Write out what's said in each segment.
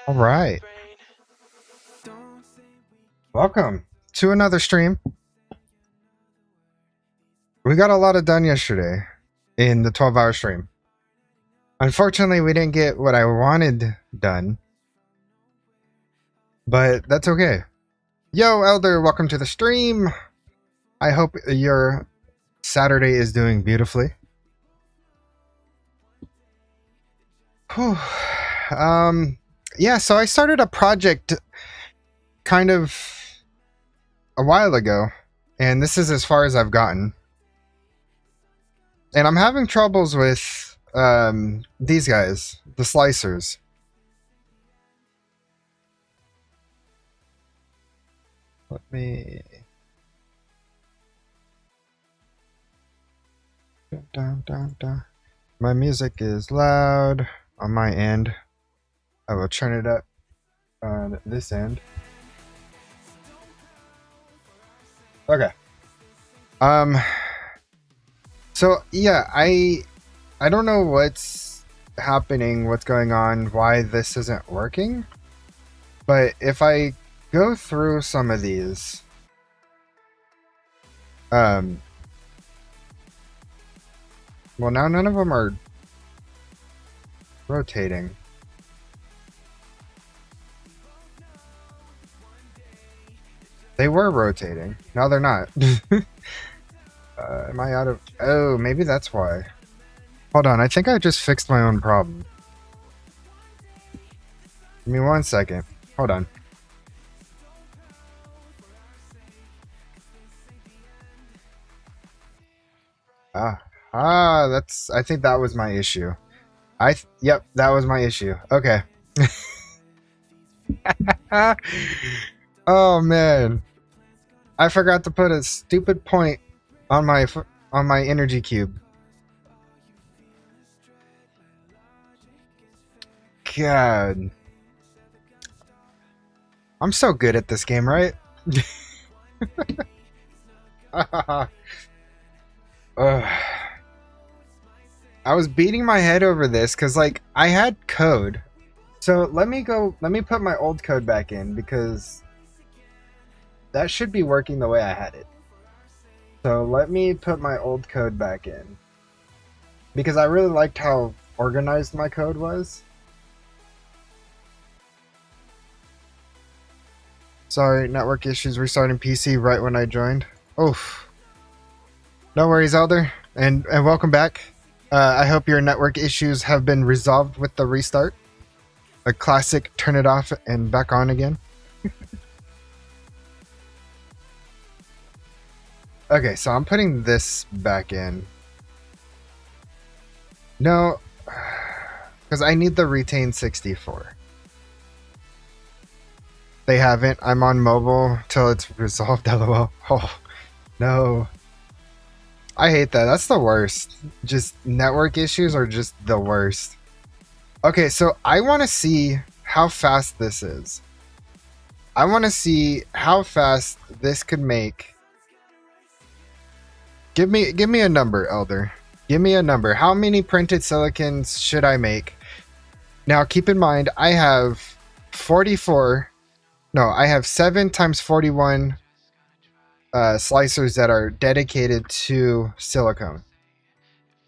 All right. Welcome to another stream. We got a lot of done yesterday in the 12-hour stream. Unfortunately, we didn't get what I wanted done, but that's okay. Yo, Elder, welcome to the stream. I hope your Saturday is doing beautifully. Whew. Yeah, so I started a project kind of a while ago, and this is as far as I've gotten. And I'm having troubles with these guys, the slicers. Let me... Dun, dun, dun. My music is loud on my end. I will turn it up on this end. Okay. So yeah, I don't know what's happening, what's going on, why this isn't working. But if I go through some of these, well, now none of them are rotating. They were rotating. Now they're not. Am I out of... Oh, maybe that's why. Hold on, I think I just fixed my own problem. Give me 1 second. Hold on. That's... I think that was my issue. Yep, that was my issue. Okay. Oh, man. I forgot to put a stupid point on my energy cube. God. I'm so good at this game, right? I was beating my head over this because, like, I had code. So let me put my old code back in because that should be working the way I had it. So let me put my old code back in because I really liked how organized my code was. Sorry, network issues, restarting PC right when I joined. Oof. No worries, Elder, and welcome back. I hope your network issues have been resolved with the restart. A classic turn it off and back on again. Okay, so I'm putting this back in. No, because I need the retain 64. They haven't. I'm on mobile till it's resolved, lol. Oh, no. I hate that. That's the worst. Just network issues are just the worst. Okay, so I want to see how fast this is. I want to see how fast this could make. Give me a number, Elder. Give me a number. How many printed silicons should I make? Now, keep in mind, I have 44. No, I have 7 times 41 slicers that are dedicated to silicone.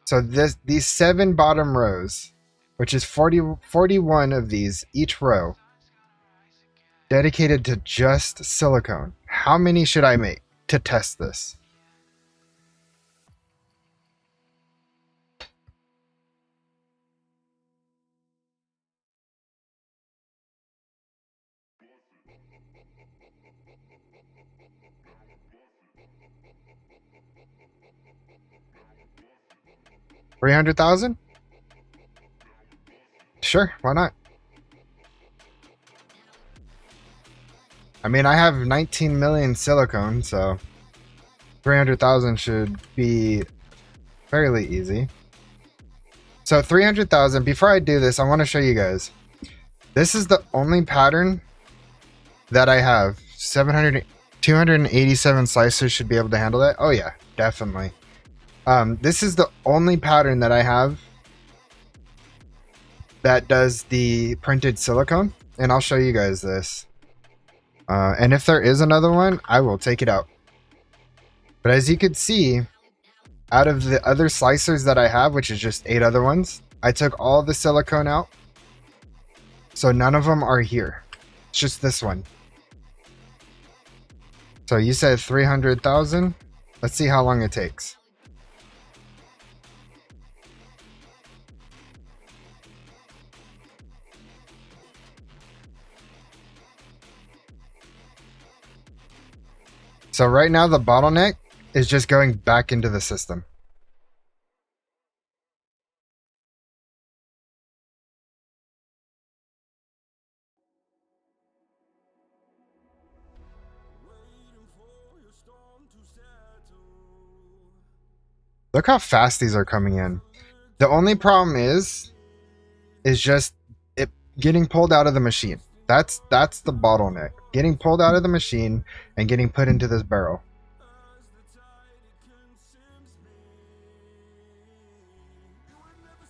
So these 7 bottom rows, which is 41 of these each row, dedicated to just silicone. How many should I make to test this? $300,000? Sure, why not? I mean, I have 19 million silicone, so 300,000 should be fairly easy. So 300,000. Before I do this, I want to show you guys. This is the only pattern that I have. 287 slicers should be able to handle that. Oh yeah, definitely. This is the only pattern that I have that does the printed silicone. and I'll show you guys this. And if there is another one, I will take it out. But as you can see, out of the other slicers that I have, which is just 8 other ones, I took all the silicone out. So none of them are here. It's just this one. So you said 300,000. Let's see how long it takes. So right now the bottleneck is just going back into the system. Look how fast these are coming in. The only problem is just it getting pulled out of the machine. That's the bottleneck. Getting pulled out of the machine and getting put into this barrel.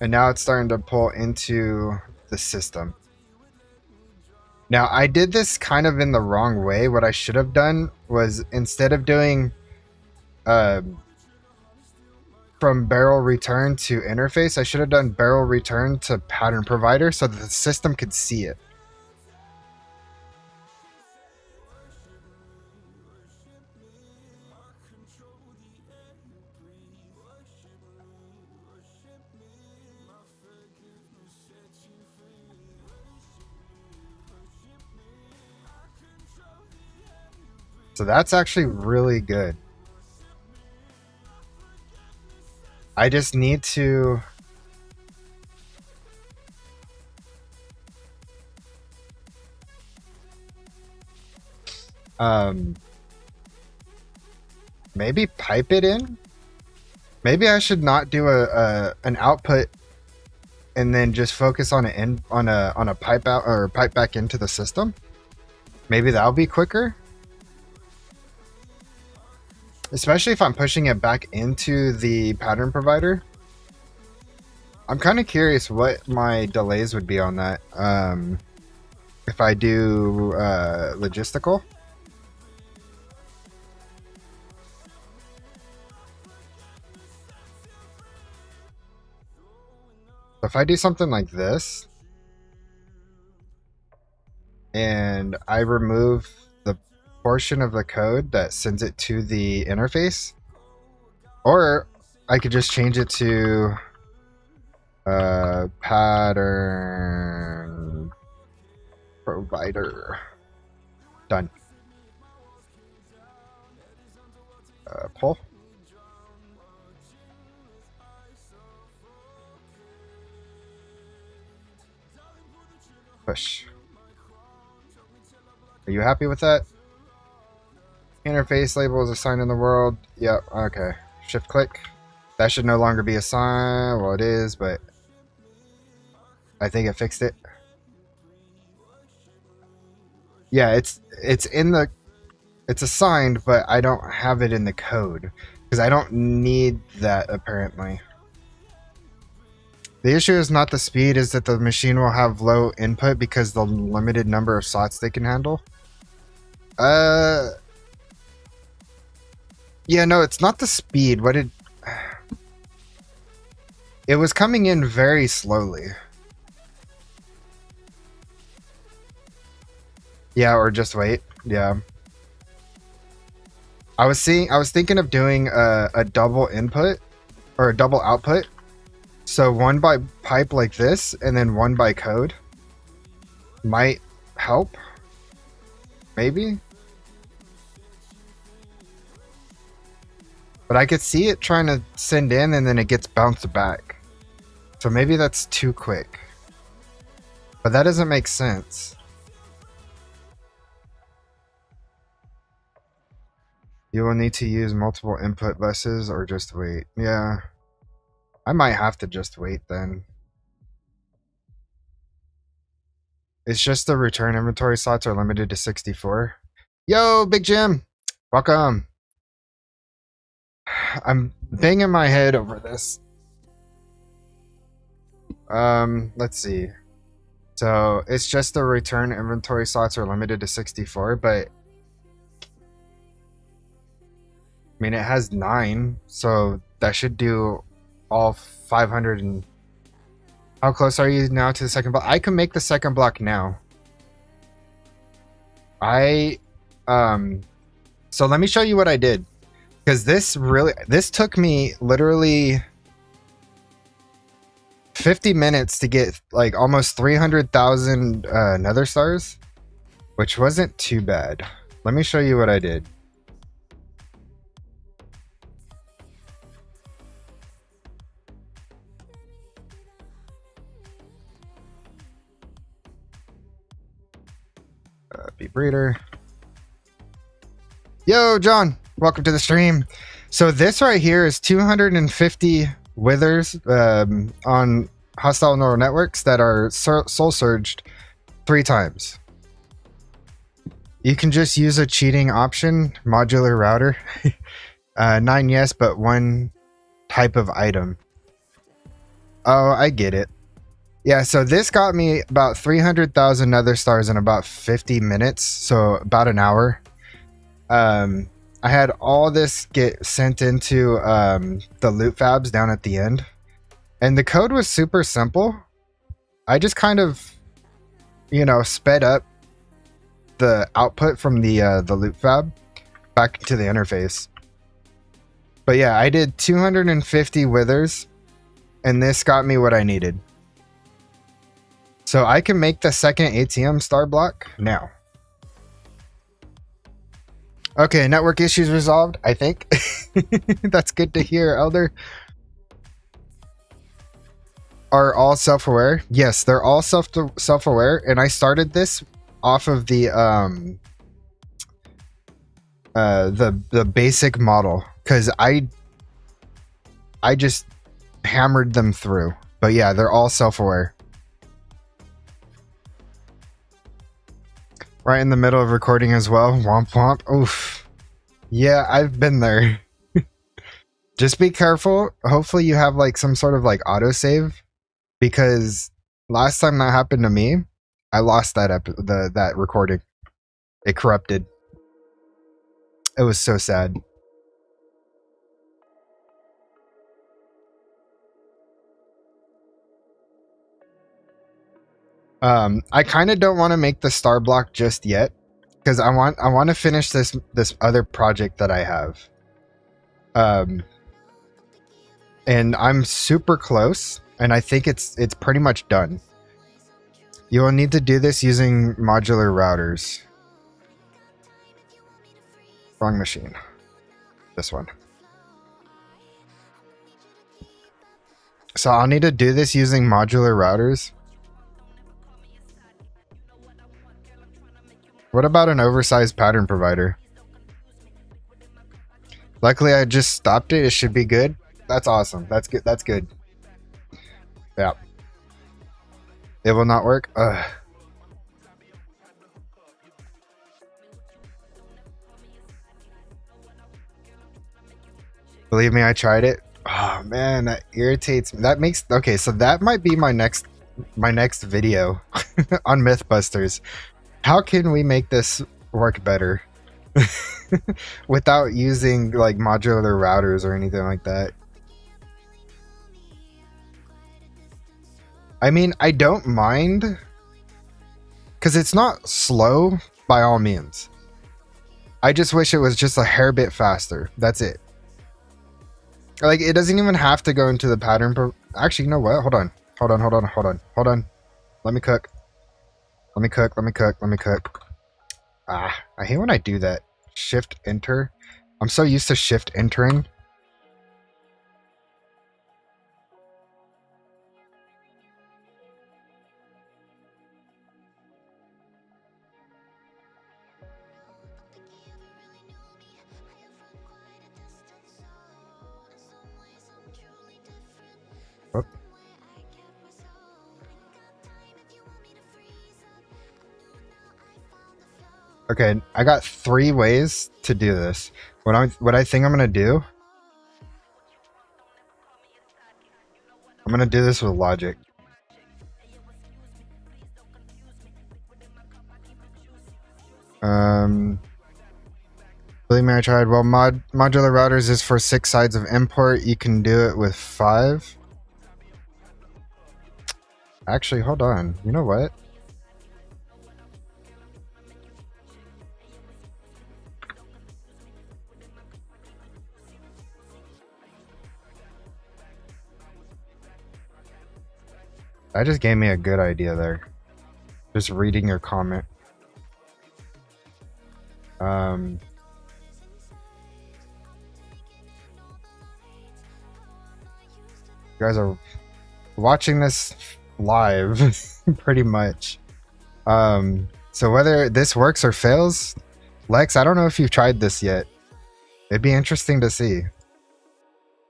And now it's starting to pull into the system. Now, I did this kind of in the wrong way. What I should have done was, instead of doing from barrel return to interface, I should have done barrel return to pattern provider so that the system could see it. So that's actually really good. I just need to maybe pipe it in. Maybe I should not do an output and then just focus on a pipe out or pipe back into the system. Maybe that'll be quicker. Especially if I'm pushing it back into the pattern provider. I'm kind of curious what my delays would be on that. If I do logistical. If I do something like this, and I remove the portion of the code that sends it to the interface, or I could just change it to pattern provider. Done. Pull. Push. Are you happy with that? Interface label is assigned in the world. Yep, okay. Shift click. That should no longer be assigned. Well, it is, but I think it fixed it. Yeah, it's in the... It's assigned, but I don't have it in the code. Because I don't need that, apparently. The issue is not the speed, is that the machine will have low input because the limited number of slots they can handle. Yeah, no, it's not the speed. What did... It was coming in very slowly. Yeah, or just wait. Yeah. I was thinking of doing a double input or a double output. So one by pipe like this, and then one by code. Might help. Maybe. But I could see it trying to send in, and then it gets bounced back. So maybe that's too quick. But that doesn't make sense. You will need to use multiple input buses or just wait. Yeah. I might have to just wait then. It's just the return inventory slots are limited to 64. Yo, Big Jim! Welcome. I'm banging my head over this. Let's see. So it's just the return inventory slots are limited to 64, but I mean, it has 9, so that should do all 500. And how close are you now to the second block? I can make the second block now. So let me show you what I did, because this took me literally 50 minutes to get like almost 300,000 nether stars, which wasn't too bad. Let me show you what I did. Bee breeder. Yo, John, welcome to the stream. So this right here is 250 withers on hostile neural networks that are soul surged 3 times. You can just use a cheating option, modular router. 9 yes, but 1 type of item. Oh, I get it. Yeah, so this got me about 300,000 nether stars in about 50 minutes, so about an hour. I had all this get sent into the loot fabs down at the end, and the code was super simple. I just kind of, sped up the output from the loot fab back to the interface. But yeah, I did 250 withers, and this got me what I needed. So I can make the second ATM star block now. Okay, network issues resolved, I think. That's good to hear, Elder. Are all self-aware? Yes, they're all self-aware, and I started this off of the basic model, because I just hammered them through. But yeah, they're all self-aware. Right in the middle of recording as well. Womp womp. Oof. Yeah, I've been there. Just be careful. Hopefully you have like some sort of like autosave, because last time that happened to me, I lost that recording. It corrupted. It was so sad. I kind of don't want to make the star block just yet, because I want to finish this other project that I have. And I'm super close, and I think it's pretty much done. You will need to do this using modular routers. Wrong machine. This one. So I'll need to do this using modular routers. What about an oversized pattern provider? Luckily, I just stopped it. It should be good. That's awesome. That's good. That's good. Yeah. It will not work? Ugh. Believe me, I tried it. Oh man, that irritates me. That makes... Okay, so that might be my next video on Mythbusters. How can we make this work better without using like modular routers or anything like that? I mean, I don't mind, because it's not slow by all means. I just wish it was just a hair bit faster. That's it. Like, it doesn't even have to go into the pattern. Actually, you know what? Hold on. Let me cook. Let me cook. Ah, I hate when I do that. Shift enter. I'm so used to shift entering. Oh. Okay, I got 3 ways to do this. What I think I'm gonna do, I'm gonna do this with logic. Believe me, I tried. Well, modular routers is for 6 sides of import. You can do it with 5. Actually, hold on. You know what? That just gave me a good idea there. Just reading your comment. You guys are watching this live, pretty much. So whether this works or fails, Lex, I don't know if you've tried this yet. It'd be interesting to see.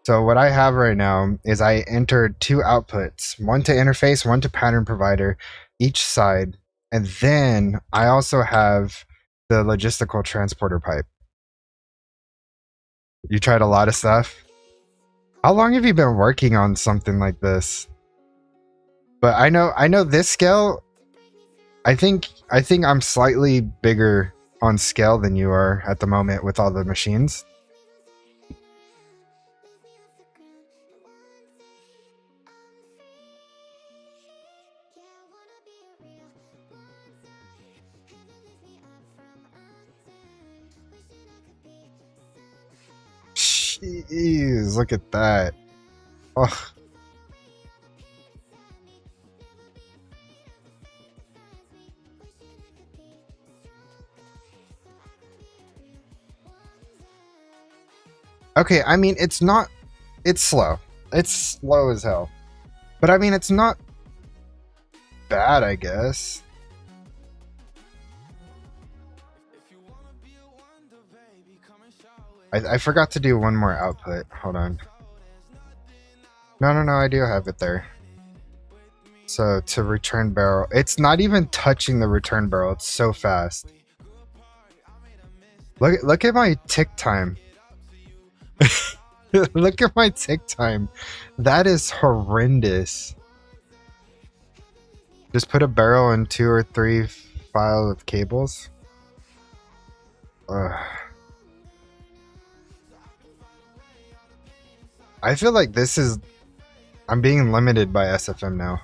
So what I have right now is I entered 2 outputs, one to interface, one to pattern provider, each side. And then I also have the logistical transporter pipe. You tried a lot of stuff? How long have you been working on something like this? But I know this scale, I think I'm slightly bigger on scale than you are at the moment with all the machines. Jeez, look at that. Oh. Okay, I mean, it's slow. It's slow as hell. But I mean, it's not bad, I guess. I forgot to do one more output. Hold on. No, I do have it there. So to return barrel, it's not even touching the return barrel. It's so fast. Look at my tick time. Look at my tick time. That is horrendous. Just put a barrel in 2 or 3 file of cables. Ugh. I feel like this is... I'm being limited by SFM now.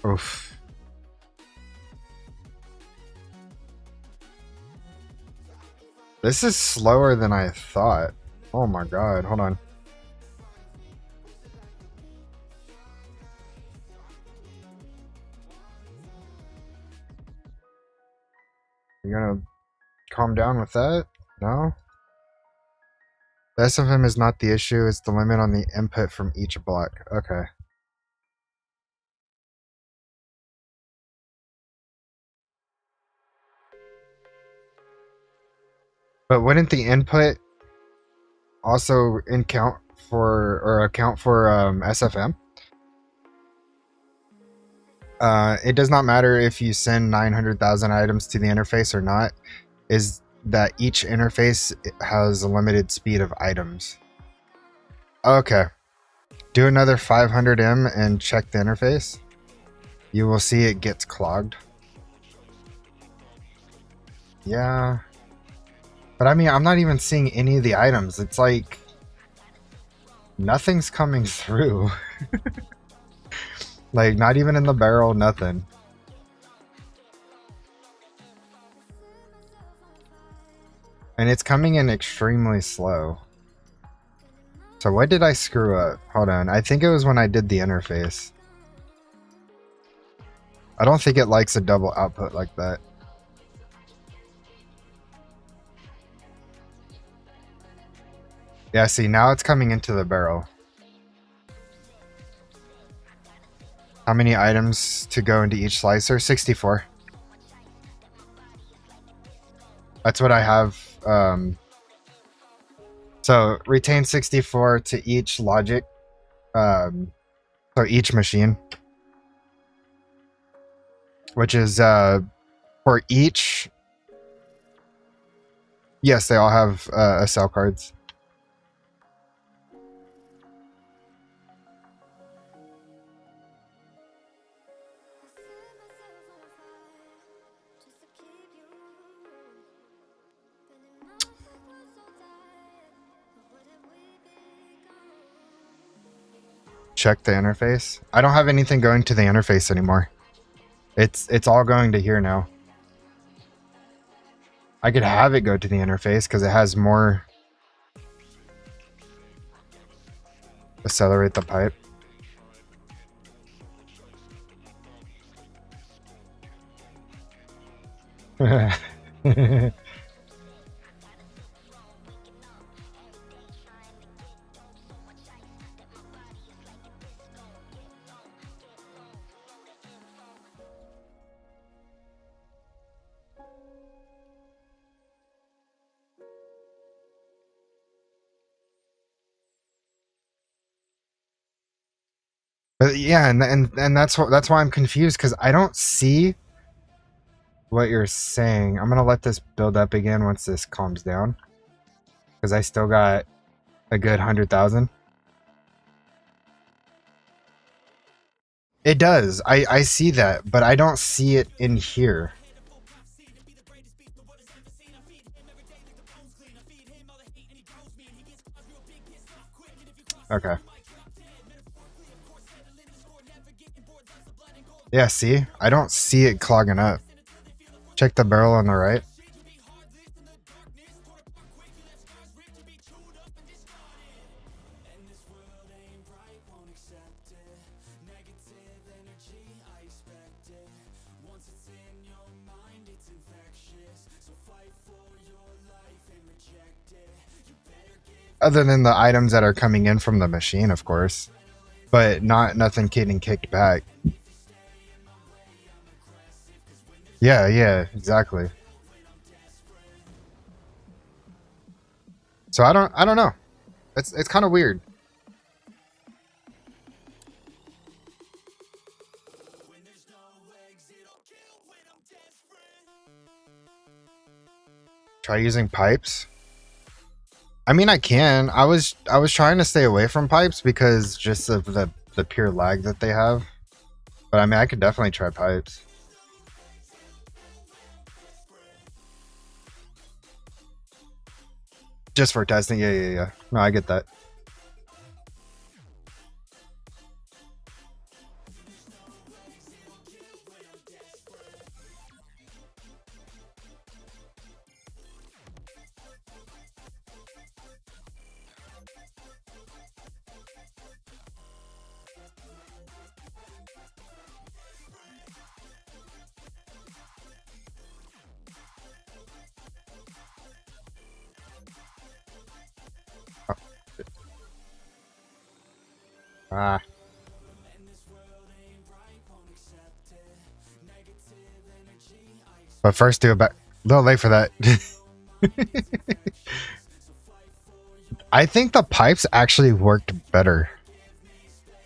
Oof. This is slower than I thought. Oh my god, hold on. You're gonna calm down with that? No? The SFM is not the issue, it's the limit on the input from each block. Okay. But wouldn't the input also account for SFM? It does not matter if you send 900,000 items to the interface or not, is that each interface has a limited speed of items. Okay. Do another 500M and check the interface. You will see it gets clogged. Yeah. But I mean, I'm not even seeing any of the items. It's like... nothing's coming through. Like, not even in the barrel, nothing. And it's coming in extremely slow. So what did I screw up? Hold on. I think it was when I did the interface. I don't think it likes a double output like that. Yeah, see, now it's coming into the barrel. How many items to go into each slicer? 64. That's what I have. So retain 64 to each logic. So each machine. Which is for each. Yes, they all have SL cards. check the interface. I don't have anything going to the interface anymore. It's all going to here now. I could have it go to the interface because it has more. Accelerate the pipe. But yeah, and that's why I'm confused because I don't see what you're saying. I'm gonna let this build up again once this calms down because I still got a good 100,000. It does. I see that, but I don't see it in here. Okay. Yeah, see? I don't see it clogging up. Check the barrel on the right. Other than the items that are coming in from the machine, of course. But nothing getting kicked back. Yeah, exactly. So I don't know. It's kind of weird. Try using pipes. I mean, I can. I was trying to stay away from pipes because just of the pure lag that they have. But I mean, I could definitely try pipes. Just for testing. Yeah. No, I get that. Oh. Ah. But first, do it back. A little late for that. I think the pipes actually worked better,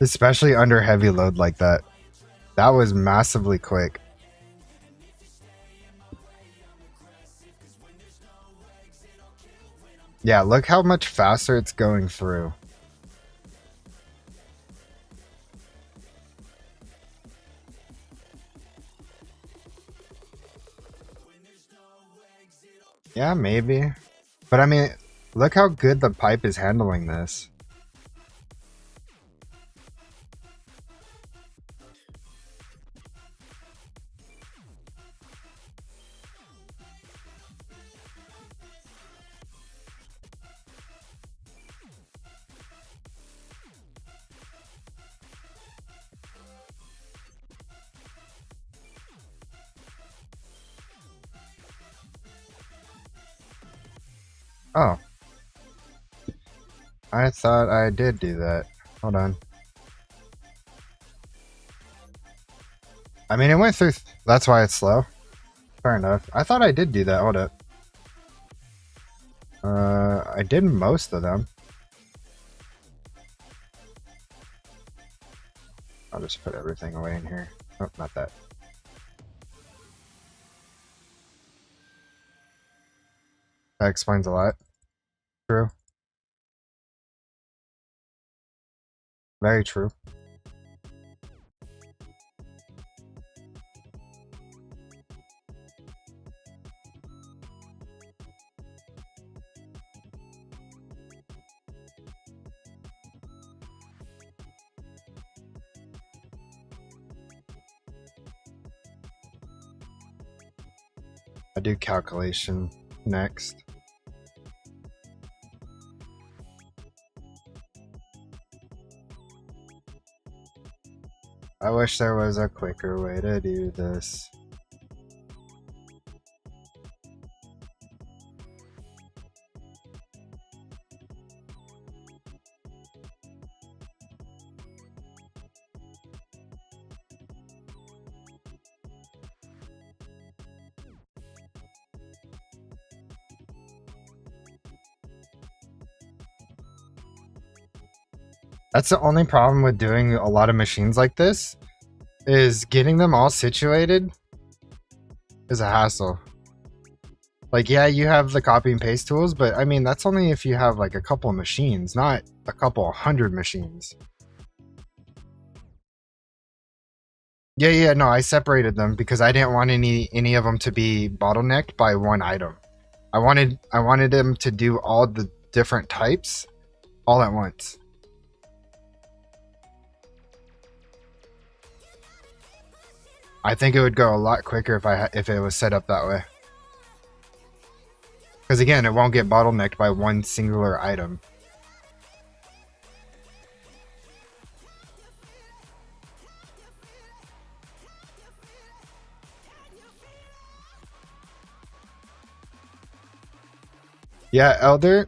especially under heavy load like that. That was massively quick. Yeah, look how much faster it's going through. Yeah, maybe. But I mean, look how good the pipe is handling this. Oh. I thought I did do that. Hold on. I mean, it went through. That's why it's slow. Fair enough. I thought I did do that. Hold up. I did most of them. I'll just put everything away in here. Oh, not that. That explains a lot. True. Very true. I do calculation next. I wish there was a quicker way to do this. That's the only problem with doing a lot of machines like this, is getting them all situated is a hassle. Like, yeah, you have the copy and paste tools, but I mean, that's only if you have like a couple of machines, not a couple hundred machines. Yeah, no, I separated them because I didn't want any of them to be bottlenecked by one item. I wanted them to do all the different types all at once. I think it would go a lot quicker if it was set up that way. Because again, it won't get bottlenecked by one singular item. Yeah, Elder,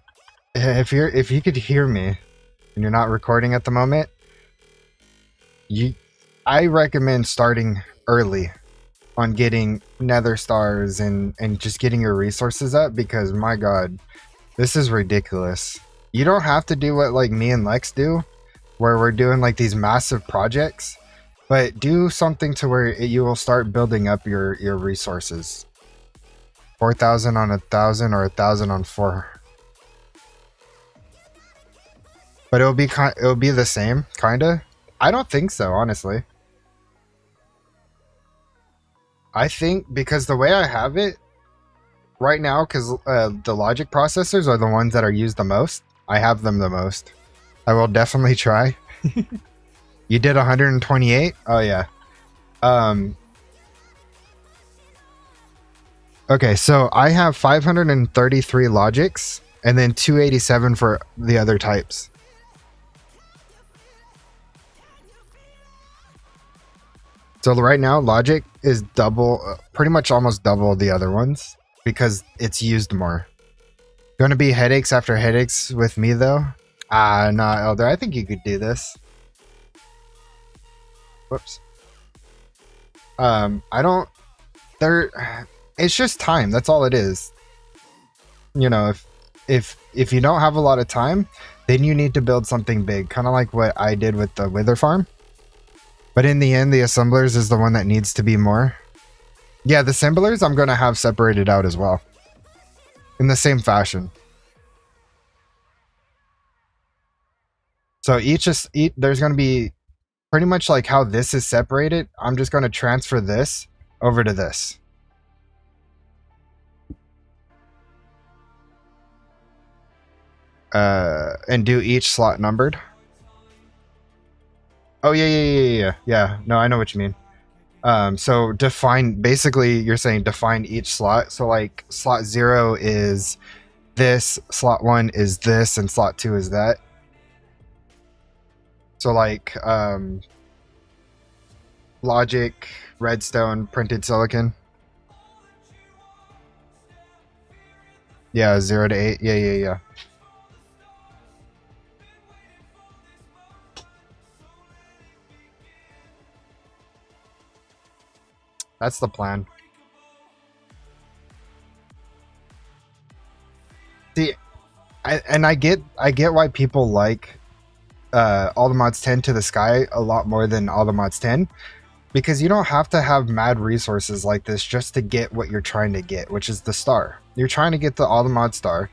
if you could hear me and you're not recording at the moment, I recommend starting early on getting nether stars and just getting your resources up, because my god, this is ridiculous. You don't have to do what like me and Lex do, where we're doing like these massive projects, but do something to where you will start building up your resources. 4,000 on 1,000 or 1,000 on 4. But it'll be the same, kinda. I don't think so, honestly. I think because the way I have it right now, because the logic processors are the ones that are used the most, I have them the most. I will definitely try. You did 128? Oh yeah. Okay, so I have 533 logics and then 287 for the other types. So right now, logic is double, pretty much almost double the other ones because it's used more. Going to be headaches after headaches with me though? Nah, Elder, I think you could do this. Whoops. I don't, it's just time. That's all it is. You know, if you don't have a lot of time, then you need to build something big, kind of like what I did with the Wither farm. But in the end, the assemblers is the one that needs to be more. Yeah, the assemblers I'm going to have separated out as well. In the same fashion. So there's going to be pretty much like how this is separated. I'm just going to transfer this over to this. And do each slot numbered. Oh yeah. No, I know what you mean. So basically you're saying define each slot. So like slot 0 is this, slot 1 is this, and slot 2 is that. So like logic, redstone, printed silicon. Yeah, 0 to 8. Yeah. That's the plan. See, I get why people like all the mods 10 to the sky a lot more than all the mods 10, because you don't have to have mad resources like this just to get what you're trying to get, which is the star. You're trying to get the all the mod star,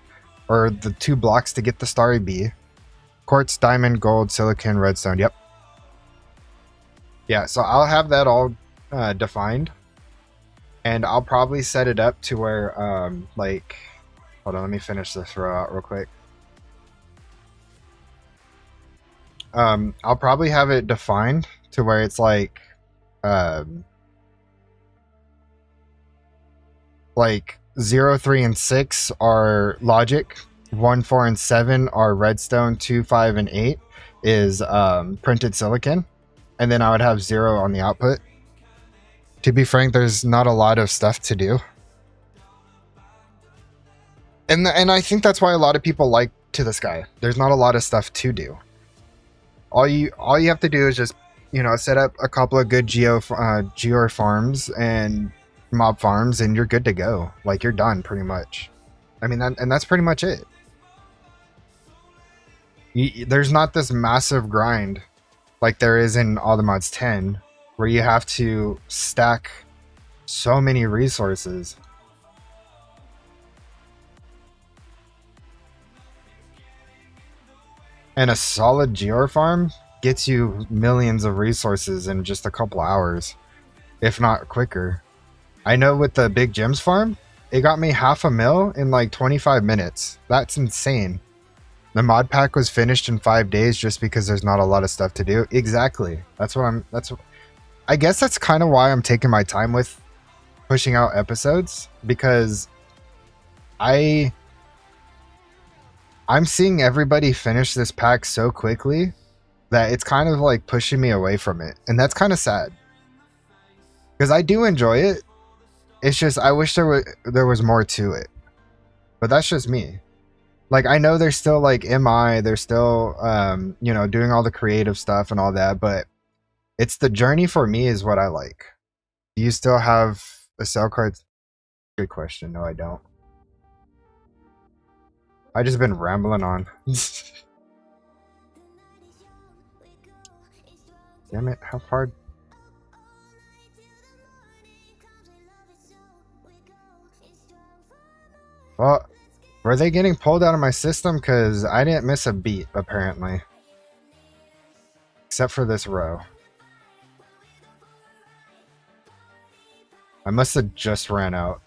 or the 2 blocks to get the Starry Bee. Quartz, diamond, gold, silicon, redstone. Yep. Yeah, so I'll have that all defined, and I'll probably set it up to where like, hold on, let me finish this row out real quick. I'll probably have it defined to where it's like like 0, 3, and 6 are logic, 1, 4, and 7 are redstone, 2, 5, and 8 is printed silicon, and then I would have 0 on the output. To be frank, there's not a lot of stuff to do. And I think that's why a lot of people like To the Sky. There's not a lot of stuff to do. All you have to do is just, you know, set up a couple of good geo farms and mob farms, and you're good to go. Like, you're done pretty much. I mean, that's pretty much it. There's not this massive grind like there is in All the Mods 10, where you have to stack so many resources. And a solid Geor farm gets you millions of resources in just a couple hours, if not quicker. I know with the Big Gems farm, it got me $500,000 in like 25 minutes. That's insane. The mod pack was finished in 5 days just because there's not a lot of stuff to do. Exactly. I guess that's kind of why I'm taking my time with pushing out episodes, because I'm seeing everybody finish this pack so quickly that it's kind of like pushing me away from it. And that's kind of sad, because I do enjoy it. It's just, I wish there was more to it, but that's just me. Like, I know they're still like they're still, you know, doing all the creative stuff and all that, but it's the journey for me is what I like. Do you still have a cell card? Good question. No, I don't. I just been rambling on. Damn it, how far? Well, were they getting pulled out of my system? Because I didn't miss a beat, apparently. Except for this row. I must have just ran out.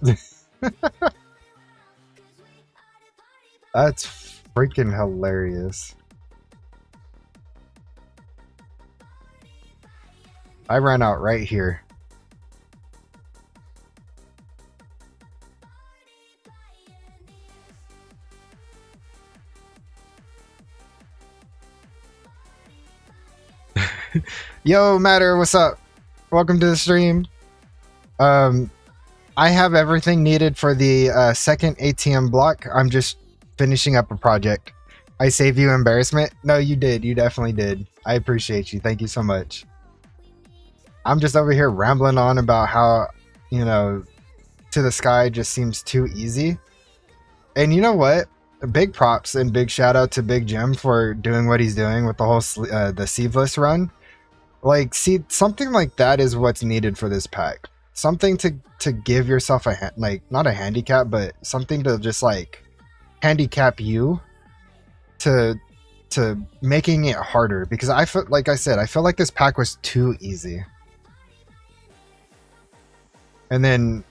That's freaking hilarious. I ran out right here. Yo, Matter, what's up? Welcome to the stream. I have everything needed for the second ATM block. I'm just finishing up a project. I saved you embarrassment? No, you did. You definitely did. I appreciate you. Thank you so much. I'm just over here rambling on about how, you know, To the Sky just seems too easy. And you know what? Big props and big shout out to Big Jim for doing what he's doing with the whole the Seedless run. Like, see, something like that is what's needed for this pack. Something to give yourself a like, not a handicap, but something to just like handicap you to making it harder, because I feel, like I said, I feel like this pack was too easy. And then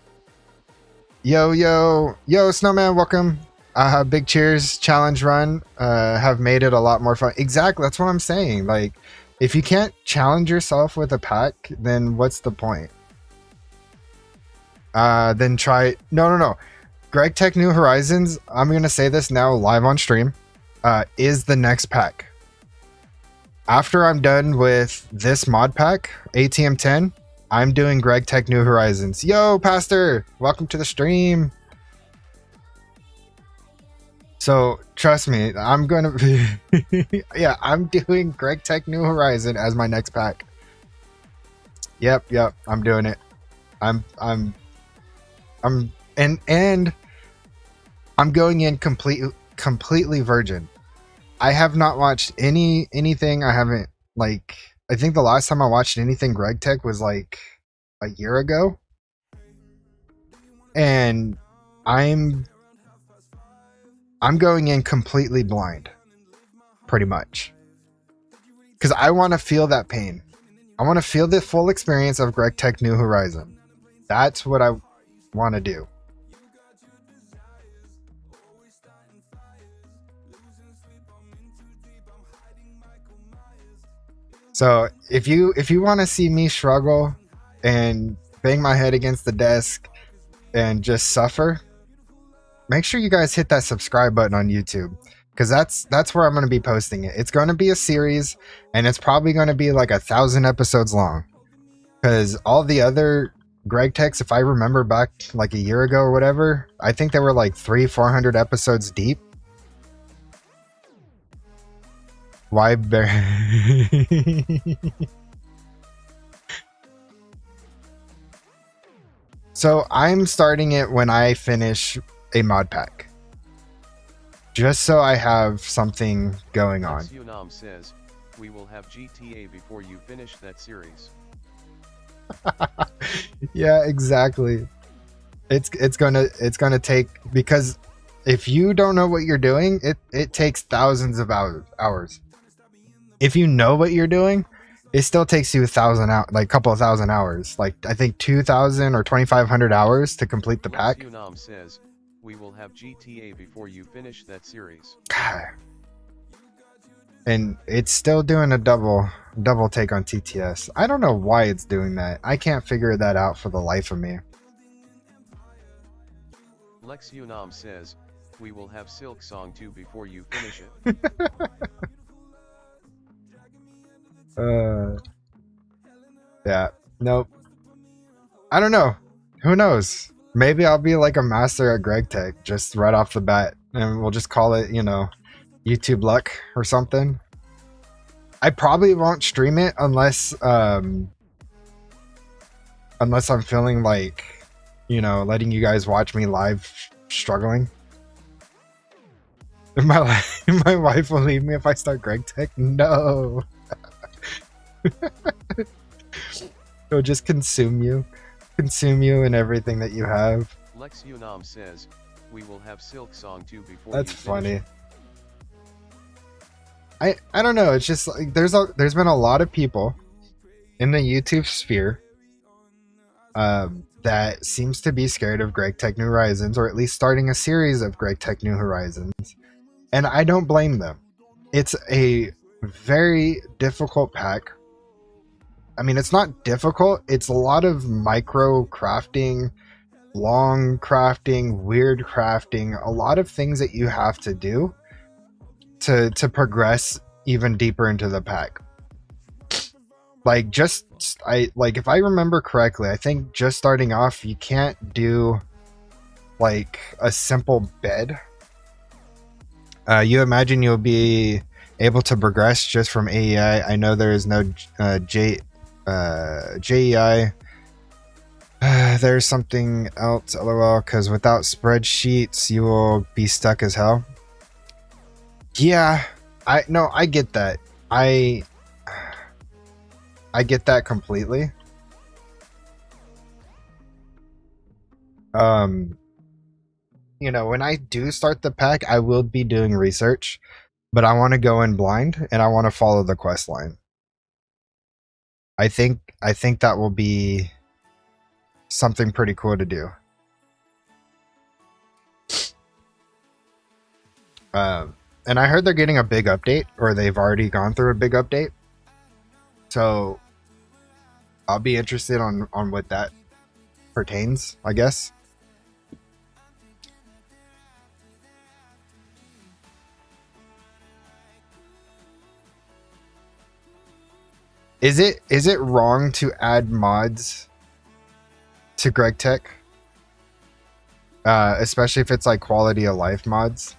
yo Snowman, welcome. Big cheers. Challenge run have made it a lot more fun. Exactly, that's what I'm saying. Like, if you can't challenge yourself with a pack, then what's the point? Then try... No. GregTech New Horizons, I'm going to say this now live on stream, is the next pack. After I'm done with this mod pack, ATM 10, I'm doing GregTech New Horizons. Yo, Pastor! Welcome to the stream! So, trust me, I'm going to... yeah, I'm doing GregTech New Horizon as my next pack. Yep, I'm doing it. I'm going in completely virgin. I have not watched anything. I haven't, like, I think the last time I watched anything GregTech was like a year ago. And I'm going in completely blind, pretty much. Because I want to feel that pain. I want to feel the full experience of GregTech New Horizon. That's what I want to do. So if you want to see me struggle and bang my head against the desk and just suffer, make sure you guys hit that subscribe button on YouTube, because that's where I'm going to be posting it. It's going to be a series, and it's probably going to be like 1,000 episodes long, because all the other KryptxPlayz, if I remember back like a year ago or whatever, I think they were like 300-400 episodes deep. Why bear? So I'm starting it when I finish a mod pack, just so I have something going on. Unam says, we will have GTA before you finish that series. Yeah, exactly. It's gonna take, because if you don't know what you're doing, it takes thousands of hours. If you know what you're doing, it still takes you like a couple of thousand hours. Like I think 2,000 or 2,500 hours to complete the pack. Unam says, we will have GTA before you finish that series. And it's still doing a double take on TTS. I don't know why it's doing that. I can't figure that out for the life of me. Lex Unam says, we will have Silk Song 2 before you finish it. Yeah, nope. I don't know. Who knows? Maybe I'll be like a master at KryptxPlayz just right off the bat, and we'll just call it, you know, YouTube luck or something. I probably won't stream it unless I'm feeling like, you know, letting you guys watch me live struggling. My wife will leave me if I start KryptxPlayz. No. It'll just consume you and everything that you have. Lex Unam says, we will have Silk Song 2 before That's you funny. finish it. I don't know. It's just like there's been a lot of people in the YouTube sphere that seems to be scared of KryptxPlayz New Horizons, or at least starting a series of KryptxPlayz New Horizons, and I don't blame them. It's a very difficult pack. I mean, it's not difficult. It's a lot of micro crafting, long crafting, weird crafting, a lot of things that you have to do to progress even deeper into the pack. Like if I remember correctly, I think just starting off, you can't do like a simple bed. You imagine you'll be able to progress just from AEI. I know there is no JEI. There's something else, lol, because without spreadsheets you will be stuck as hell. Yeah, I get that. I get that completely. You know, when I do start the pack, I will be doing research, but I want to go in blind and I want to follow the quest line. I think that will be something pretty cool to do. And I heard they're getting a big update, or they've already gone through a big update. So I'll be interested on what that pertains, I guess. Is it wrong to add mods to KryptxPlayz? Especially if it's like quality of life mods.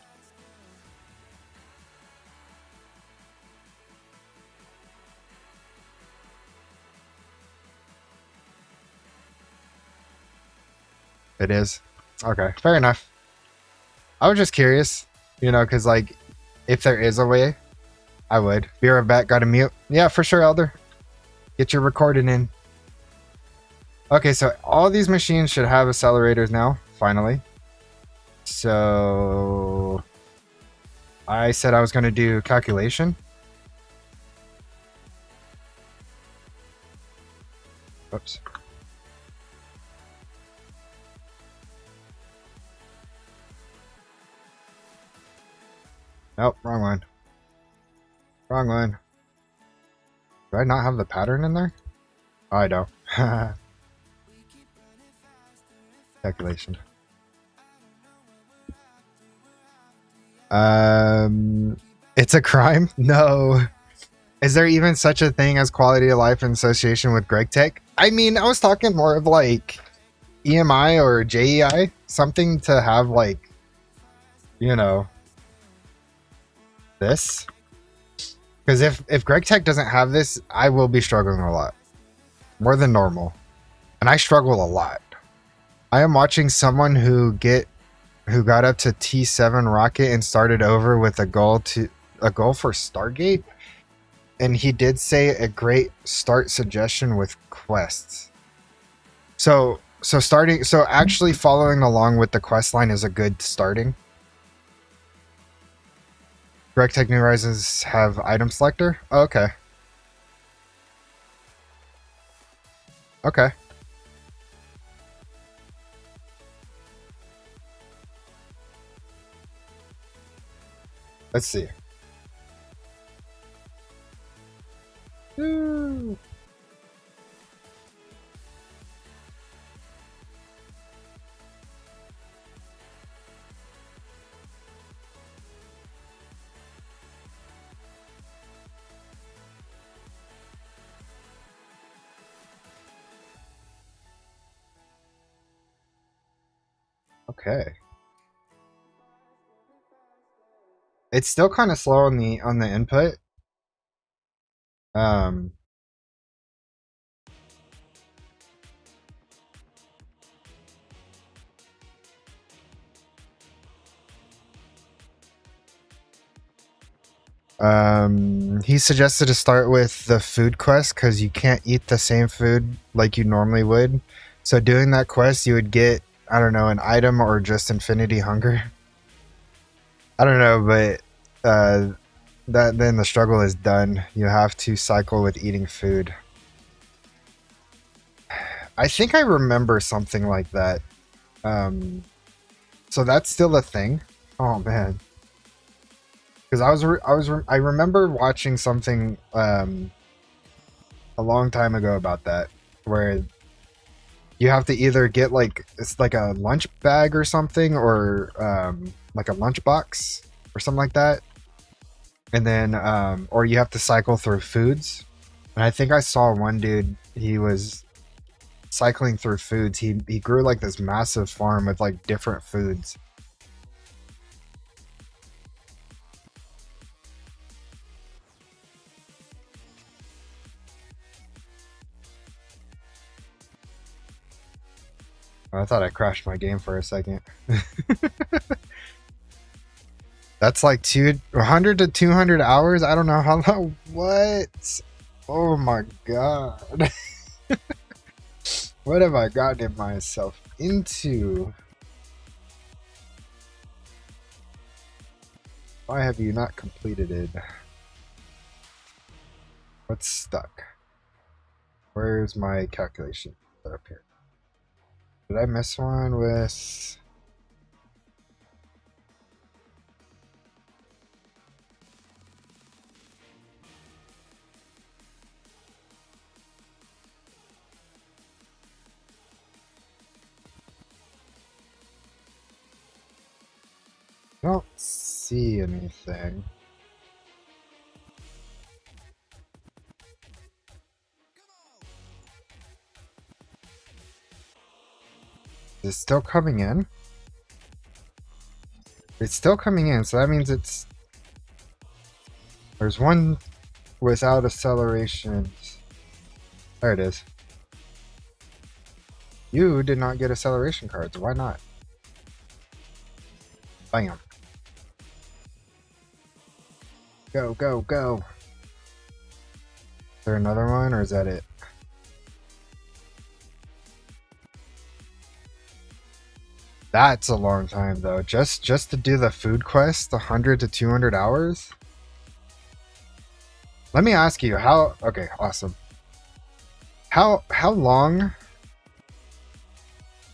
It is? Okay, fair enough. I was just curious, you know, because like, if there is a way, I would. Be right back, gotta mute. Yeah, for sure, Elder. Get your recording in. Okay, so all these machines should have accelerators now, finally. So I said I was going to do calculation. Oops. Nope, wrong one. Wrong one. Do I not have the pattern in there? Oh, I don't. calculation. It's a crime? No. Is there even such a thing as quality of life in association with KryptxPlayz? I mean, I was talking more of like EMI or JEI, something to have like, you know, this. Because if KryptxPlayz doesn't have this, I will be struggling a lot, more than normal, and I struggle a lot. I am watching someone who got up to T7 rocket and started over with a goal for Stargate. And he did say a great start suggestion with quests. So actually following along with the quest line is a good starting. KryptxPlayz New Horizons have item selector? Oh, okay. Okay. Let's see. Woo. Okay. It's still kind of slow on the input. He suggested to start with the food quest because you can't eat the same food like you normally would. So doing that quest, you would get, I don't know, an item or just infinity hunger. I don't know, but then the struggle is done. You have to cycle with eating food. I think I remember something like that. So that's still a thing. Oh man. Because I remember watching something a long time ago about that, where you have to either get like it's like a lunch bag or something, or like a lunch box or something like that, and then or you have to cycle through foods. And I think I saw one dude, he was cycling through foods. He grew like this massive farm with like different foods. I thought I crashed my game for a second. That's like 100 to 200 hours. I don't know how long. What? Oh my god. What have I gotten myself into? Why have you not completed it? What's stuck? Where's my calculation? Up here. Did I miss one with... I don't see anything. Is it still coming in? It's still coming in, so that means it's... There's one without acceleration. There it is. You did not get acceleration cards. Why not? Bam. Go, go, go. Is there another one, or is that it? That's a long time, though. Just to do the food quest, 100 to 200 hours? Let me ask you, how... Okay, awesome. How long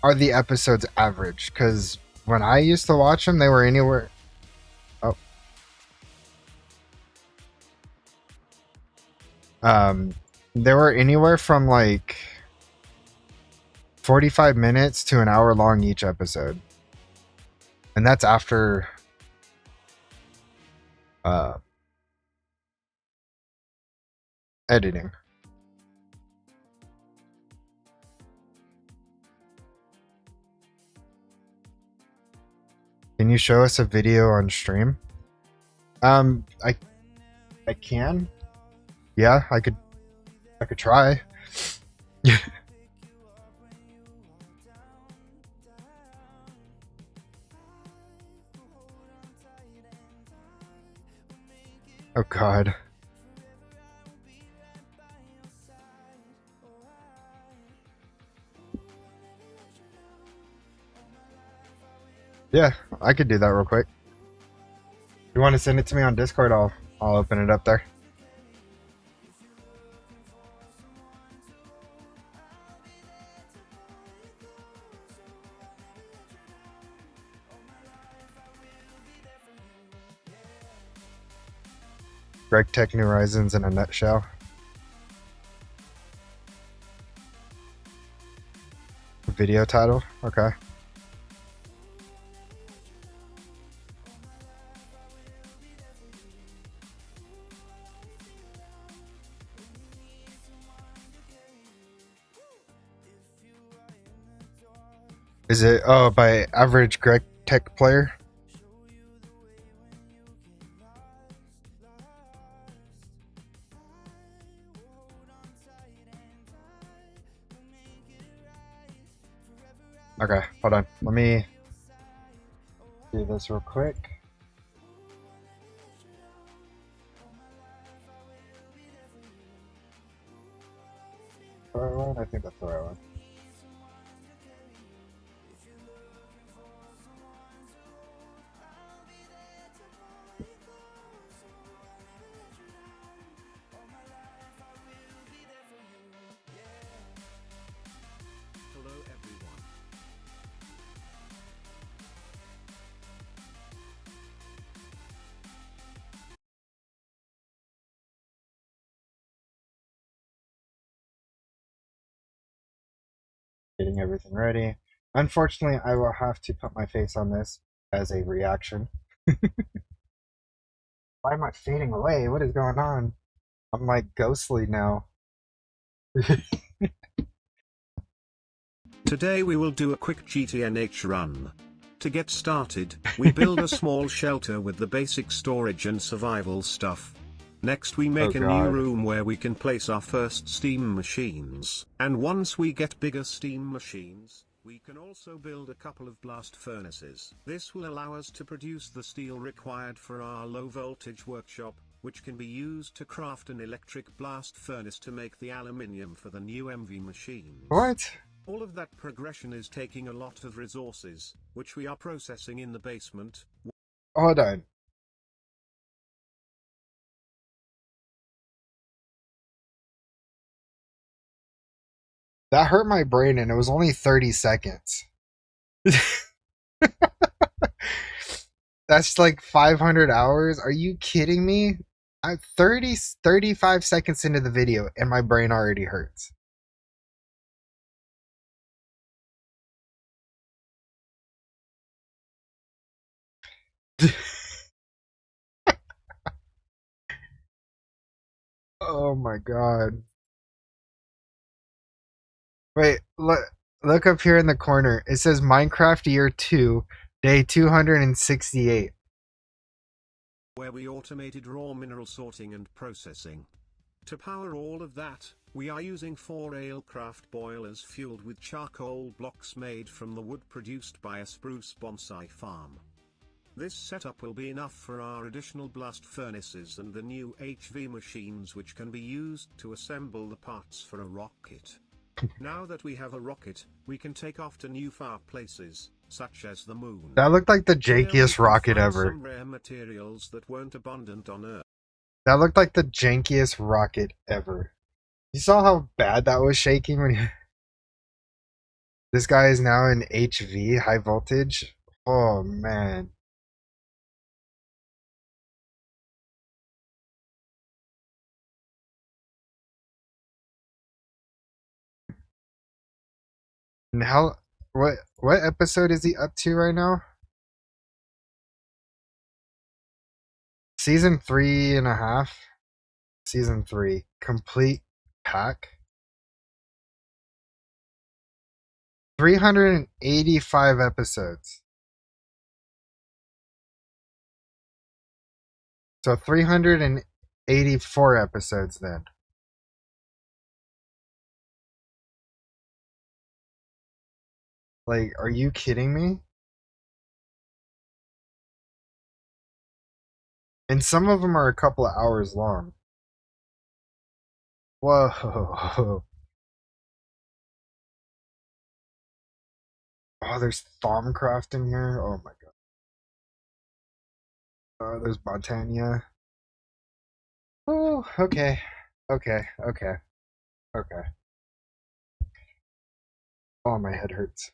are the episodes average? Because when I used to watch them, they were anywhere... Oh. They were anywhere from like 45 minutes to an hour long each episode. And that's after editing. Can you show us a video on stream? I can. Yeah, I could try. Oh God. Yeah, I could do that real quick. You want to send it to me on Discord? I'll open it up there. Greg Tech New Horizons in a nutshell. Video title? Okay. Is it by average Greg Tech player? Okay, hold on. Let me do this real quick. The right one? I think that's the right one. Hello everyone. Getting everything ready. Unfortunately, I will have to put my face on this as a reaction. Why am I fading away? What is going on? I'm like ghostly now. Today we will do a quick GTNH run. To get started, we build a small shelter with the basic storage and survival stuff. Next we make a new room where we can place our first steam machines. And once we get bigger steam machines, we can also build a couple of blast furnaces. This will allow us to produce the steel required for our low voltage workshop, which can be used to craft an electric blast furnace to make the aluminium for the new MV machines. What? All of that progression is taking a lot of resources, which we are processing in the basement. Hold on. That hurt my brain and it was only 30 seconds. That's like 500 hours. Are you kidding me? I'm 35 seconds into the video and my brain already hurts. Oh my God. Wait, look up here in the corner. It says Minecraft Year 2, Day 268. Where we automated raw mineral sorting and processing. To power all of that, we are using 4 alecraft boilers fueled with charcoal blocks made from the wood produced by a spruce bonsai farm. This setup will be enough for our additional blast furnaces and the new HV machines, which can be used to assemble the parts for a rocket. Now that we have a rocket, we can take off to new far places, such as the moon. That looked like the Here we jankiest can rocket find ever. some rare materials that weren't abundant on Earth. That looked like the jankiest rocket ever. You saw how bad that was shaking when he... This guy is now in HV, high voltage. Oh man. And how what episode is he up to right now? Season 3.5. Season 3. Complete pack. 385 episodes. So 384 episodes then. Like, are you kidding me? And some of them are a couple of hours long. Whoa. Oh, there's Thaumcraft in here. Oh my god. There's Botania. Oh, okay. Okay, okay, okay. Oh, my head hurts.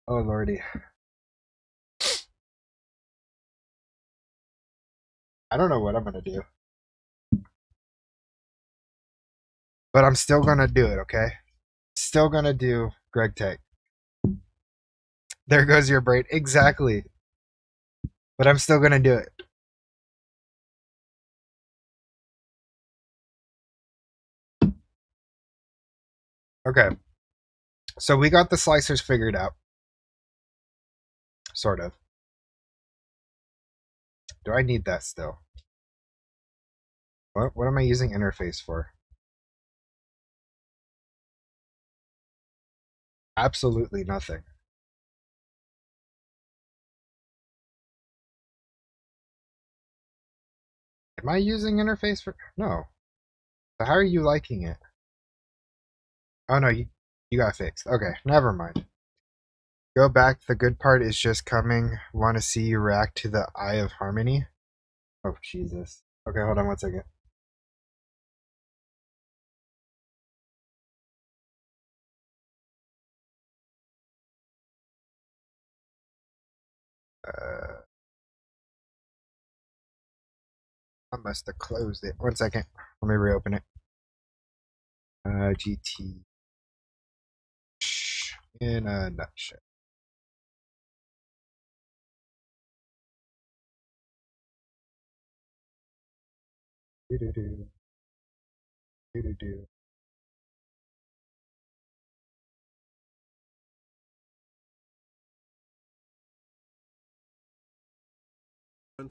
Oh, lordy. I don't know what I'm gonna do. But I'm still gonna do it, okay? Still gonna do Greg Tech. There goes your brain. Exactly. But I'm still gonna do it. Okay. So we got the slicers figured out. Sort of. Do I need that still? What am I using interface for? Absolutely nothing. Am I using interface for... No. So how are you liking it? Oh no, you got fixed. Okay, never mind. Go back. The good part is just coming. Want to see you react to the Eye of Harmony? Oh, Jesus. Okay, hold on one second. I must have closed it. One second. Let me reopen it. GT. In a nutshell. Do-do-do. Do-do-do.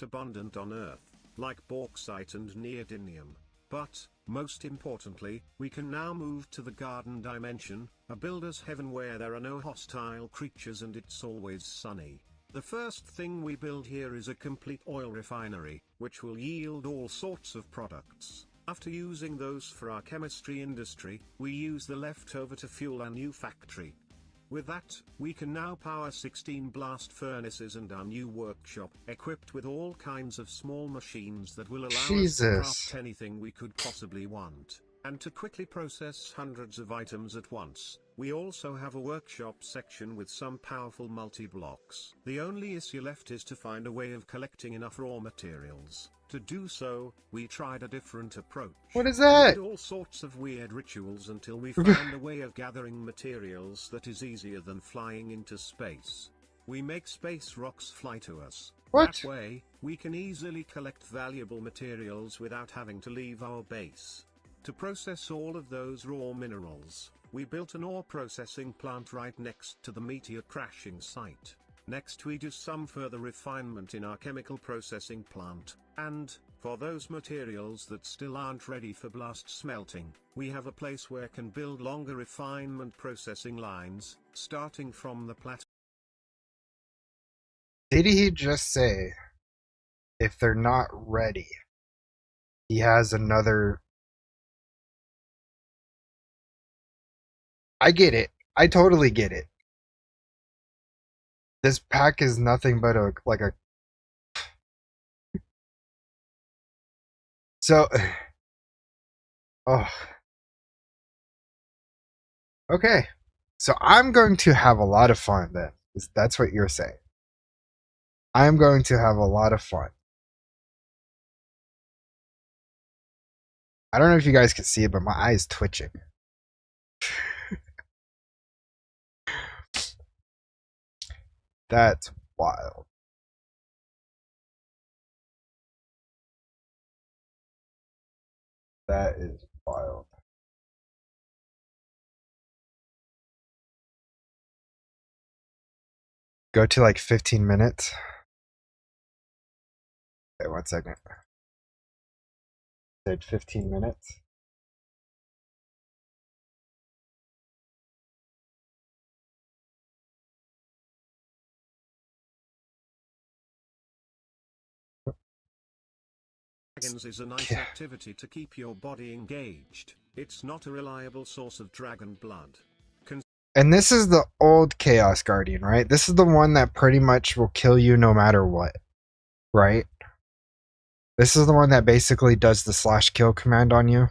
Abundant on Earth, like bauxite and neodymium. But, most importantly, we can now move to the garden dimension, a builder's heaven where there are no hostile creatures and it's always sunny. The first thing we build here is a complete oil refinery, which will yield all sorts of products. After using those for our chemistry industry, we use the leftover to fuel our new factory. With that, we can now power 16 blast furnaces and our new workshop, equipped with all kinds of small machines that will allow us to craft anything we could possibly want, and to quickly process hundreds of items at once. We also have a workshop section with some powerful multi-blocks. The only issue left is to find a way of collecting enough raw materials. To do so, we tried a different approach. What is that? We did all sorts of weird rituals until we found a way of gathering materials that is easier than flying into space. We make space rocks fly to us. What? That way, we can easily collect valuable materials without having to leave our base. To process all of those raw minerals, we built an ore processing plant right next to the meteor crashing site. Next we do some further refinement in our chemical processing plant, and, for those materials that still aren't ready for blast smelting, we have a place where can build longer refinement processing lines, starting from the plateau. Did he just say, if they're not ready, he has another... I get it. I totally get it. This pack is nothing but a so oh, okay, so I'm going to have a lot of fun then. That's what you're saying. I'm going to have a lot of fun. I don't know if you guys can see it, but my eye is twitching. That's wild. That is wild. Go to like 15 minutes. Okay, 1 second. Said 15 minutes. Dragons is a nice activity to keep your body engaged. It's not a reliable source of dragon blood. And this is the old Chaos Guardian, right? This is the one that pretty much will kill you no matter what, right? This is the one that basically does the /kill command on you.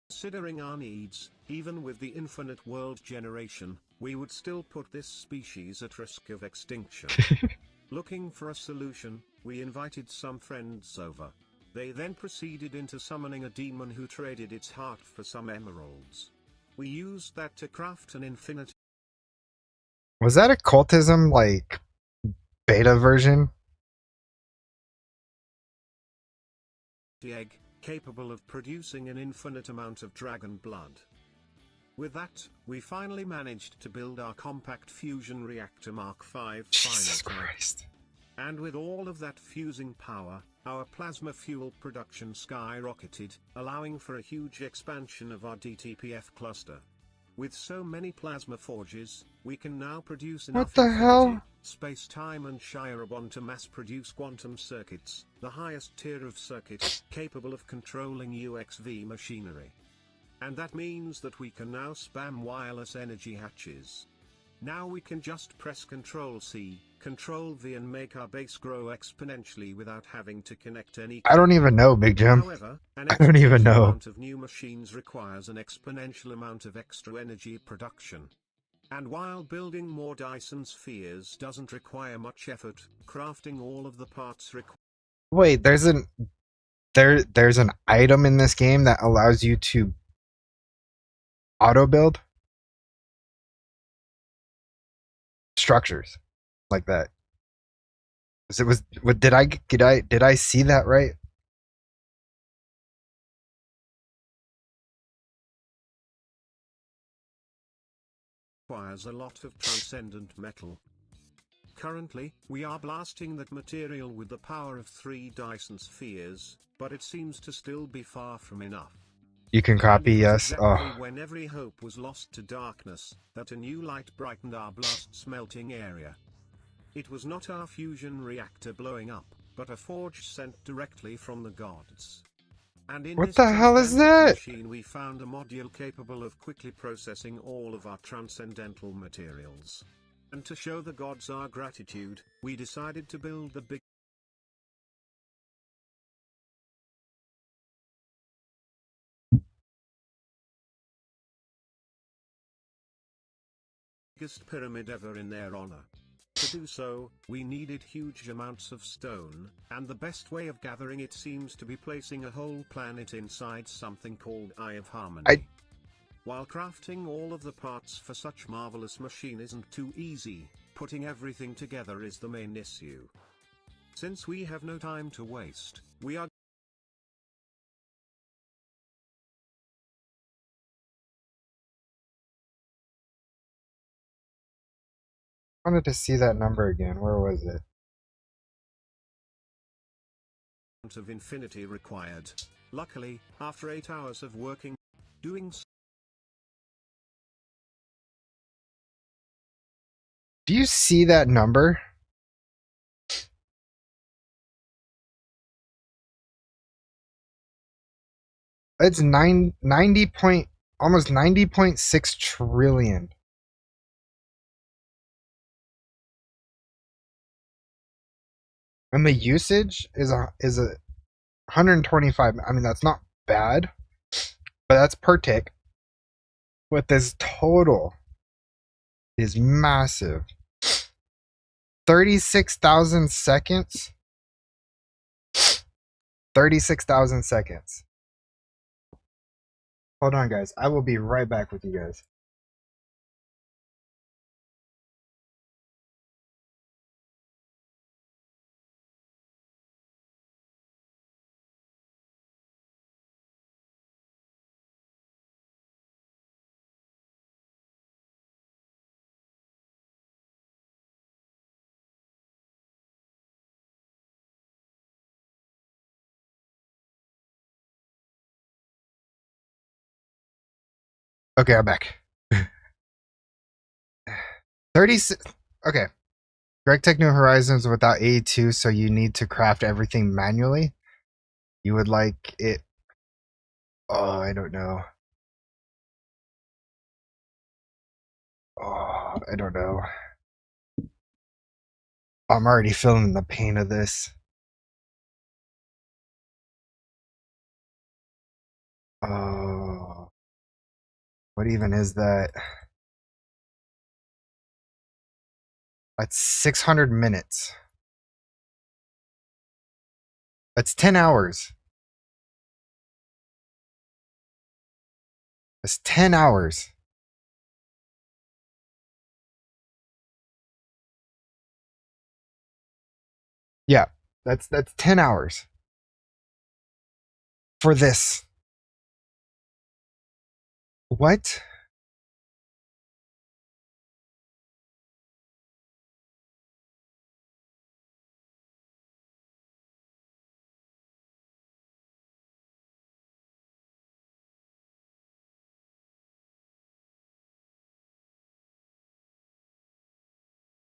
Considering our needs, even with the infinite world generation, we would still put this species at risk of extinction. Looking for a solution, we invited some friends over. They then proceeded into summoning a demon who traded its heart for some emeralds. We used that to craft an infinite... Was that a cultism, like, beta version? egg, capable of producing an infinite amount of dragon blood. With that, we finally managed to build our compact fusion reactor Mark V Jesus final type. Christ. And with all of that fusing power, our plasma fuel production skyrocketed, allowing for a huge expansion of our DTPF cluster. With so many plasma forges, we can now produce enough What the hell? space-time and Shirabon to mass-produce quantum circuits, the highest tier of circuit, capable of controlling UXV machinery. And that means that we can now spam wireless energy hatches. Now we can just press Ctrl-C, Ctrl-V and make our base grow exponentially without having to connect any... I don't even know, Big Jim. However, an I don't even know. amount of new machines requires an exponential amount of extra energy production. And while building more Dyson spheres doesn't require much effort, crafting all of the parts requires... Wait, there's an item in this game that allows you to auto build structures like that. Did I see that right? Requires a lot of transcendent metal. Currently, we are blasting that material with the power of 3 Dyson spheres, but it seems to still be far from enough. You can copy, yes. Exactly when every hope was lost to darkness, that a new light brightened our blast smelting area. It was not our fusion reactor blowing up, but a forge sent directly from the gods. And in What this the hell is that? machine we found a module capable of quickly processing all of our transcendental materials. And to show the gods our gratitude, we decided to build the big... biggest pyramid ever in their honor. To do so, we needed huge amounts of stone, and the best way of gathering it seems to be placing a whole planet inside something called Eye of Harmony. While crafting all of the parts for such marvelous machine isn't too easy, putting everything together is the main issue. Since we have no time to waste, we are I wanted to see that number again. Where was it? of infinity required. Luckily, after 8 hours of working, doing so. Do you see that number? It's almost 90.6 trillion. And the usage is a 125. I mean, that's not bad, but that's per tick. With this total is massive. 36,000 seconds. 36,000 seconds. Hold on, guys. I will be right back with you guys. Okay, I'm back. 36. Okay. GregTech New Horizons without A2, so you need to craft everything manually. You would like it. Oh, I don't know. Oh, I don't know. I'm already feeling the pain of this. Oh, what even is that? That's 600 minutes. That's 10 hours. That's 10 hours. Yeah, that's 10 hours for this. What?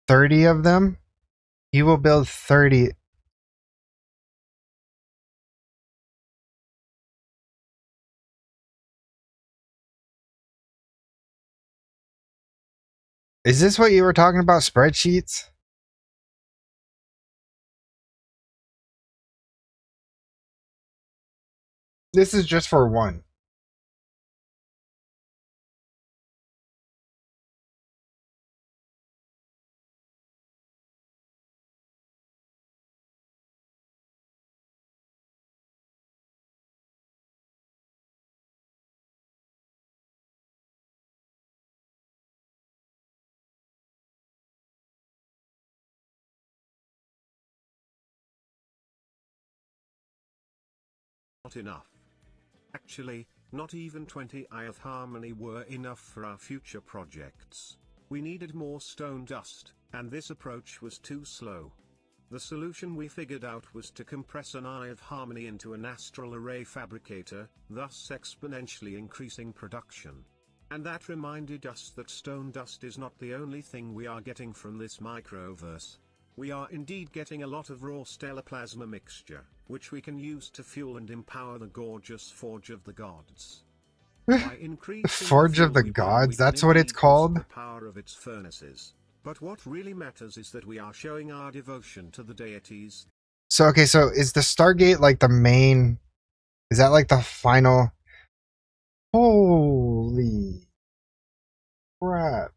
$30 of them? He will build 30. Is this what you were talking about, spreadsheets? This is just for one. Not enough. Actually, not even 20 ith harmony were enough for our future projects. We needed more stone dust, and this approach was too slow. The solution we figured out was to compress an ith harmony into an astral array fabricator, thus exponentially increasing production. And that reminded us that stone dust is not the only thing we are getting from this microverse. We are indeed getting a lot of raw stellar plasma mixture, which we can use to fuel and empower the gorgeous Forge of the Gods. By increasing Forge of the Gods, that's what it's called? The power of its furnaces. But what really matters is that we are showing our devotion to the deities. So, okay, so is the Stargate like the main... Is that like the final... Holy crap.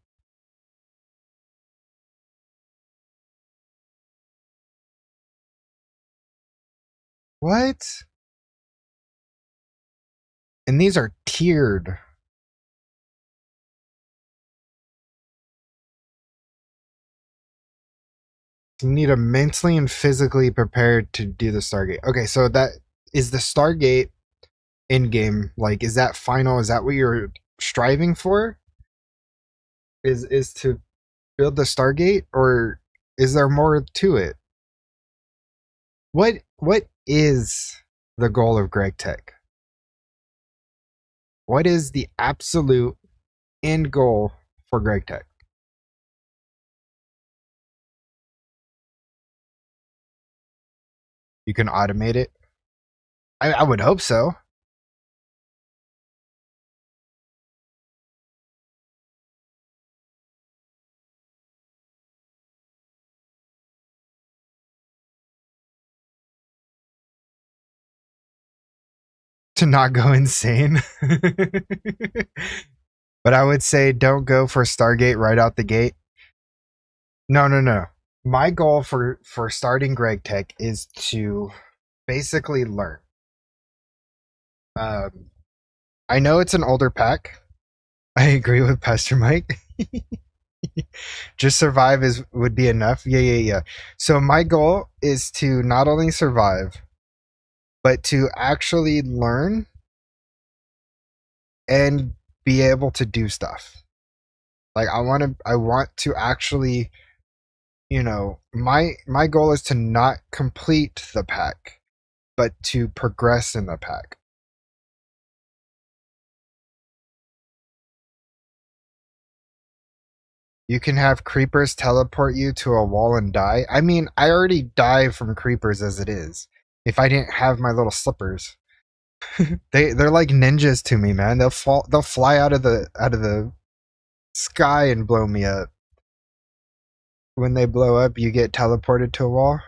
What? And these are tiered. You need to mentally and physically prepared to do the Stargate. Okay, so that is the Stargate in game. Like, is that final? Is that what you're striving for? Is to build the Stargate, or is there more to it? What is the goal of GregTech? What is the absolute end goal for GregTech? You can automate it. I would hope so. To not go insane. But I would say don't go for Stargate right out the gate. No, no, no. My goal for starting Greg Tech is to basically learn. Um, I know it's an older pack. I agree with Pastor Mike. Just survive is would be enough. Yeah, yeah, yeah. So my goal is to not only survive, but to actually learn and be able to do stuff. Like I want to actually, my goal is to not complete the pack, but to progress in the pack. You can have creepers teleport you to a wall and die. I mean, I already die from creepers as it is. If I didn't have my little slippers. They're like ninjas to me, man. They'll fly out of the sky and blow me up. When they blow up, you get teleported to a wall.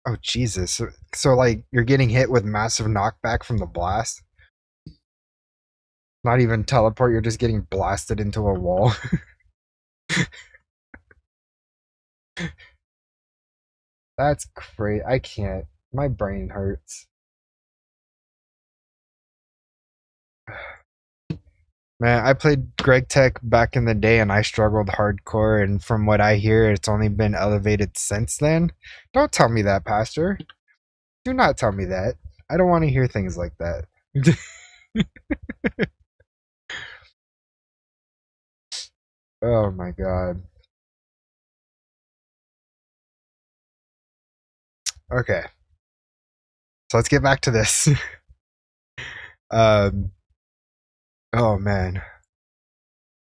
Oh Jesus. So like you're getting hit with massive knockback from the blast. Not even teleport, you're just getting blasted into a wall. That's great. I can't. My brain hurts. Man, I played Greg Tech back in the day and I struggled hardcore, and from what I hear, it's only been elevated since then. Don't tell me that, Pastor. Do not tell me that. I don't want to hear things like that. Oh my god. Okay. So let's get back to this. um oh man.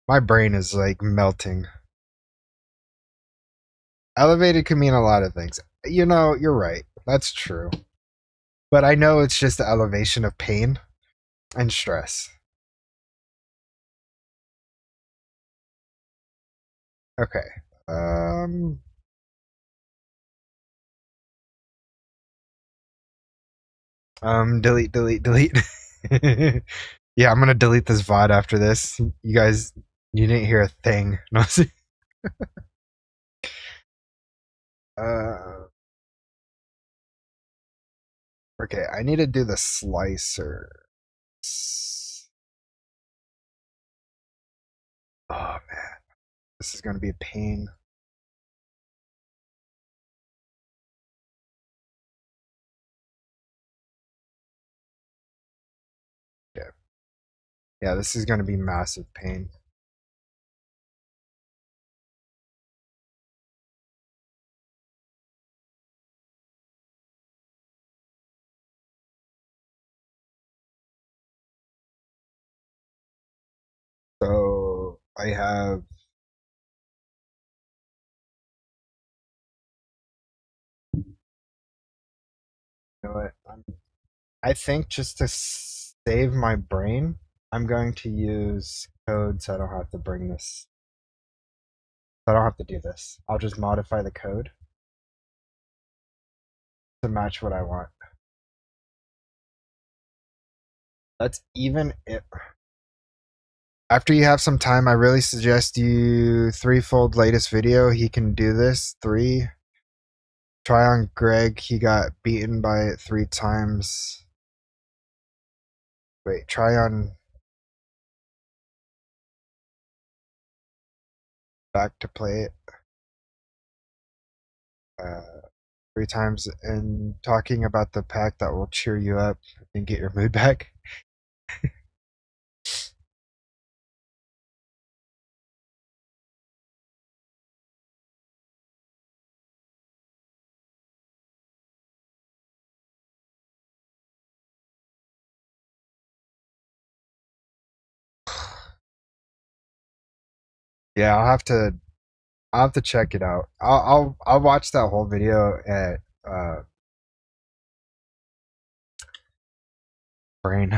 My brain is like melting. Elevated could mean a lot of things. You're right. That's true. But I know it's just the elevation of pain and stress. Okay. Um delete, delete, delete. Yeah, I'm gonna delete this VOD after this. You guys, you didn't hear a thing. No. uh, okay, I need to do the slicer. Oh man, this is gonna be a pain. Yeah, yeah, this is gonna be massive pain. So I have. You know what? I think just to save my brain, I'm going to use code so I don't have to bring this. So I don't have to do this. I'll just modify the code to match what I want. That's even it. After you have some time, I really suggest you threefold latest video. He can do this. 3. Try on Greg. He got beaten by it 3 times. Wait, try on back to play it. 3 times, and talking about the pack that will cheer you up and get your mood back. Yeah, I'll have to check it out. I'll watch that whole video at brain.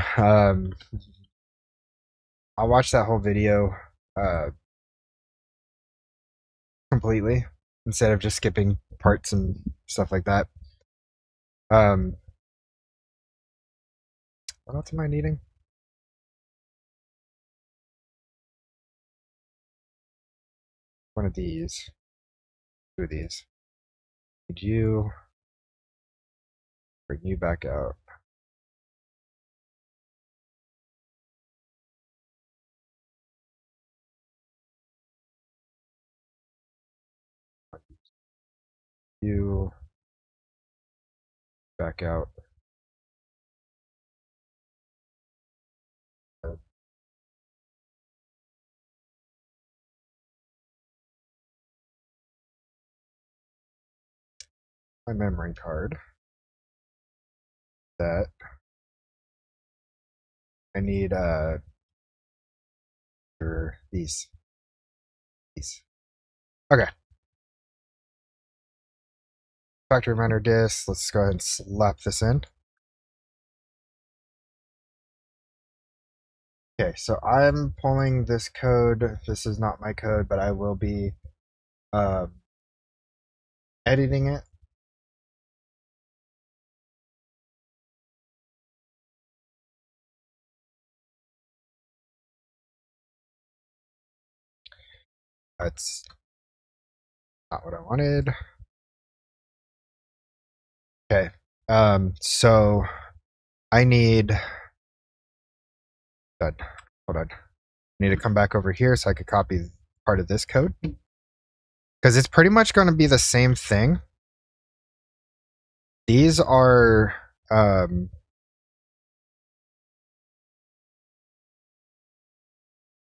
I'll watch that whole video uh completely instead of just skipping parts and stuff like that. Um, what else am I needing? of these. Two of these. Need you. Bring you back out. You back out. My memory card. That I need for these. Okay. Factory reminder disk. Let's go ahead and slap this in. Okay, so I'm pulling this code. This is not my code, but I will be editing it. That's not what I wanted. Okay, so I need. Hold on. I need to come back over here so I could copy part of this code. Because it's pretty much going to be the same thing. These are I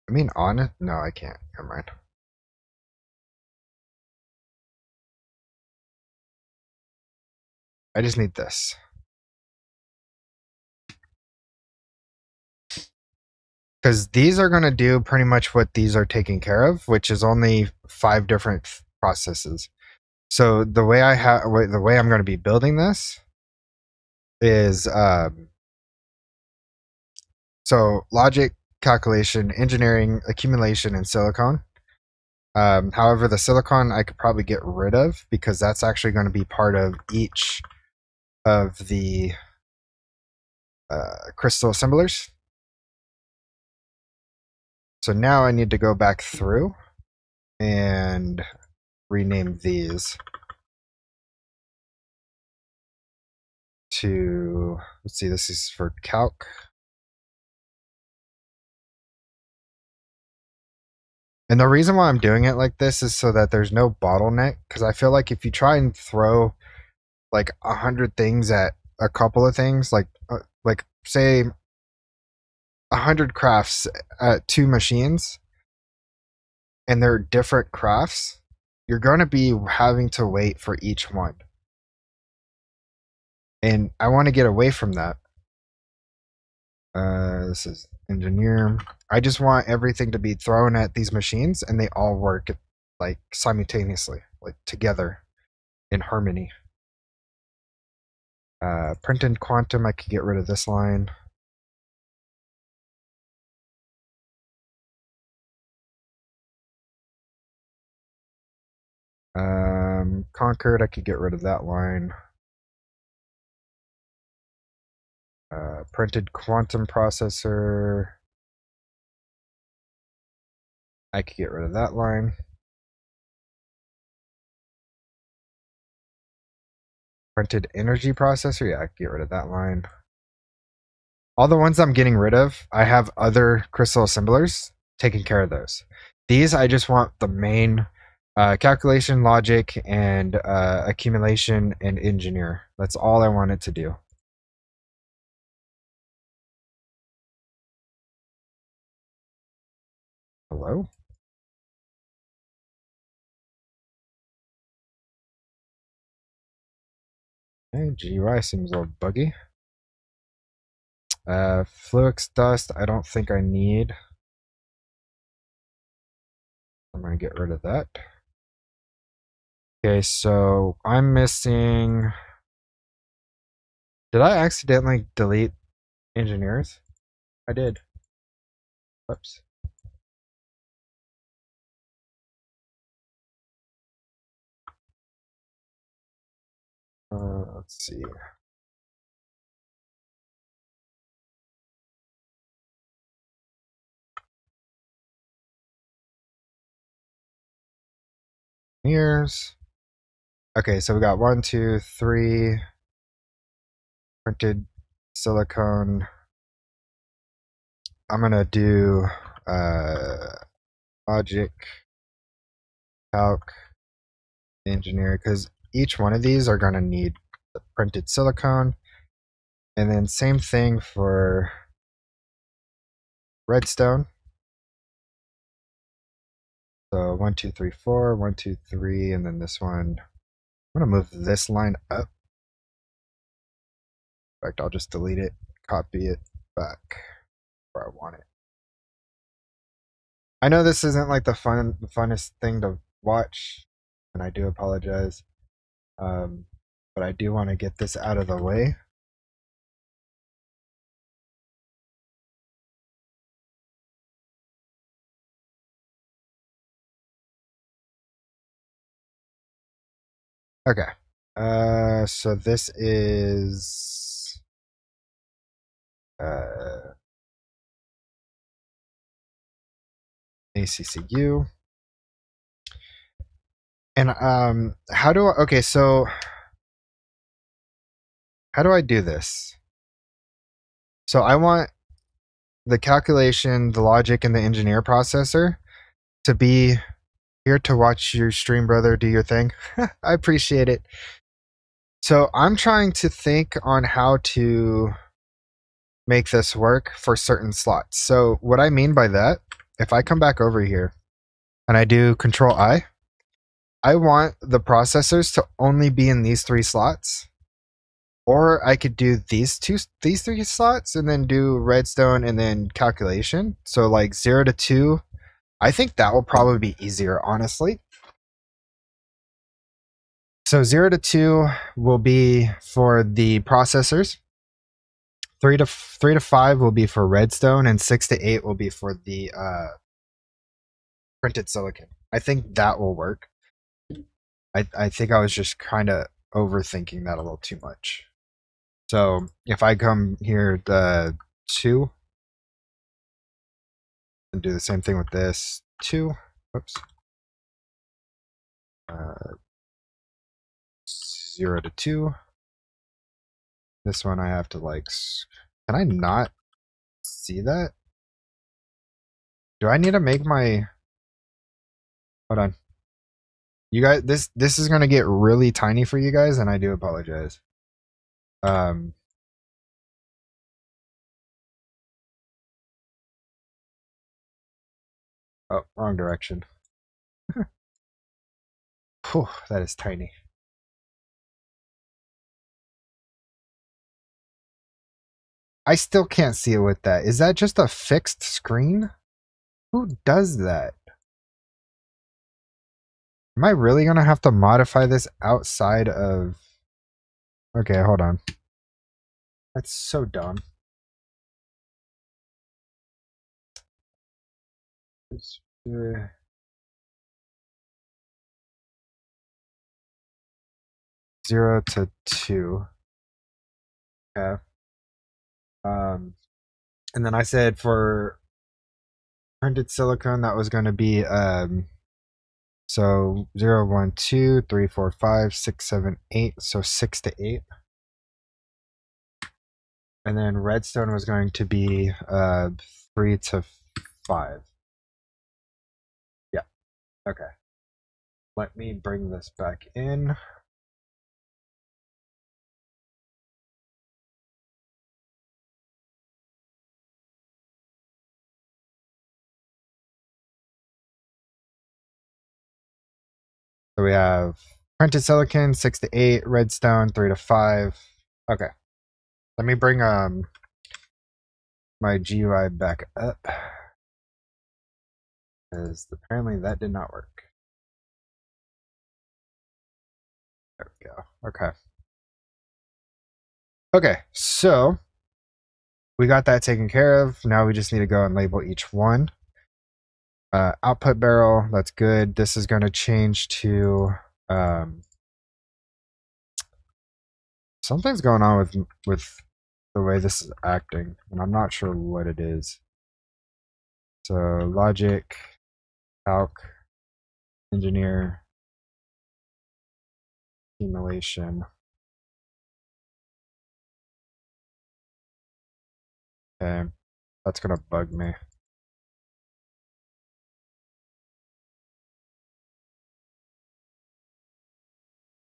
mean on it? No, I can't. Never mind. I just need this. Because these are going to do pretty much what these are taking care of, which is only 5 different processes. So the way the way I'm going to be building this is so logic, calculation, engineering, accumulation, and silicon. However, the silicon I could probably get rid of because that's actually going to be part of each of the crystal assemblers. So now I need to go back through and rename these to, let's see, this is for calc. And the reason why I'm doing it like this is so that there's no bottleneck, because I feel like if you try and throw like 100 things at a couple of things, like say 100 crafts at 2 machines, and they're different crafts, you're going to be having to wait for each one. And I want to get away from that. This is engineer. I just want everything to be thrown at these machines and they all work like simultaneously, like together in harmony. Printed quantum, I could get rid of this line. Concord, I could get rid of that line. Printed quantum processor, I could get rid of that line. Printed energy processor, yeah, I could get rid of that line. All the ones I'm getting rid of, I have other crystal assemblers taking care of those. These, I just want the main calculation, logic, and accumulation and engineer. That's all I want it to do. Hello? Okay, GUI seems a little buggy. Fluix dust, I don't think I need. I'm going to get rid of that. Okay, so I'm missing. Did I accidentally delete engineers? I did. Whoops. Let's see. Mirrors. Okay, so we got 1, 2, 3 printed silicone. I'm gonna do Logic, Calc, Engineer, because each one of these are gonna need the printed silicone. And then same thing for redstone. So 1, 2, 3, 4, 1, 2, 3, and then this one. I'm gonna move this line up. In fact, I'll just delete it, copy it back where I want it. I know this isn't like the funnest thing to watch, and I do apologize. But I do want to get this out of the way. Okay. So this is ACCU. And how do I, okay, so how do I do this? So I want the calculation, the logic, and the engineer processor to be here to watch your stream, brother. Do your thing. I appreciate it. So I'm trying to think on how to make this work for certain slots. So what I mean by that, if I come back over here and I do Control I want the processors to only be in these 3 slots. Or I could do these 3 slots and then do redstone and then calculation. So like 0 to 2. I think that will probably be easier, honestly. So 0 to 2 will be for the processors. 3 to 5 will be for redstone, and 6 to 8 will be for the printed silicon. I think that will work. I think I was just kind of overthinking that a little too much. So if I come here to 2 and do the same thing with this 2, whoops, 0 to 2. This one I have to like, can I not see that? Do I need to make my, hold on. You guys, this is gonna get really tiny for you guys, and I do apologize. Oh, wrong direction. Whew, that is tiny. I still can't see it with that. Is that just a fixed screen? Who does that? Am I really gonna have to modify this outside of... Okay, hold on. That's so dumb. Zero to 2. Okay. And then I said for printed silicone that was going to be so 0, 1, 2, 3, 4, 5, 6, 7, 8. So 6 to 8. And then redstone was going to be 3 to 5. Yeah. Okay. Let me bring this back in. So we have printed silicon 6 to 8, redstone 3 to 5. Okay. Let me bring my GUI back up, because apparently that did not work. There we go. Okay. Okay, so we got that taken care of. Now we just need to go and label each one. Output barrel, that's good. This is going to change to something's going on with the way this is acting, and I'm not sure what it is. So logic, calc, engineer, accumulation. Okay, that's gonna bug me.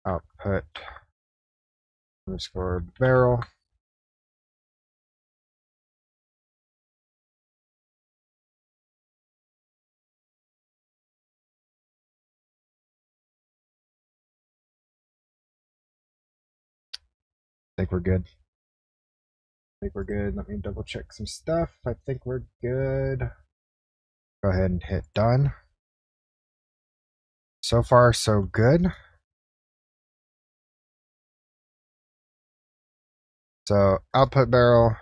Output underscore barrel. I think we're good. I think we're good. Let me double check some stuff. I think we're good. Go ahead and hit done. So far, so good. So output barrel,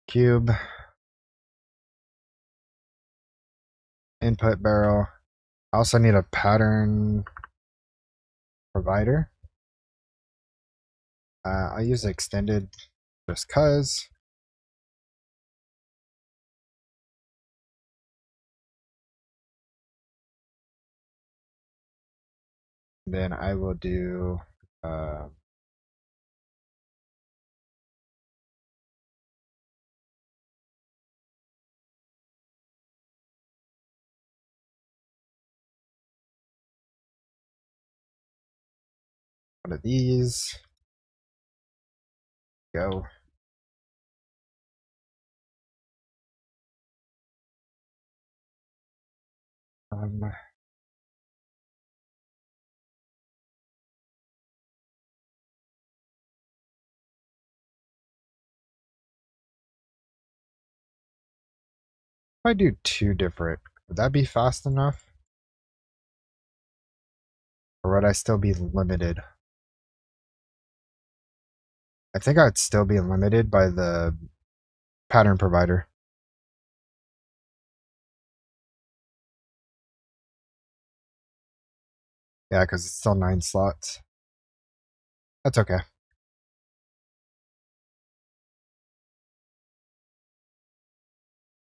cube, input barrel. I also need a pattern provider. I'll use extended just cause. Then I will do one of these. Go. If I do two different, would that be fast enough? Or would I still be limited? I think I'd still be limited by the pattern provider. Yeah, because it's still 9 slots. That's okay.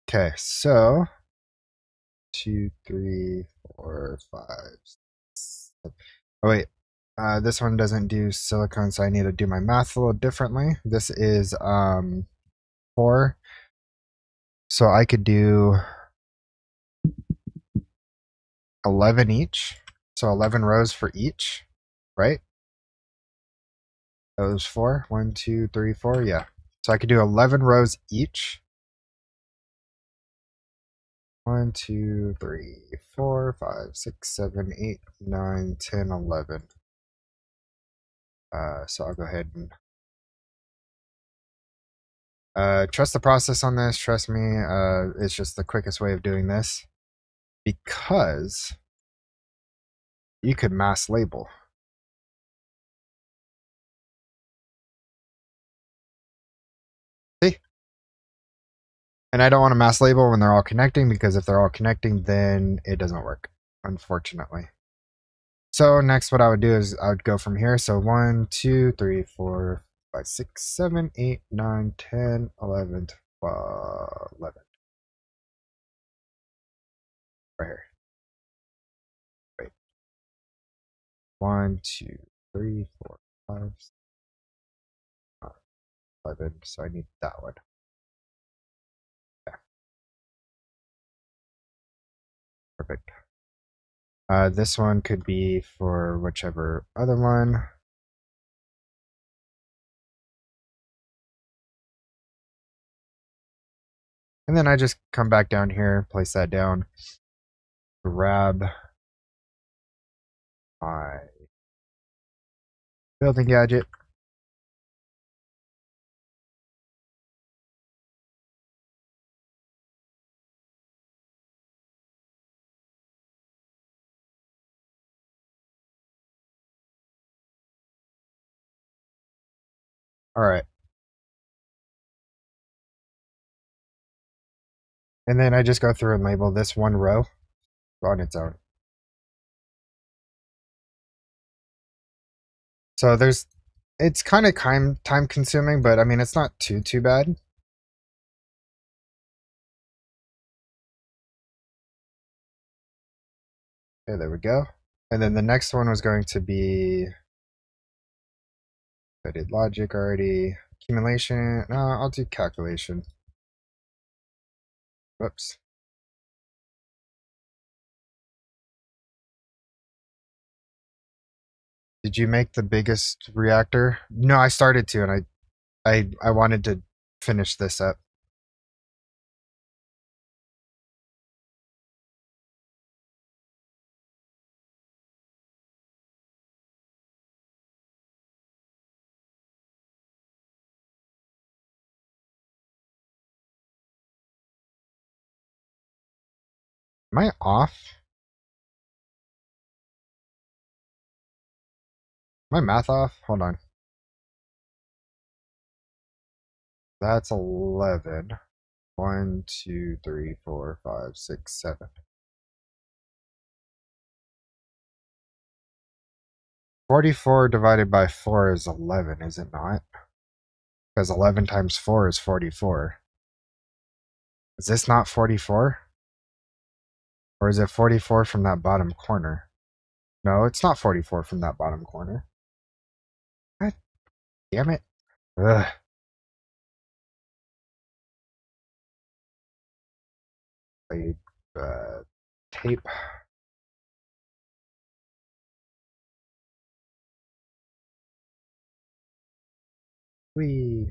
Okay, so 2, 3, 4, 5, 6, 7. Oh wait, this one doesn't do silicone, so I need to do my math a little differently. This is 4, so I could do 11 each, so 11 rows for each, right? Those 4, 1, 2, 3, 4, yeah. So I could do 11 rows each. 1, 2, 3, 4, 5, 6, 7, 8, 9, 10, 11. So I'll go ahead and trust the process on this. Trust me, it's just the quickest way of doing this because you could mass label. See? And I don't want to mass label when they're all connecting because if they're all connecting, then it doesn't work, unfortunately. So next what I would do is I would go from here. So 1, 2, 3, 4, 5, 6, 7, 8, 9, 10, 11, 12, 11. Right here. Wait. 1, 2, 3, 4, 5, 6, 11. So I need that one. Yeah. Perfect. This one could be for whichever other one. And then I just come back down here, place that down, grab my building gadget. All right. And then I just go through and label this one row on its own. So it's kind of time consuming, but I mean, it's not too bad. Okay, there we go. And then the next one was going to be, I did logic already. Accumulation, no, I'll do calculation. Whoops. Did you make the biggest reactor? No, I started to, and I wanted to finish this up. Am I off? My math off? Hold on. That's 11. 1, 2, 3, 4, 5, 6, 7. 44 divided by 4 is 11, is it not? Because 11 times 4 is 44. Is this not 44? Or is it 44 from that bottom corner? No, it's not 44 from that bottom corner. God damn it. Ugh. I, tape. Whee.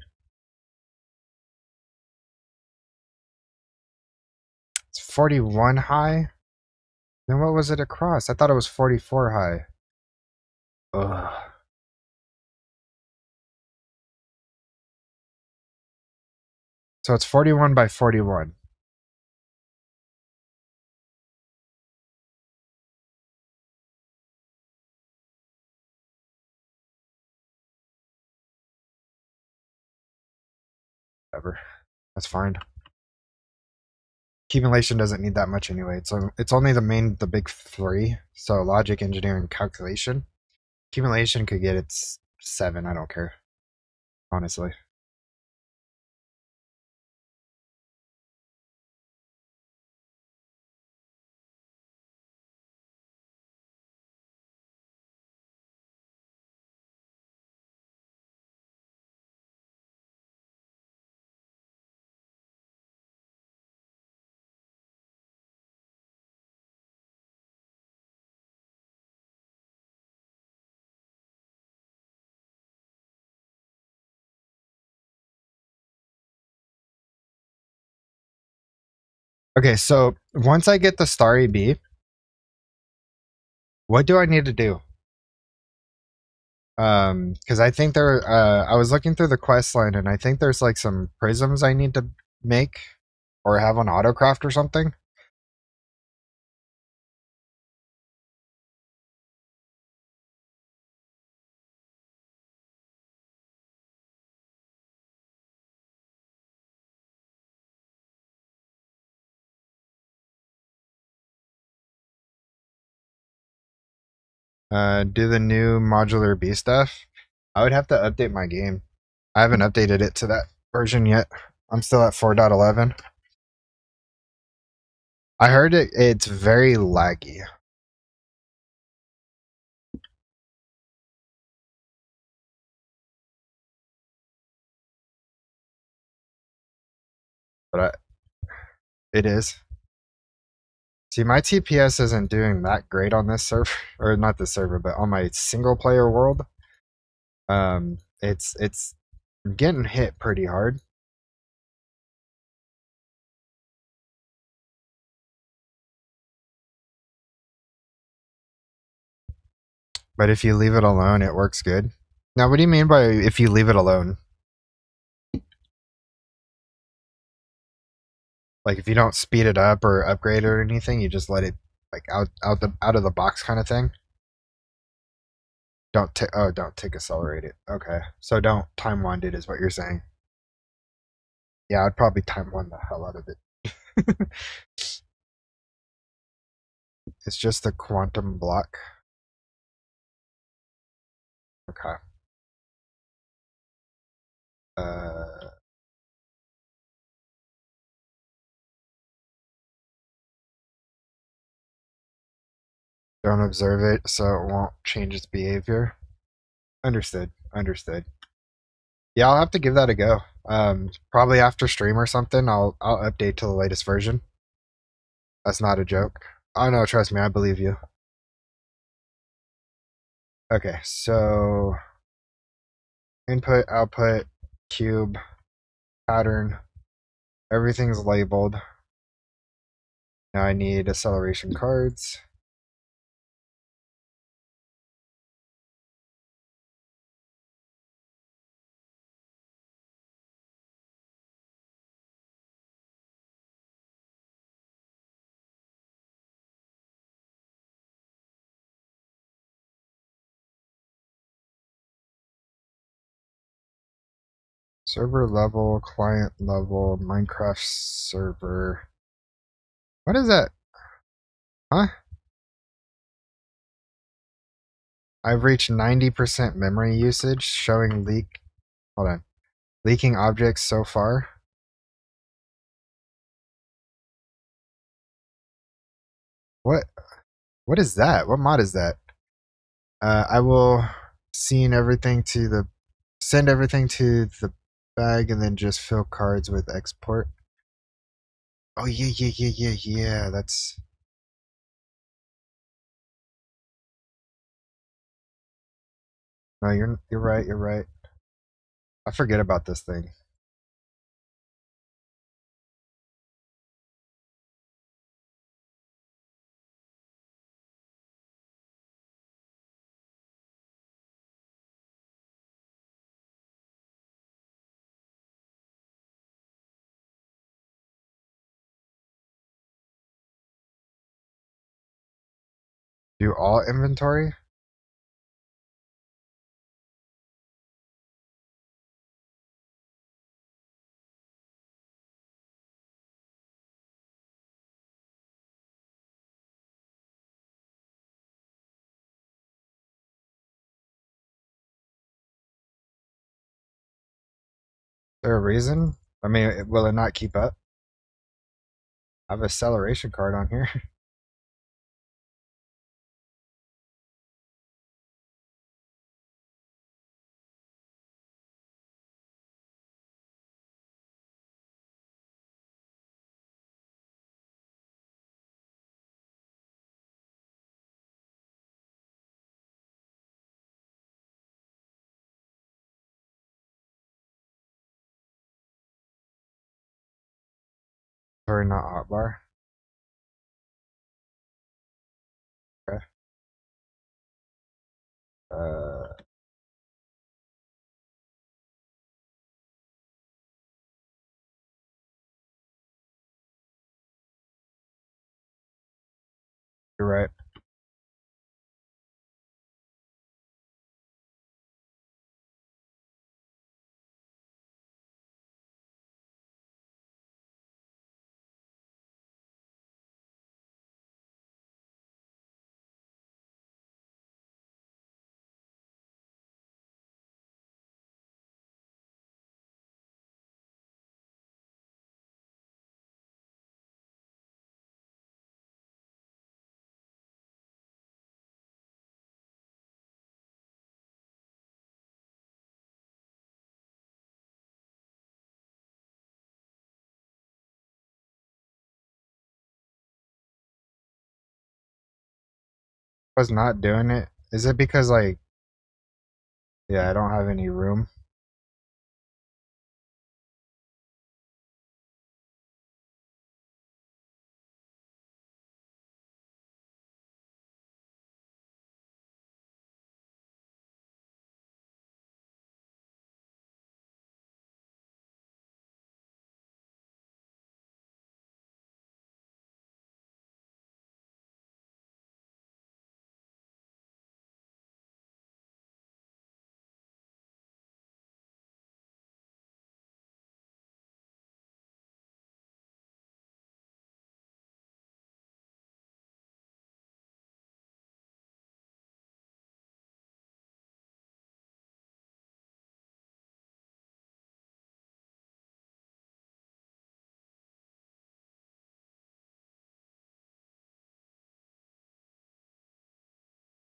It's 41 high? Then what was it across? I thought it was 44 high. Ugh. So it's 41 by 41. Whatever. That's fine. Accumulation doesn't need that much anyway. It's only the big three. So logic, engineering, calculation. Accumulation could get its 7. I don't care. Honestly. Okay, so once I get the Starry Bee, what do I need to do? Because I think I was looking through the quest line, and I think there's like some prisms I need to make or have on autocraft or something. Do the new modular bee stuff. I would have to update my game. I haven't updated it to that version yet. I'm still at 4.11. I heard it's very laggy. But it is. See, my TPS isn't doing that great on this server, or not this server, but on my single player world. It's getting hit pretty hard. But if you leave it alone, it works good. Now, what do you mean by if you leave it alone? Like if you don't speed it up or upgrade it or anything, you just let it like out of the box kind of thing. Don't tick accelerate it. Okay, so don't time wind it is what you're saying. Yeah, I'd probably time wind the hell out of it. It's just the quantum block. Okay. Uh, Don't observe it so it won't change its behavior. Understood. Understood. Yeah, I'll have to give that a go. Probably after stream or something, I'll update to the latest version. That's not a joke. Oh no, trust me, I believe you. Okay, so input, output, cube, pattern, everything's labeled. Now I need acceleration cards. Server level, client level, Minecraft server. What is that? Huh? I've reached 90% memory usage, showing hold on, leaking objects so far. What? What is that? What mod is that? I will send everything to the bag and then just fill cards with export. Oh yeah. That's no, you're right. You're right. I forget about this thing. Do all inventory? Is there a reason? I mean, will it not keep up? I have a acceleration card on here. Or not hotbar. Okay. Uh, you're right. Was not doing it. Is it because like, yeah, I don't have any room?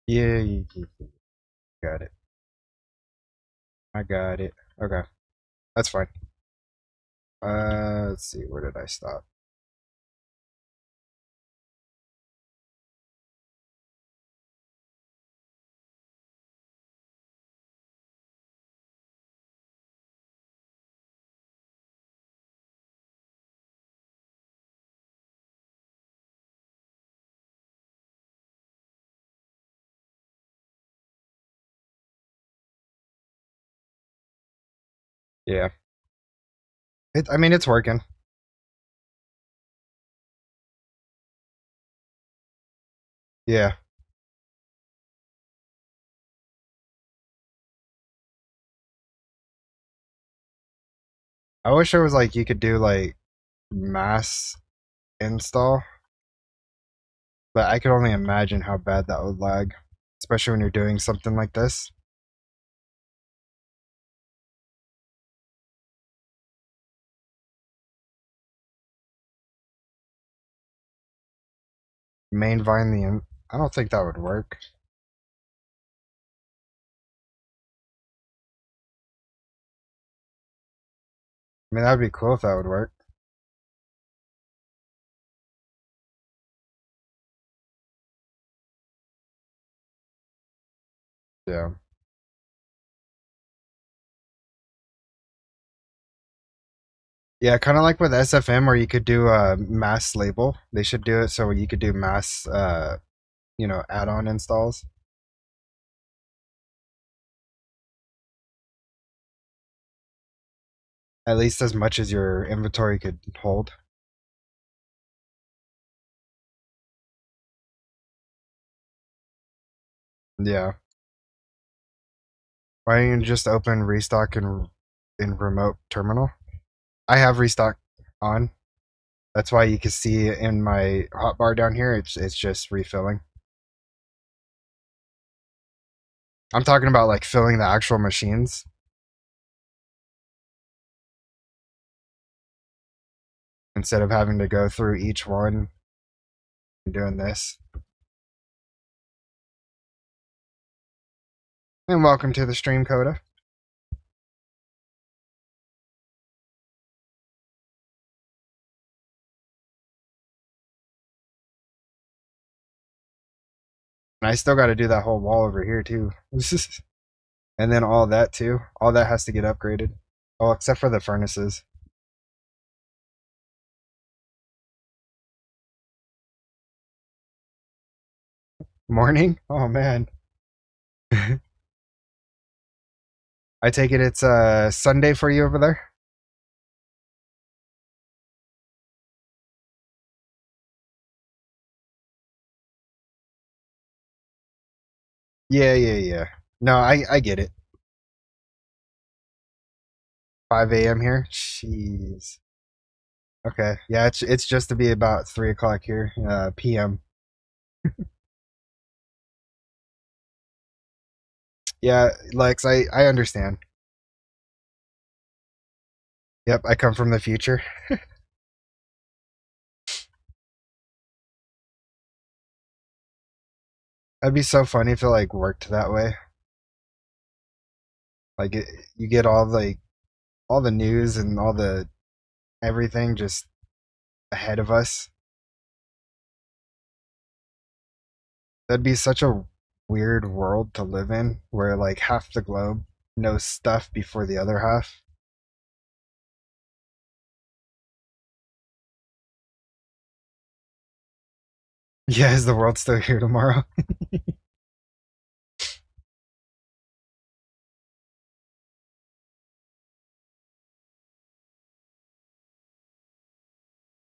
Yeah, got it. I got it. Okay, that's fine. Let's see. Where did I stop? Yeah. I mean, it's working. Yeah. I wish there was like you could do like mass install, but I could only imagine how bad that would lag, especially when you're doing something like this. Main vine the I don't think that would work. I mean, that would be cool if that would work. Yeah. Yeah, kind of like with SFM where you could do a mass label. They should do it so you could do mass, add-on installs. At least as much as your inventory could hold. Yeah. Why don't you just open restock in remote terminal? I have restock on. That's why you can see in my hotbar down here, it's just refilling. I'm talking about like filling the actual machines instead of having to go through each one and doing this. And welcome to the stream, Coda. And I still got to do that whole wall over here too. And then all that too. All that has to get upgraded. Oh, except for the furnaces. Morning? Oh man. I take it it's Sunday for you over there? Yeah, yeah, yeah. No, I get it. 5 a.m. here? Jeez. Okay. Yeah, it's just to be about 3 o'clock here, p.m. Yeah, Lex, I understand. Yep, I come from the future. That'd be so funny if it like worked that way. Like you get all the news and all the everything just ahead of us. That'd be such a weird world to live in where like half the globe knows stuff before the other half. Yeah, is the world still here tomorrow? Can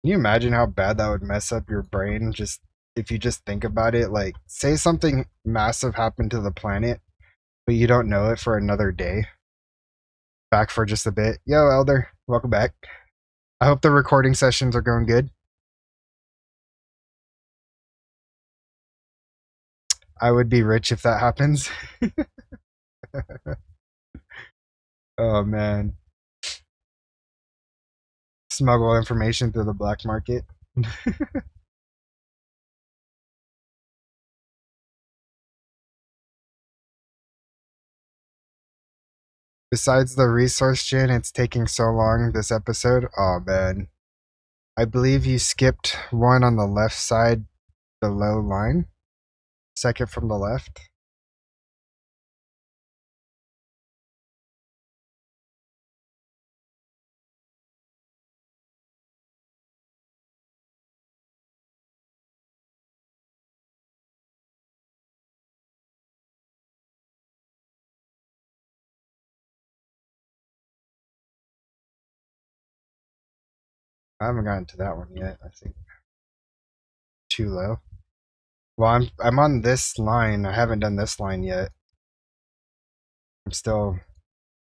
you imagine how bad that would mess up your brain just if you just think about it? Like, say something massive happened to the planet, but you don't know it for another day. Back for just a bit. Yo, Elder, welcome back. I hope the recording sessions are going good. I would be rich if that happens. Oh man. Smuggle information through the black market. Besides the resource gen, it's taking so long this episode. Oh man. I believe you skipped one on the left side below line. Second from the left. I haven't gotten to that one yet, I think. Too low. Well, I'm on this line. I haven't done this line yet. I'm still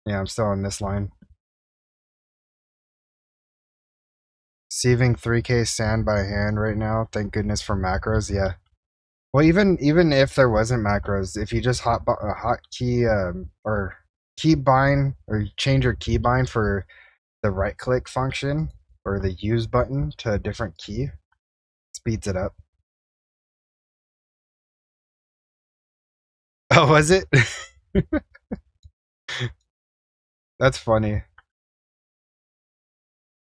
on this line. Sieving 3K sand by hand right now. Thank goodness for macros. Yeah. Well, even if there wasn't macros, if you just hotkey or keybind or change your keybind for the right click function or the use button to a different key, speeds it up. Oh, was it? That's funny.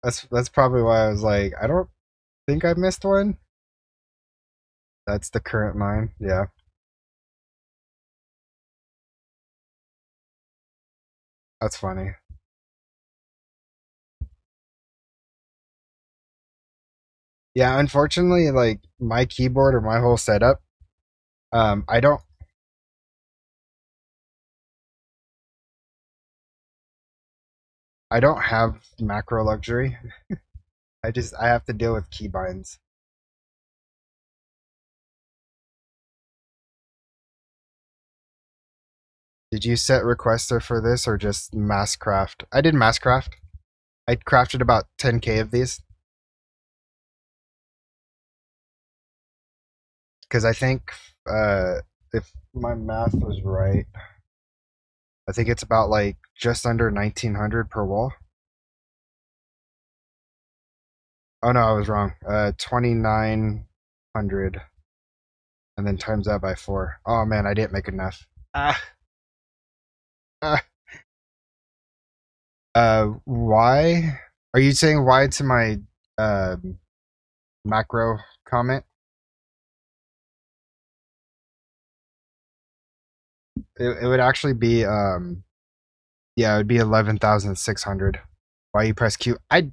That's probably why I was like, I don't think I missed one. That's the current mine. Yeah. That's funny. Yeah, unfortunately, like my keyboard or my whole setup, um, I don't I don't have macro luxury. I have to deal with keybinds. Did you set requester for this or just mass craft? I did mass craft. I crafted about 10k of these. Because I think if my math was right, I think it's about like just under 1900 per wall. Oh no, I was wrong. 2900 and then times that by 4. Oh man, I didn't make enough. Ah. Ah. Why? Are you saying why to my macro comment? It would actually be yeah, it would be 11,600. Why you press Q? I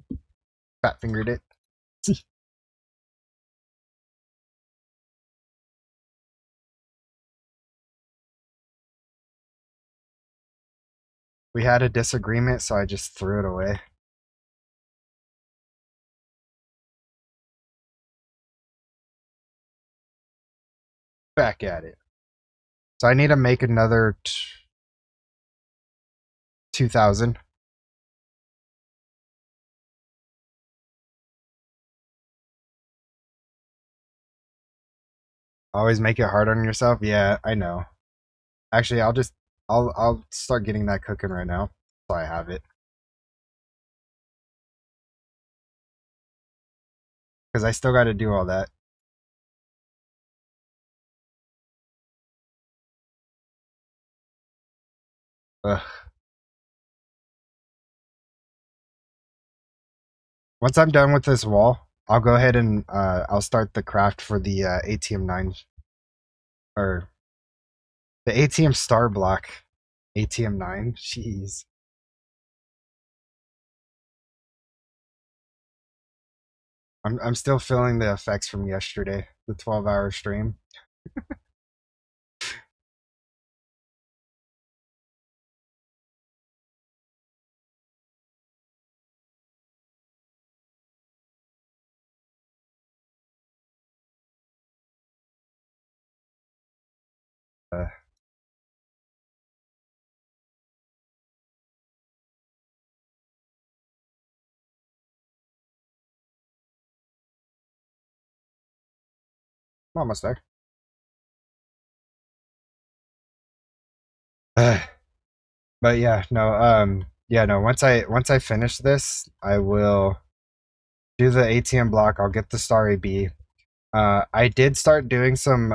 fat fingered it. We had a disagreement, so I just threw it away. Back at it. So I need to make another 2,000. Always make it hard on yourself. Yeah, I know. Actually, I'll start getting that cooking right now, so I have it. Because I still got to do all that. Ugh. Once I'm done with this wall, I'll go ahead and I'll start the craft for the ATM 9 or the ATM Star block. ATM 9. Jeez. I'm still feeling the effects from yesterday, the 12-hour stream. Uh, I'm almost there. But yeah, no, yeah, no. Once I finish this, I will do the ATM block. I'll get the Starry Bee. I did start doing some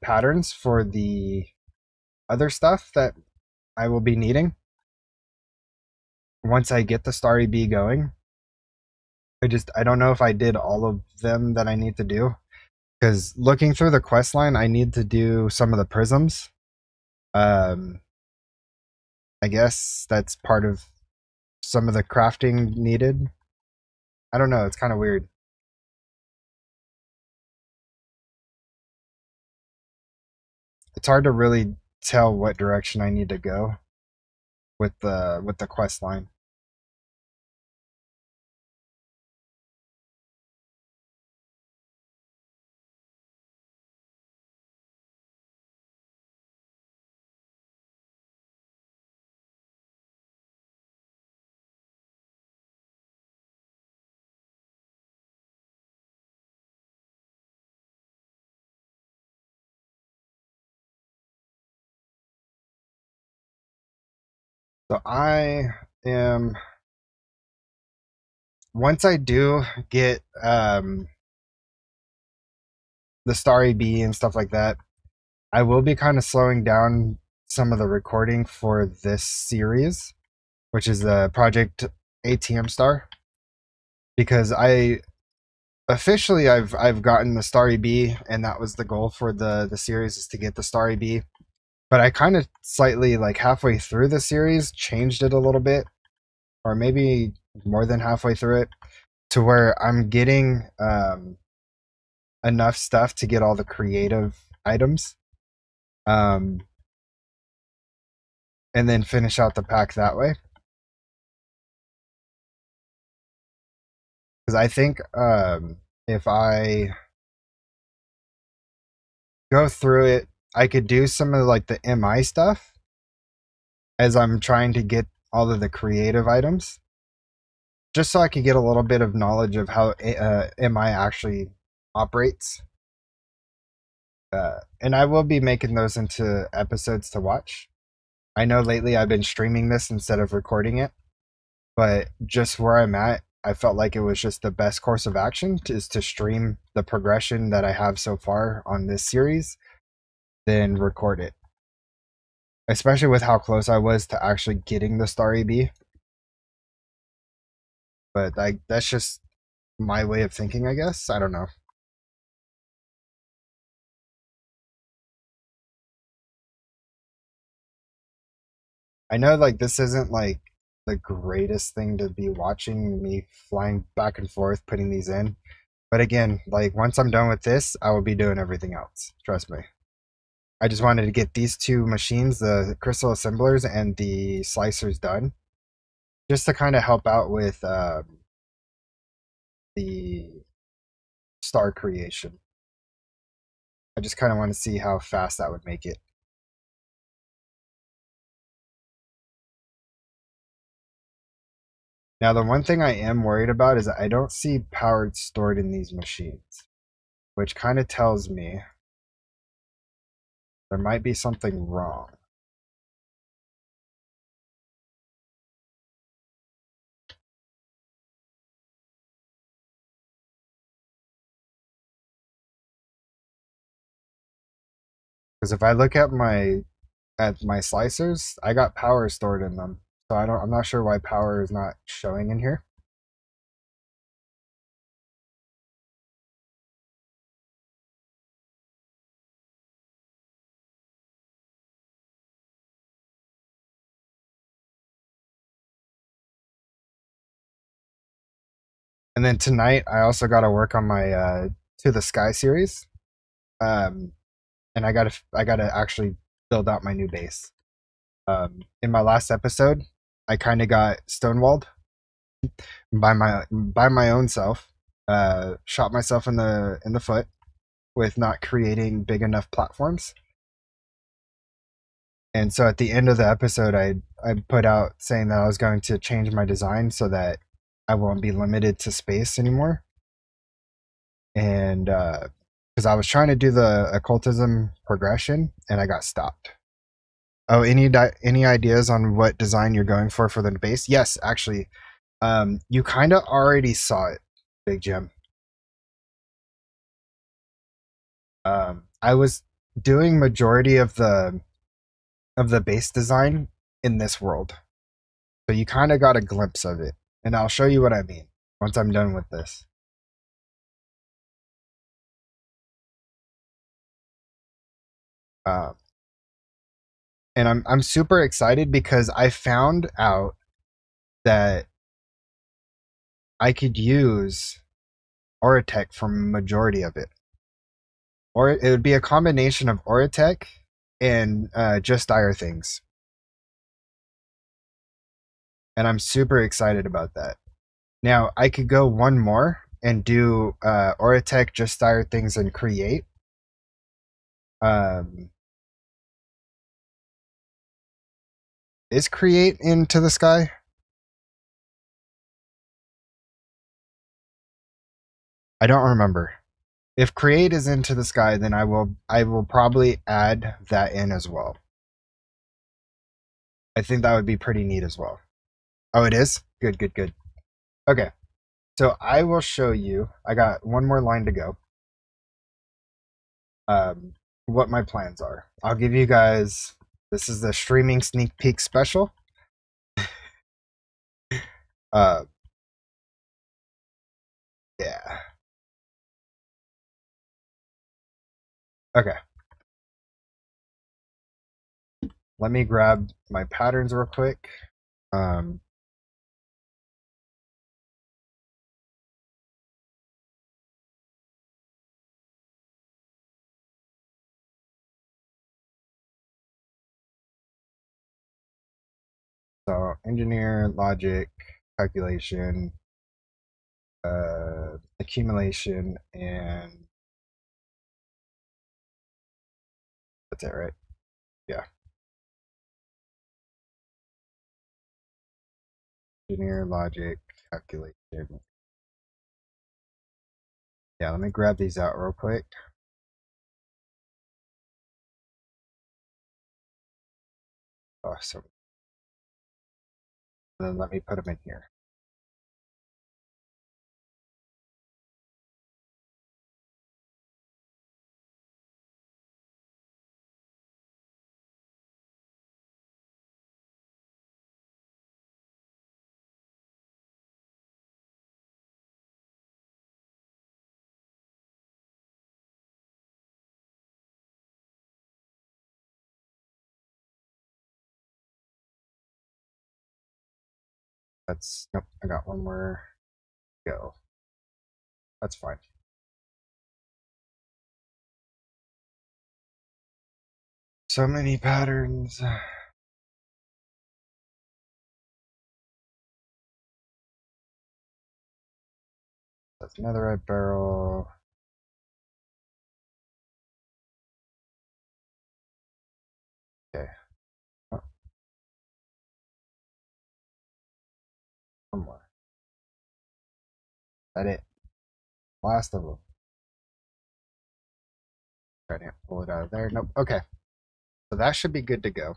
patterns for the other stuff that I will be needing. once I get the Starry Bee going, I don't know if I did all of them that I need to do. Because looking through the quest line, I need to do some of the prisms. Um, I guess that's part of some of the crafting needed. I don't know. It's kind of weird. It's hard to really tell what direction I need to go with the quest line. So I am once I do get the Starry Bee and stuff like that, I will be kind of slowing down some of the recording for this series, which is the Project ATM Star, because I've gotten the Starry Bee, and that was the goal for the series, is to get the Starry Bee. But I kind of slightly, like halfway through the series, changed it a little bit, or maybe more than halfway through it, to where I'm getting enough stuff to get all the creative items, um, and then finish out the pack that way. Because I think if I go through it, I could do some of like the MI stuff as I'm trying to get all of the creative items, just so I could get a little bit of knowledge of how MI actually operates. And I will be making those into episodes to watch. I know lately I've been streaming this instead of recording it, but just where I'm at, I felt like it was just the best course of action is to stream the progression that I have so far on this series, then record it. Especially with how close I was to actually getting the Starry Bee. But that's just my way of thinking, I guess. I don't know. I know like this isn't like the greatest thing to be watching me flying back and forth putting these in. But again, like once I'm done with this, I will be doing everything else. Trust me. I just wanted to get these two machines, the crystal assemblers and the slicers, done, just to kind of help out with the star creation. I just kind of want to see how fast that would make it. Now, the one thing I am worried about is that I don't see power stored in these machines, which kind of tells me there might be something wrong. Because if I look at my slicers, I got power stored in them. So I'm not sure why power is not showing in here. And then tonight I also got to work on my To the Sky series. Um and I got to actually build out my new base. In my last episode, I kind of got stonewalled by my own self. Shot myself in the foot with not creating big enough platforms. And so at the end of the episode, I put out saying that I was going to change my design so that I won't be limited to space anymore. And because I was trying to do the occultism progression and I got stopped. Oh, any ideas on what design you're going for the base? Yes, actually, you kind of already saw it, Big Jim. I was doing majority of the base design in this world. So you kind of got a glimpse of it. And I'll show you what I mean once I'm done with this. Uh, and I'm super excited because I found out that I could use Auratech for majority of it. Or it would be a combination of Auratech and just dire things. And I'm super excited about that. Now I could go one more and do Auratech, just dire things, and create. Is create into the sky? I don't remember. If create is into the sky, then I will probably add that in as well. I think that would be pretty neat as well. Oh, it is? Good, good, good. Okay. So I will show you. I got one more line to go. What my plans are. I'll give you guys. This is the streaming sneak peek special. Uh, yeah. Okay. Let me grab my patterns real quick. Um, so engineer, logic, calculation, accumulation, and that's it, right? Yeah. Engineer, logic, calculation. Yeah, let me grab these out real quick. Awesome. And then let me put them in here. Nope, I got one more to go. That's fine. So many patterns. That's netherite barrel. Okay. Oh, one more. That it. Last of them. Try to pull it out of there. Nope. Okay. So that should be good to go.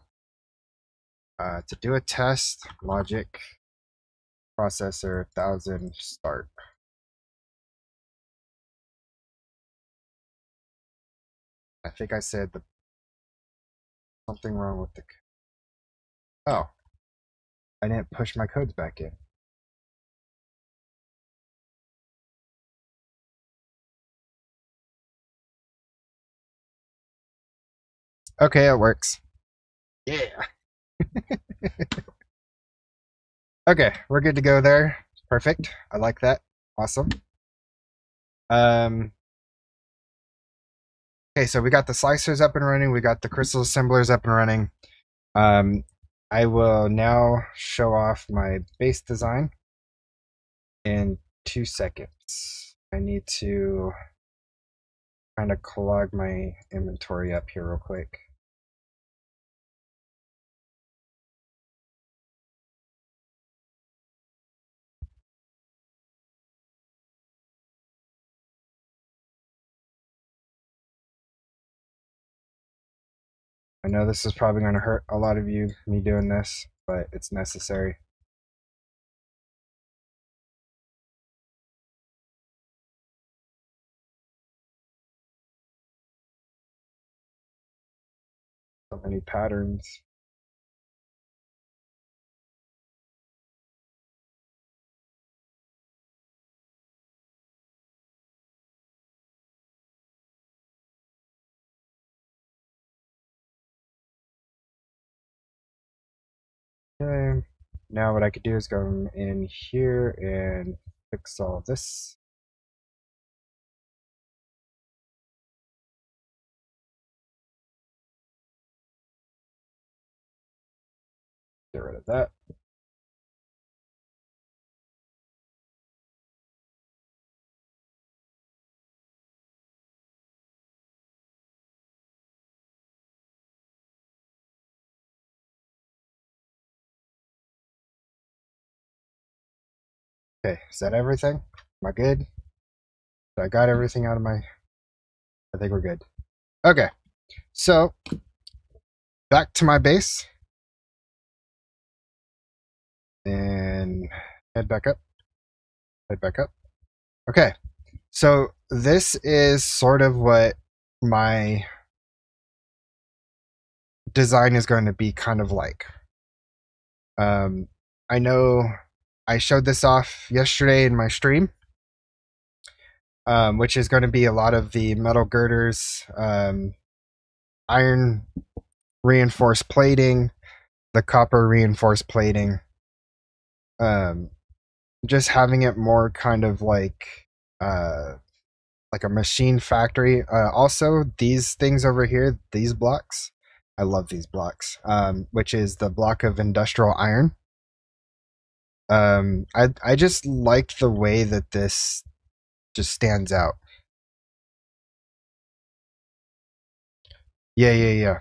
To do a test, logic, processor, 1000, start. I think I said something wrong with the. Oh, I didn't push my codes back in. Okay, it works. Yeah. Okay, we're good to go there. Perfect. I like that. Awesome. Okay, so we got the slicers up and running. We got the crystal assemblers up and running. I will now show off my base design in 2 seconds. I need to kind of clog my inventory up here real quick. I know this is probably going to hurt a lot of you, me doing this, but it's necessary. So many patterns. Okay. Now what I could do is go in here and fix all this. Get rid of that. Okay, is that everything? Am I good? I got everything out of my... I think we're good. Okay, so back to my base. And head back up. Head back up. Okay, so this is sort of what my design is going to be kind of like. I know I showed this off yesterday in my stream, which is going to be a lot of the metal girders, iron reinforced plating, the copper reinforced plating, just having it more kind of like a machine factory. Also, these things over here, these blocks, I love these blocks, which is the block of industrial iron. I just like the way that this just stands out. Yeah.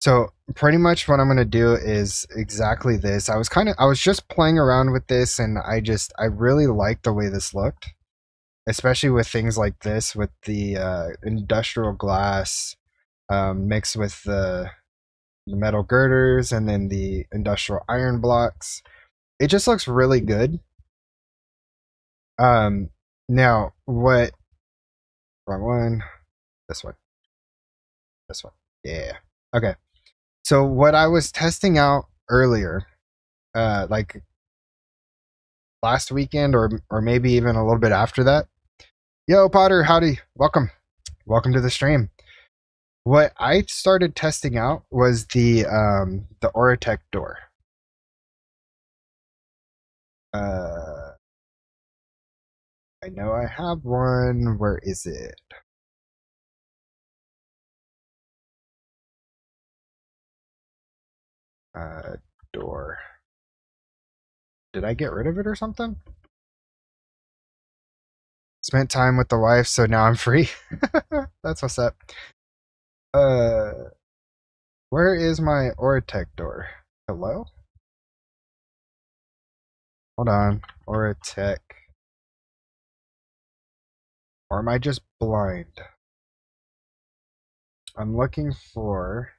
So pretty much what I'm gonna do is exactly this. I was just playing around with this, and I really like the way this looked, especially with things like this, with the industrial glass mixed with the metal girders and then the industrial iron blocks. It just looks really good. Now what? Wrong one. This one. This one. Yeah. Okay. So what I was testing out earlier, like last weekend or maybe even a little bit after that. Yo, Potter, howdy. Welcome. Welcome to the stream. What I started testing out was the Oratech door. I know I have one. Where is it? Door. Did I get rid of it or something? Spent time with the wife, so now I'm free. That's what's up. Where is my Oratech door? Hello? Hold on. Oratech. Or am I just blind? I'm looking for...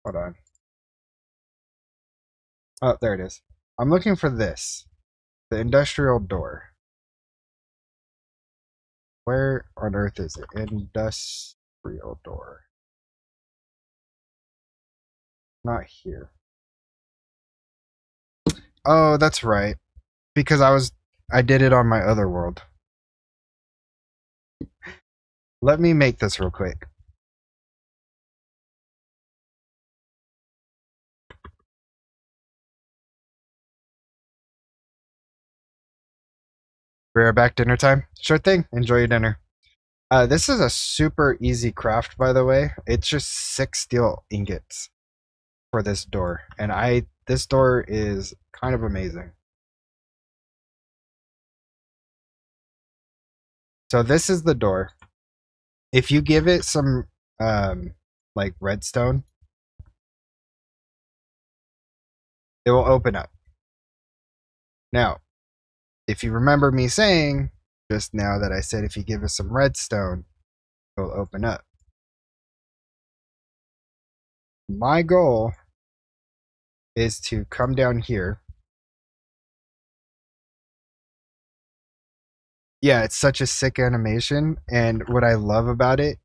Hold on. Oh, there it is. I'm looking for this. The industrial door. Where on earth is it? Industrial door. Not here. Oh, that's right. Because I did it on my other world. Let me make this real quick. We're back dinner time? Sure thing. Enjoy your dinner. This is a super easy craft, by the way. It's just 6 steel ingots for this door. And this door is kind of amazing. So this is the door. If you give it some like redstone, it will open up. Now, if you remember me saying just now that I said if you give us some redstone, it will open up. My goal is to come down here. Yeah, it's such a sick animation, and what I love about it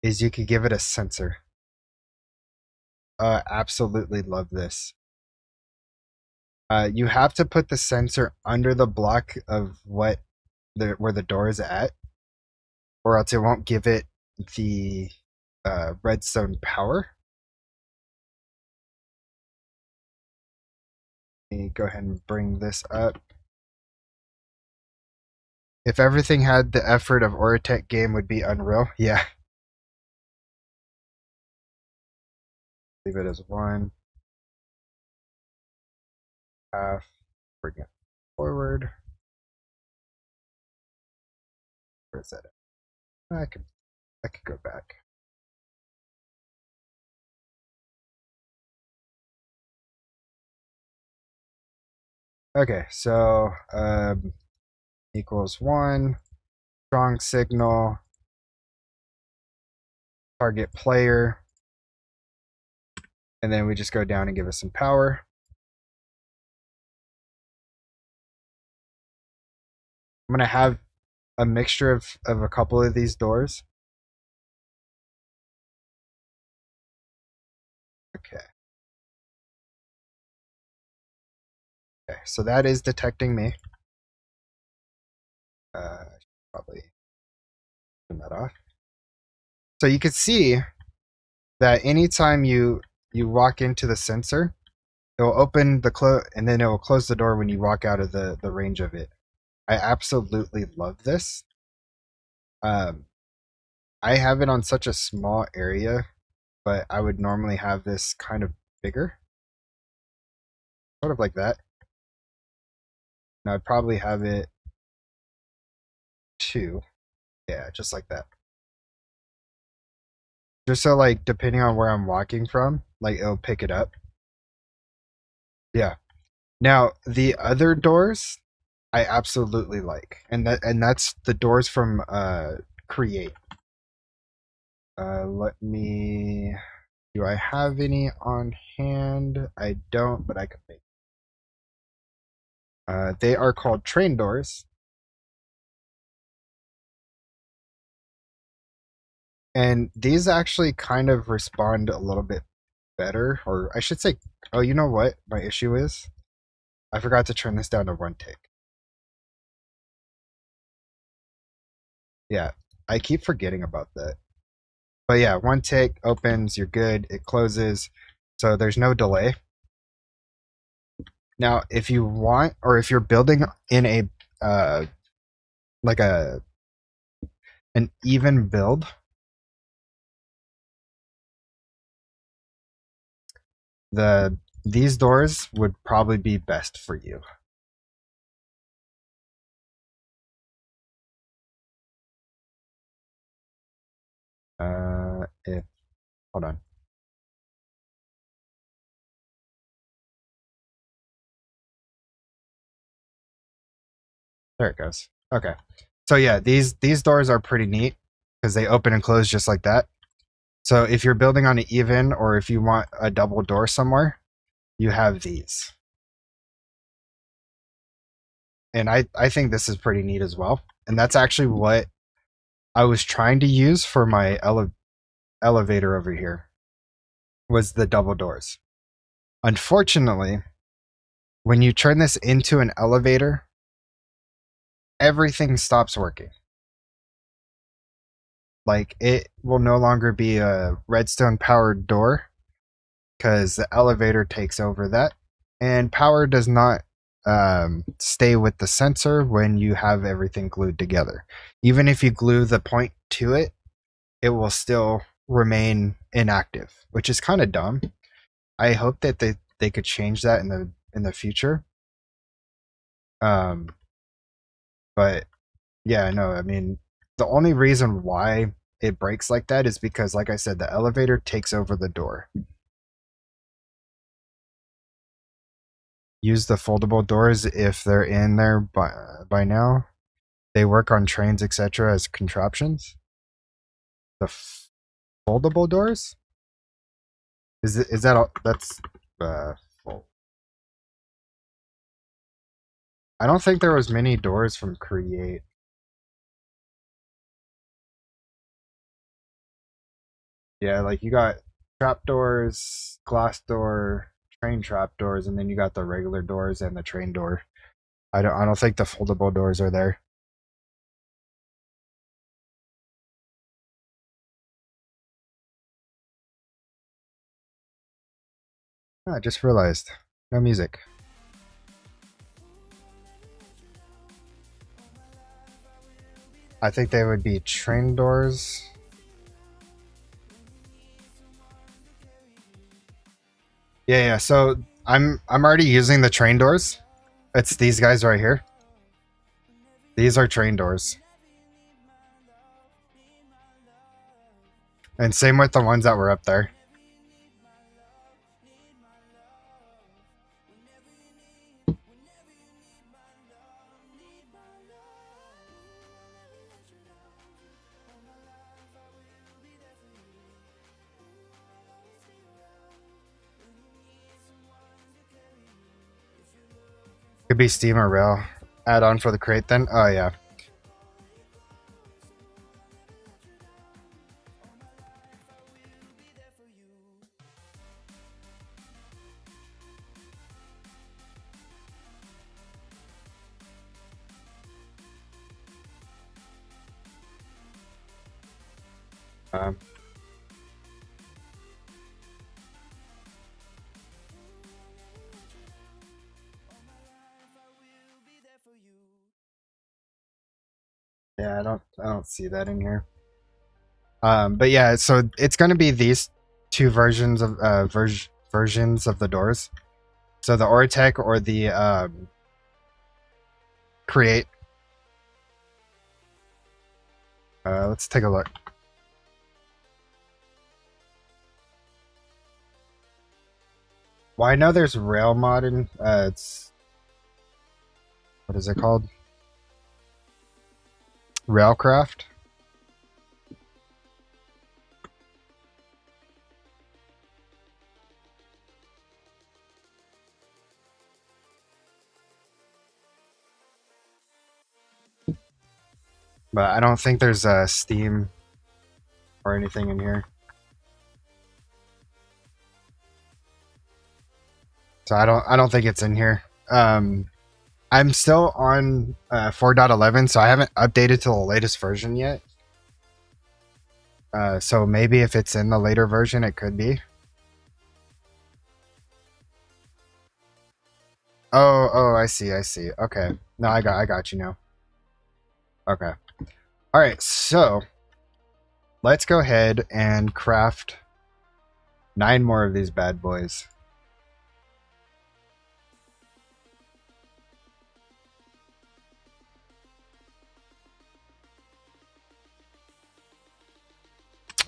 is you could give it a sensor. Absolutely love this. You have to put the sensor under the block of what where the door is at, or else it won't give it the redstone power. Let me go ahead and bring this up. If everything had the effort of Oratech game would be unreal. Yeah. Leave it as 1. Half. Bring it forward. Where is that at? I could go back. Okay, so equals 1. Strong signal. Target player. And then we just go down and give us some power. I'm going to have a mixture of a couple of these doors. Okay. Okay, so that is detecting me. Probably turn that off. So you can see that anytime you walk into the sensor, it will open the and then it will close the door when you walk out of the range of it. I absolutely love this. I have it on such a small area, but I would normally have this kind of bigger. Sort of like that. And I'd probably have it 2. Yeah, just like that. Just so, like, depending on where I'm walking from, like, it'll pick it up. Yeah. Now, the other doors, I absolutely like. And that's the doors from Create. Let me... Do I have any on hand? I don't, but I could make. They are called train doors. And these actually kind of respond a little bit better, or I should say, oh, you know what my issue is? I forgot to turn this down to 1 tick. Yeah, I keep forgetting about that. But yeah, 1 tick opens, you're good, it closes, so there's no delay. Now, if you want, or if you're building in a like an even build, these doors would probably be best for you. If hold on. There it goes. Okay. So yeah, these doors are pretty neat because they open and close just like that. So if you're building on an even, or if you want a double door somewhere, you have these. And I think this is pretty neat as well. And that's actually what I was trying to use for my elevator over here, was the double doors. Unfortunately, when you turn this into an elevator, everything stops working. Like, it will no longer be a redstone powered door because the elevator takes over that. And power does not stay with the sensor when you have everything glued together. Even if you glue the point to it, it will still remain inactive, which is kind of dumb. I hope that they could change that in the future. But yeah, no, I mean, the only reason why it breaks like that is because, like I said, the elevator takes over the door. Use the foldable doors if they're in there by now. They work on trains, etc. as contraptions. The foldable doors? Is that all? That's full. I don't think there was many doors from Create. Yeah, like you got trapdoors, glass door, train trapdoors, and then you got the regular doors and the train door. I don't think the foldable doors are there. Oh, I just realized. No music. I think they would be train doors. Yeah, so I'm already using the train doors. It's these guys right here. These are train doors. And same with the ones that were up there. Could be Steam or Rail. Add on for the crate then? Oh yeah. Um, yeah, I don't see that in here. But yeah, so it's going to be these two versions of versions of the doors. So the Ortec or the Create. Let's take a look. Well, I know there's rail mod in it's what is it called? Railcraft. But I don't think there's Steam or anything in here. So I don't think it's in here. I'm still on 4.11, so I haven't updated to the latest version yet. So maybe if it's in the later version, it could be. Oh, I see. Okay. No, I got you now. Okay. All right, so let's go ahead and craft 9 more of these bad boys.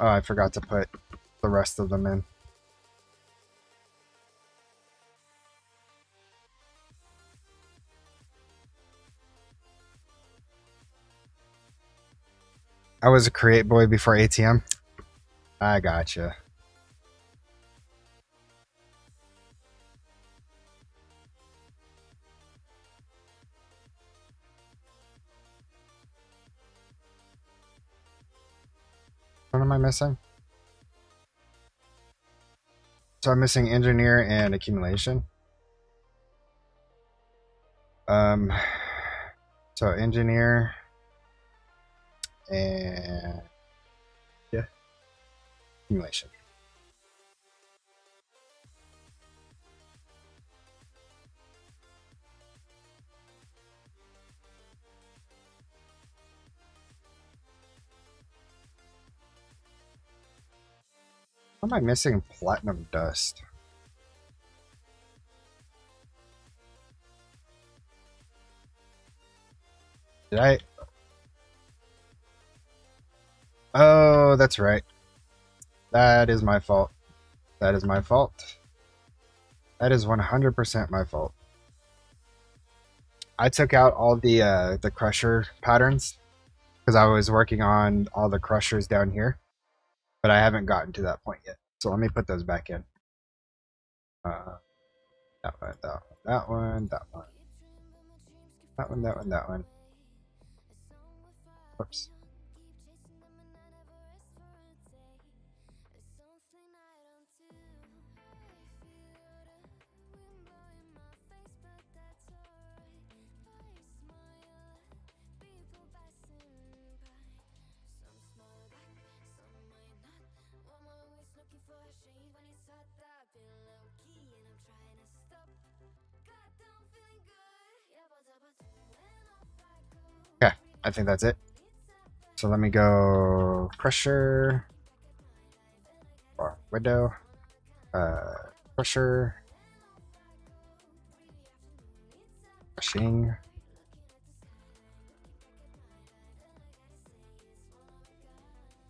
Oh, I forgot to put the rest of them in. I was a create boy before ATM. I gotcha. What am I missing? So I'm missing engineer and accumulation. So engineer and yeah, accumulation. How am I missing platinum dust? Did I? Oh, that's right. That is my fault. That is my fault. That is 100% my fault. I took out all the crusher patterns because I was working on all the crushers down here, but I haven't gotten to that point yet. So let me put those back in. That one, that one, that one, that one, that one, that one, that one. Oops. I think that's it. So let me go pressure, or window, pressure, brushing.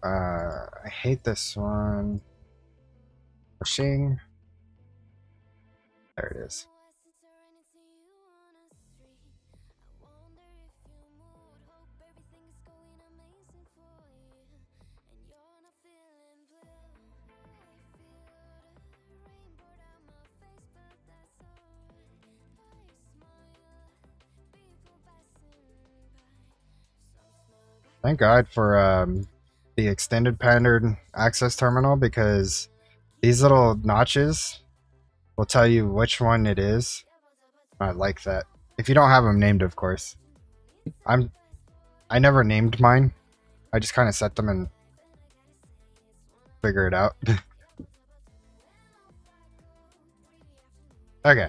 I hate this one. Brushing. There it is. Thank God for the extended pattern access terminal, because these little notches will tell you which one it is. I like that. If you don't have them named, of course. I never named mine. I just kind of set them and figure it out. Okay.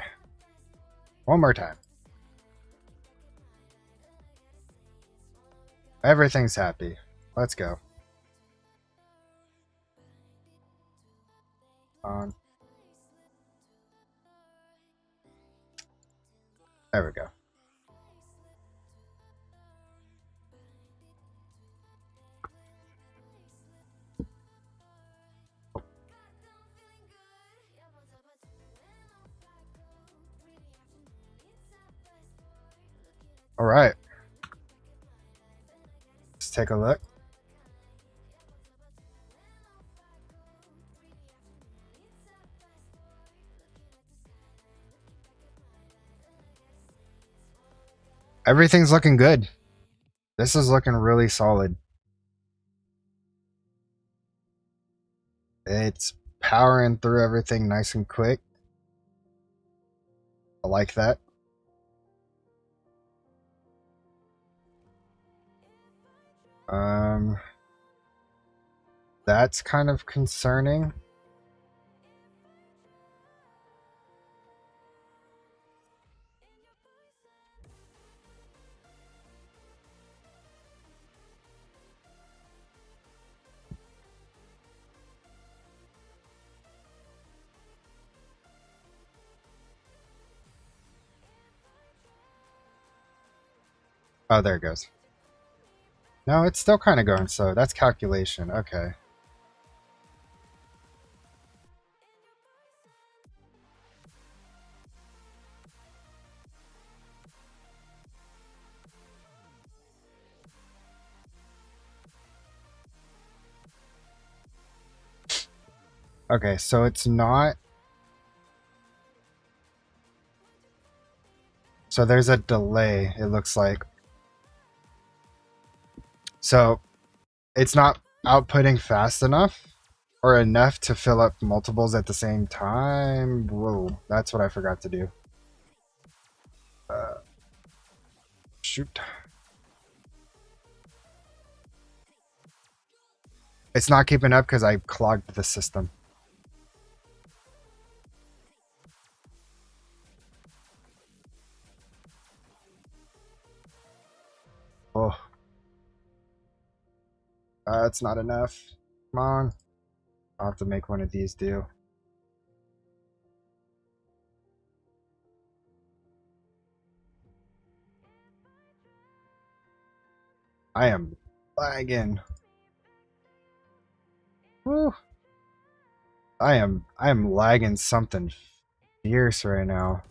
One more time. Everything's happy. Let's go. On. There we go. All right. Let's take a look. Everything's looking good. This is looking really solid. It's powering through everything nice and quick. I like that. That's kind of concerning. Oh, there it goes. No, it's still kind of going slow. That's calculation. Okay. Okay, so it's not. So there's a delay, it looks like. So it's not outputting fast enough or enough to fill up multiples at the same time. Whoa, that's what I forgot to do. Shoot. It's not keeping up because I clogged the system. Oh. It's not enough. Come on. I'll have to make one of these do. I am lagging. Woo. I am lagging something fierce right now.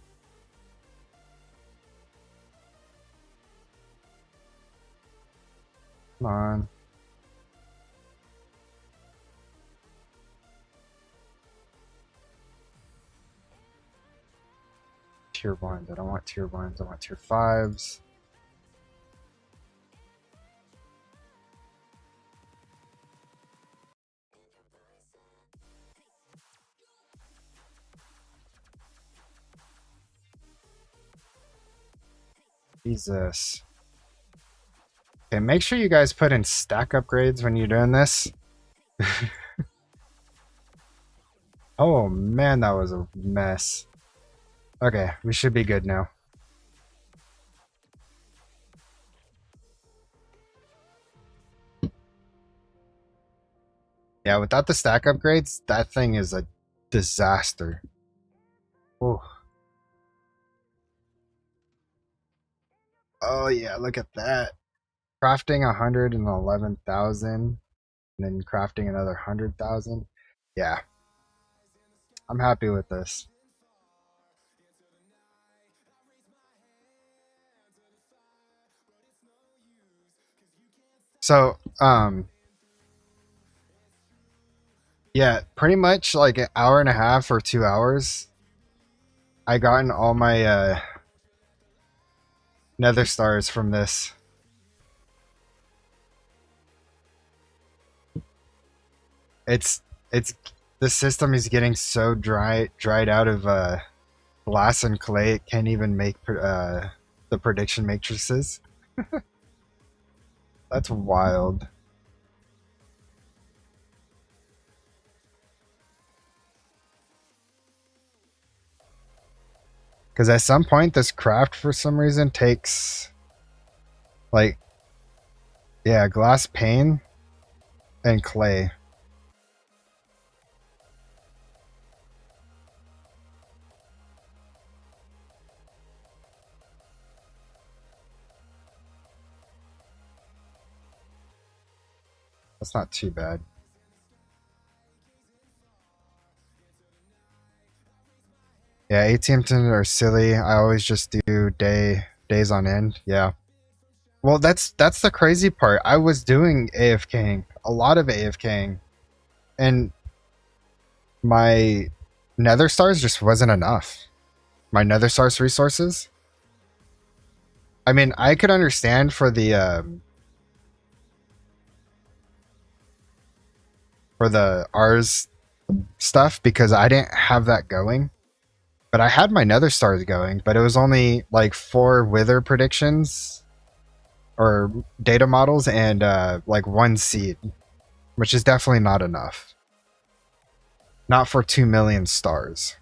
Come on. Tier 1s. I don't want tier 1s. I want tier 5s. Jesus. Okay, make sure you guys put in stack upgrades when you're doing this. Oh man, that was a mess. Okay, we should be good now. Yeah, without the stack upgrades, that thing is a disaster. Oh. Oh yeah, look at that. Crafting 111,000 and then crafting another 100,000. Yeah, I'm happy with this. So, yeah, pretty much like an hour and a half or 2 hours. I gotten all my nether stars from this. It's the system is getting so dried out of glass and clay. It can't even make the prediction matrices. That's wild. Because at some point, this craft for some reason takes, like, yeah, glass pane and clay. That's not too bad. Yeah, ATM tenders are silly. I always just do days on end. Yeah. Well, that's the crazy part. I was doing AFKing, a lot of AFKing, and my nether stars just wasn't enough. My nether stars resources. I mean, I could understand for the R's stuff because I didn't have that going. But I had my nether stars going, but it was only like 4 wither predictions or data models and like 1 seed, which is definitely not enough. Not for 2 million stars.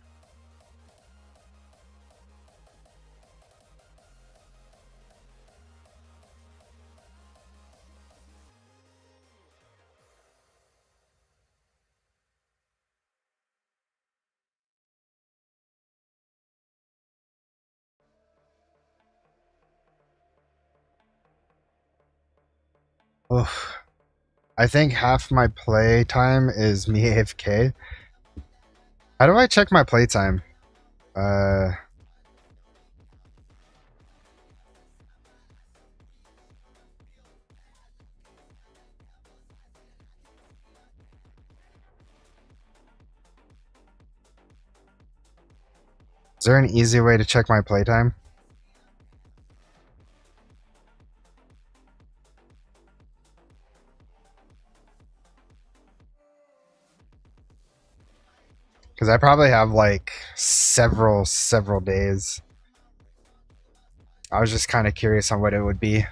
Oof. I think half my play time is me AFK. How do I check my play time? Is there an easy way to check my playtime? Because I probably have like several days. I was just kind of curious on what it would be.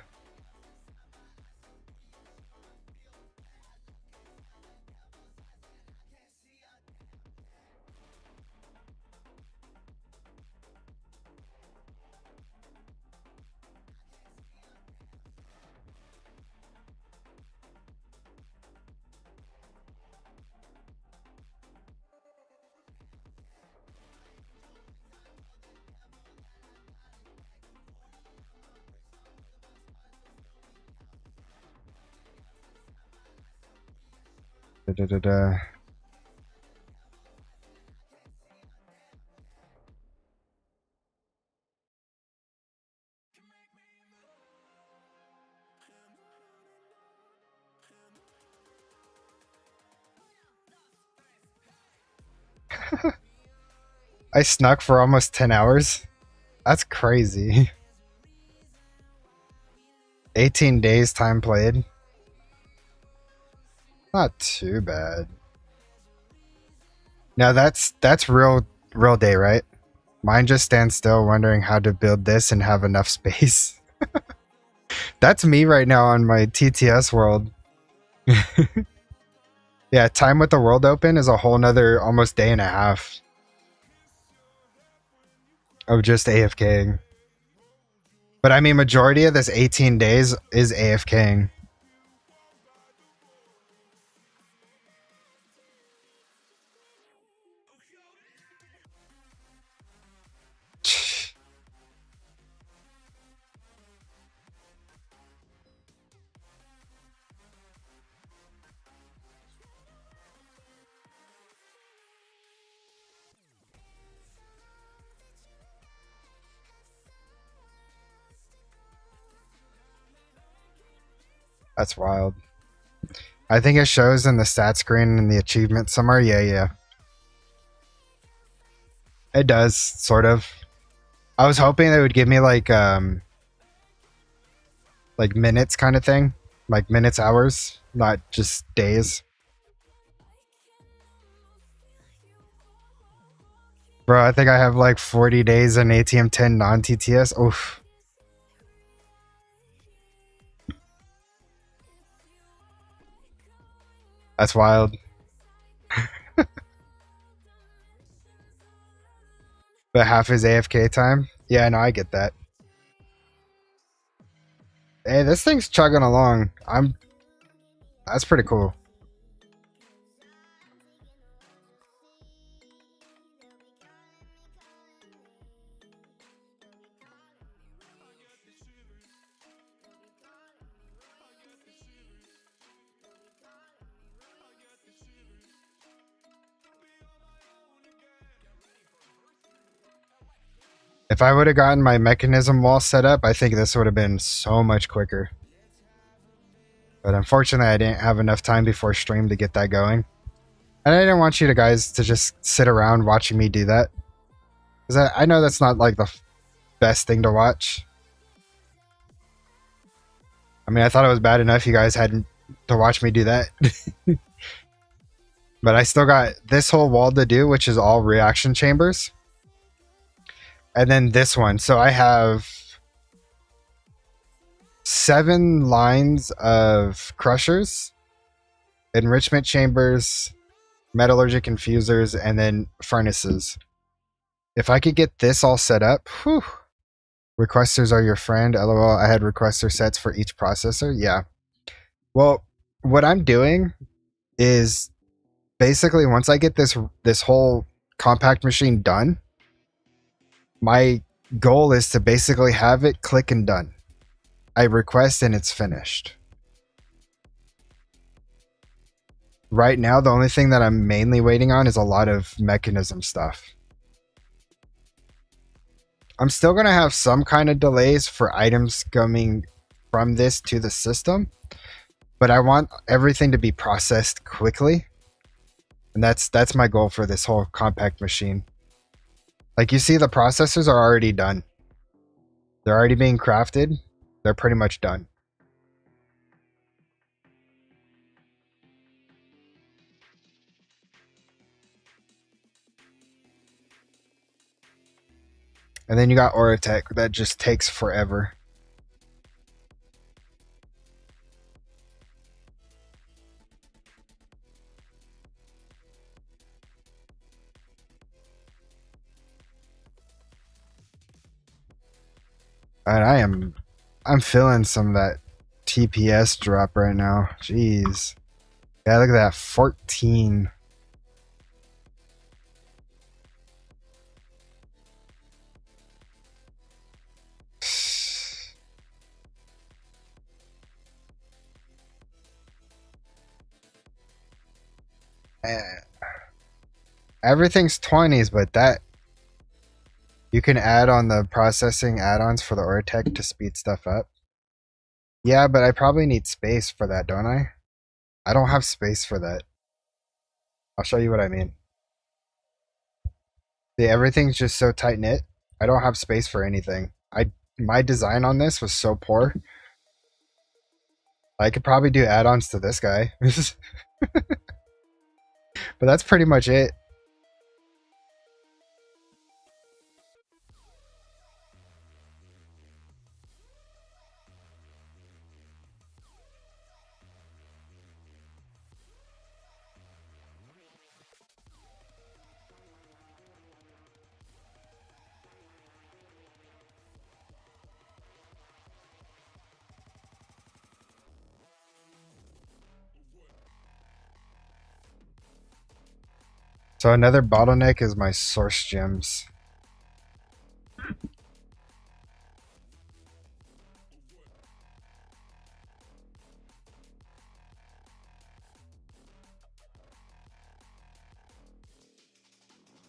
Da, da, da, da. I snuck for almost 10 hours. That's crazy. 18 days time played. Not too bad. Now that's real day, right? Mine just stands still wondering how to build this and have enough space. That's me right now on my TTS world. Yeah, time with the world open is a whole nother almost day and a half of just AFKing. But I mean, majority of this 18 days is AFKing. That's wild. I think it shows in the stat screen and the achievement somewhere. Yeah, yeah. It does, sort of. I was hoping they would give me like minutes kind of thing. Like minutes, hours, not just days. Bro, I think I have like 40 days in ATM 10 non-TTS. Oof. That's wild. But half is AFK time? Yeah, no, I get that. Hey, this thing's chugging along. That's pretty cool. If I would have gotten my mechanism wall set up, I think this would have been so much quicker. But unfortunately, I didn't have enough time before stream to get that going. And I didn't want you guys to just sit around watching me do that. Because I know that's not like the best thing to watch. I mean, I thought it was bad enough you guys had to watch me do that. But I still got this whole wall to do, which is all reaction chambers. And then this one. So I have 7 lines of crushers, enrichment chambers, metallurgic infusers, and then furnaces. If I could get this all set up, whew. Requesters are your friend. LOL, I had requester sets for each processor. Yeah. Well, what I'm doing is basically once I get this whole compact machine done, my goal is to basically have it click and done. I request and it's finished. Right now, the only thing that I'm mainly waiting on is a lot of mechanism stuff. I'm still going to have some kind of delays for items coming from this to the system, but I want everything to be processed quickly. And that's my goal for this whole compact machine. Like you see, the processors are already done. They're already being crafted. They're pretty much done. And then you got Auratech that just takes forever. And I'm feeling some of that TPS drop right now. Jeez. Yeah, look at that. 14. Everything's 20s, but that you can add on the processing add-ons for the Auratech to speed stuff up. Yeah, but I probably need space for that, don't I? I don't have space for that. I'll show you what I mean. See, everything's just so tight-knit. I don't have space for anything. My design on this was so poor. I could probably do add-ons to this guy. But that's pretty much it. So another bottleneck is my source gems.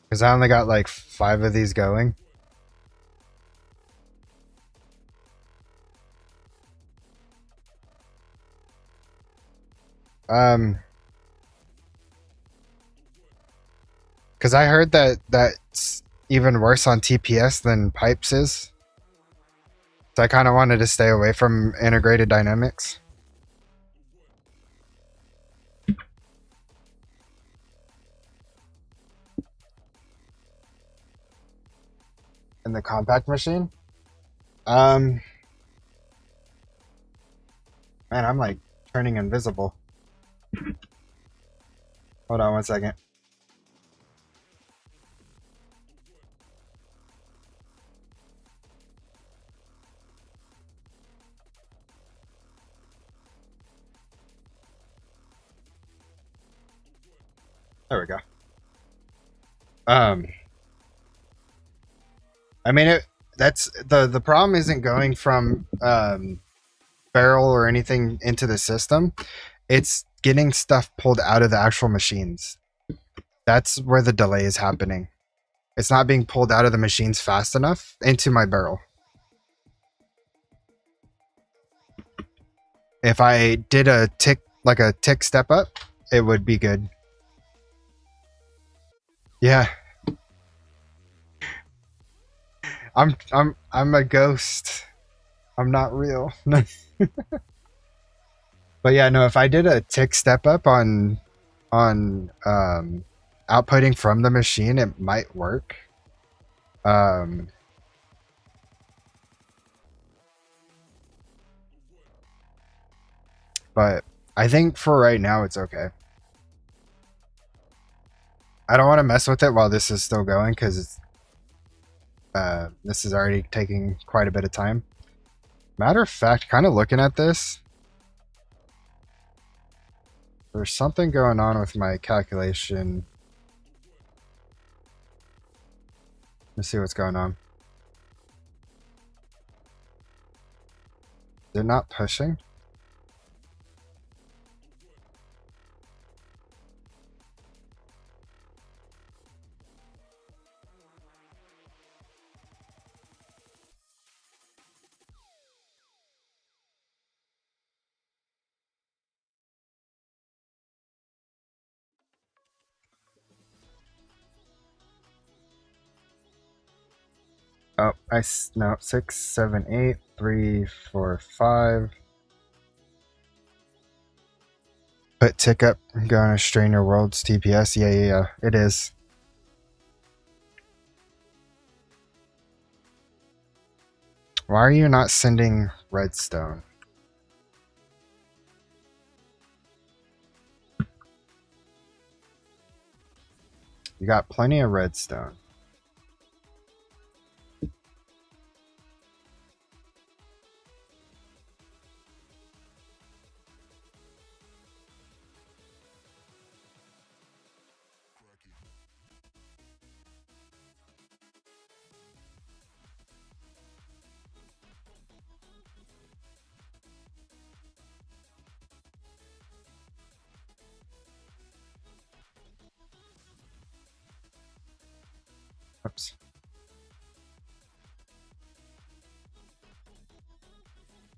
Because I only got like 5 of these going. Because I heard that that's even worse on TPS than pipes is. So I kind of wanted to stay away from integrated dynamics. In the compact machine? Man, I'm like turning invisible. Hold on one second. There we go. I mean, that's the problem isn't going from barrel or anything into the system. It's getting stuff pulled out of the actual machines. That's where the delay is happening. It's not being pulled out of the machines fast enough into my barrel. If I did a tick, like a tick step up, it would be good. Yeah. I'm a ghost. I'm not real. But yeah, no, if I did a tick step up on outputting from the machine, it might work. But I think for right now it's okay. I don't want to mess with it while this is still going because this is already taking quite a bit of time. Matter of fact, kind of looking at this, there's something going on with my calculation. Let's see what's going on. They're not pushing. Oh, no, 6, 7, 8, 3, 4, 5. Put tick up, gonna strain your world's TPS. Yeah, it is. Why are you not sending redstone? You got plenty of redstone. Oops.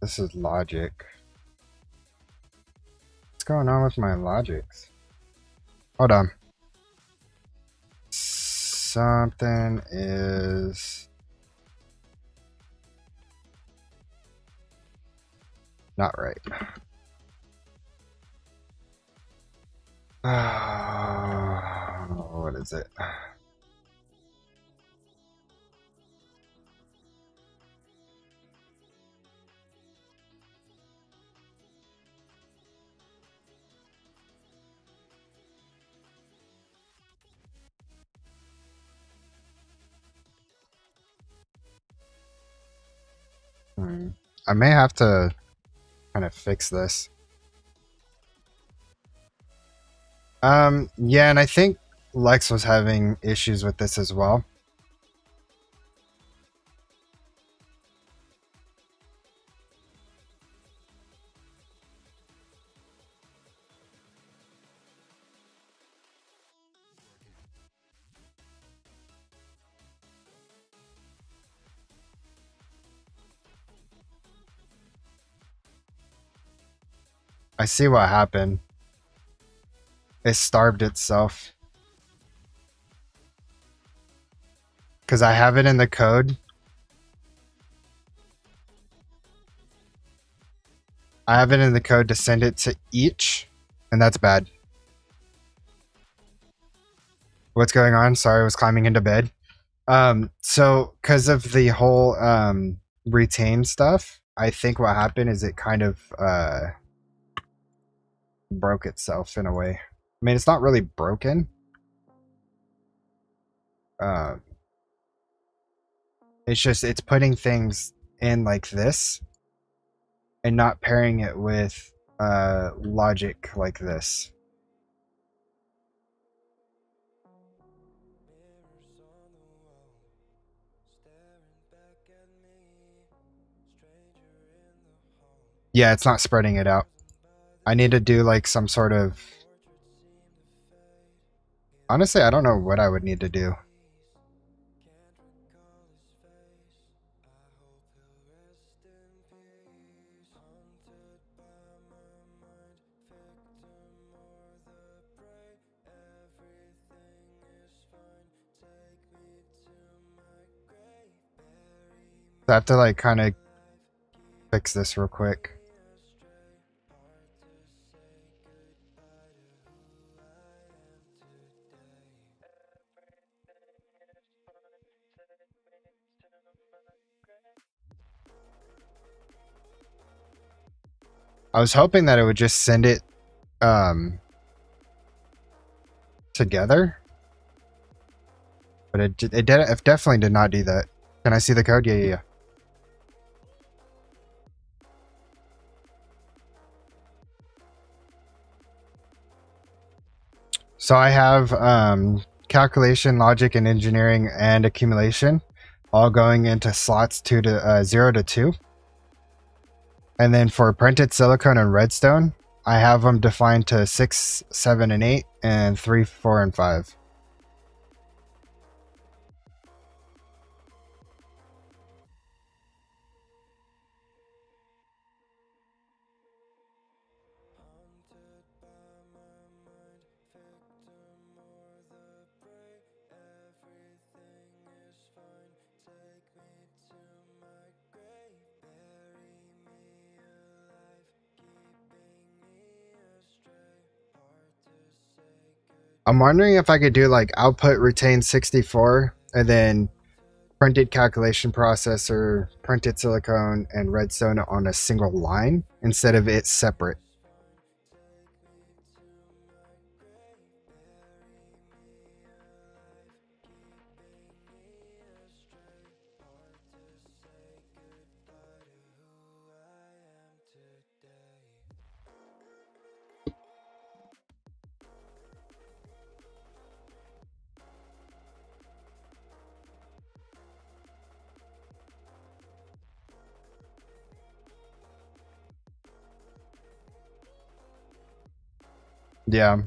This is logic. What's going on with my logics? Hold on. Something is not right. What is it? I may have to kind of fix this. Yeah, and I think Lex was having issues with this as well. I see what happened. It starved itself. Because I have it in the code. I have it in the code to send it to each, and that's bad. What's going on? Sorry, I was climbing into bed. So because of the whole retain stuff, I think what happened is it kind of broke itself in a way. I mean, it's not really broken. It's just it's putting things in like this and not pairing it with logic like this. Yeah, it's not spreading it out. I need to do like some sort of... Honestly, I don't know what I would need to do. I have to like kind of fix this real quick. I was hoping that it would just send it together, but it definitely did not do that. Can I see the code? Yeah. So I have calculation, logic, and engineering and accumulation all going into slots 0 to 2. And then for printed silicone and redstone, I have them defined to 6, 7, and 8, and 3, 4, and 5. I'm wondering if I could do like output retain 64 and then printed calculation processor, printed silicone, and redstone on a single line instead of it separate. Yeah.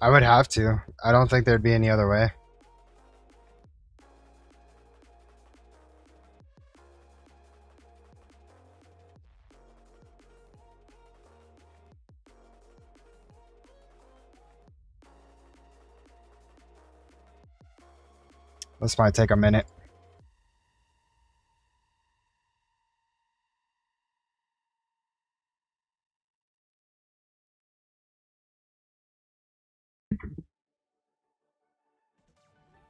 I would have to. I don't think there'd be any other way. This might take a minute.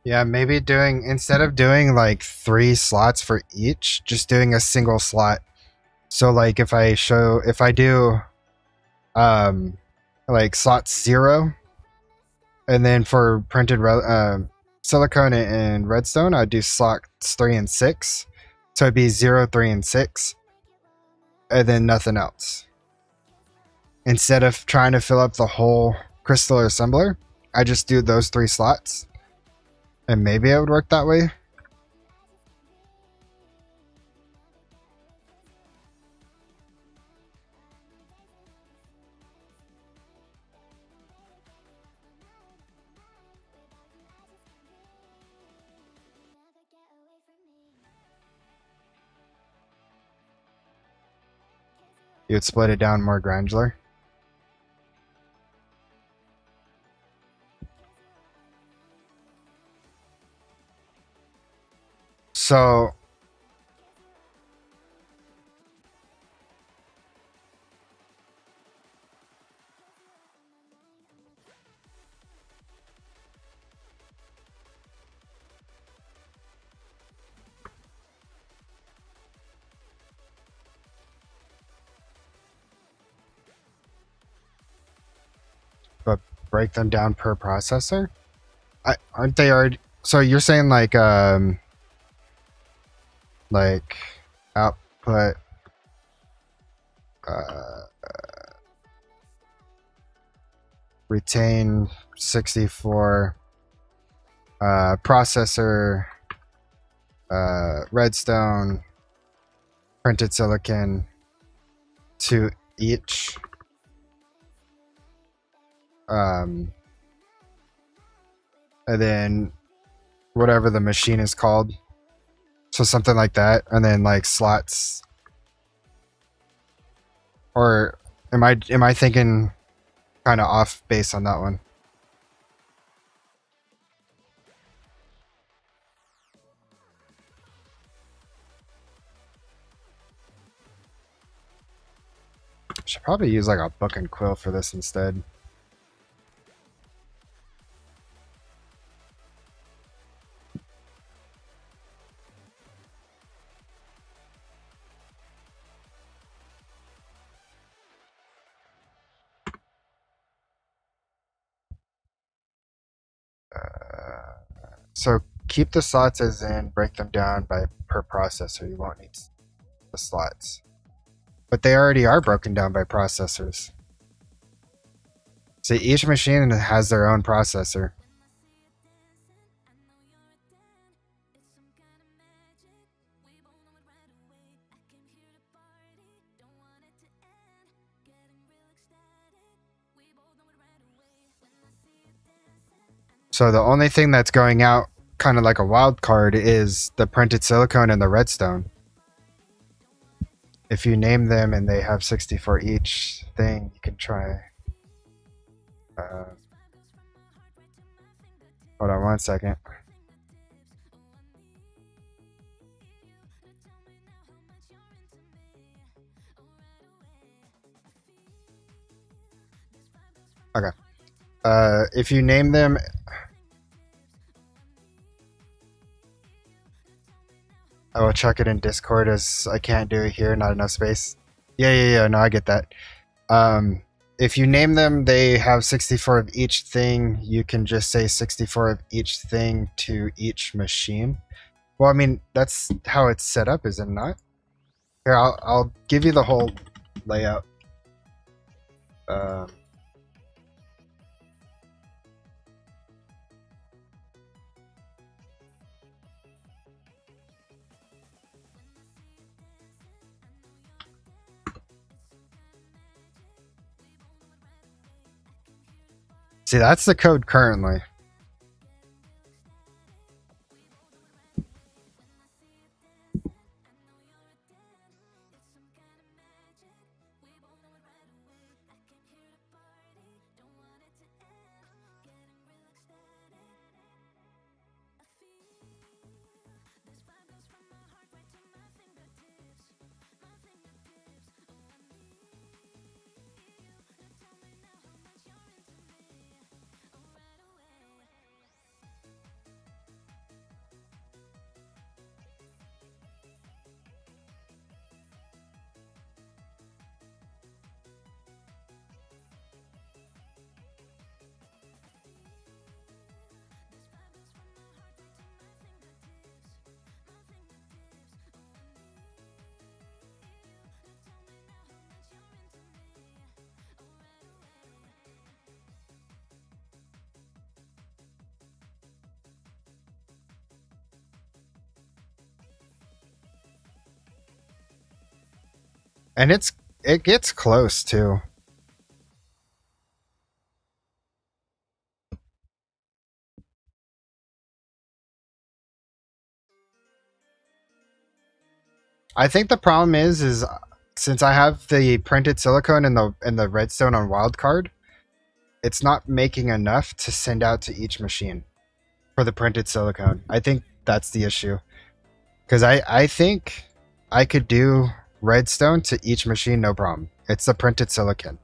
Yeah, maybe doing, instead of doing like 3 slots for each, just doing a single slot. So like if I do like slot 0, and then for printed silicone and redstone, I'd do slots 3 and 6. So it'd be 0, 3, and 6. And then nothing else. Instead of trying to fill up the whole crystal assembler, I just do those 3 slots. And maybe it would work that way. You would split it down more granular. So but break them down per processor? Aren't they already? So you're saying like output uh, retain 64 processor redstone printed silicon to each and then whatever the machine is called, so something like that, and then like slots. Or am I thinking kind of off base on that one? Should probably use like a book and quill for this instead. So keep the slots as in, break them down by per processor. You won't need the slots. But they already are broken down by processors. See, each machine has their own processor. So the only thing that's going out kind of like a wild card is the printed silicone and the redstone. If you name them and they have 64 each thing, you can try. Hold on one second. Okay. If you name them, I will check it in Discord as I can't do it here, not enough space. Yeah, no, I get that. If you name them, they have 64 of each thing, you can just say 64 of each thing to each machine. Well, I mean, that's how it's set up, is it not? Here, I'll give you the whole layout. See, that's the code currently. And it gets close too. I think the problem is since I have the printed silicone and the redstone on wildcard, it's not making enough to send out to each machine for the printed silicone. I think that's the issue. Because I think I could do redstone to each machine, no problem. It's the printed silicon.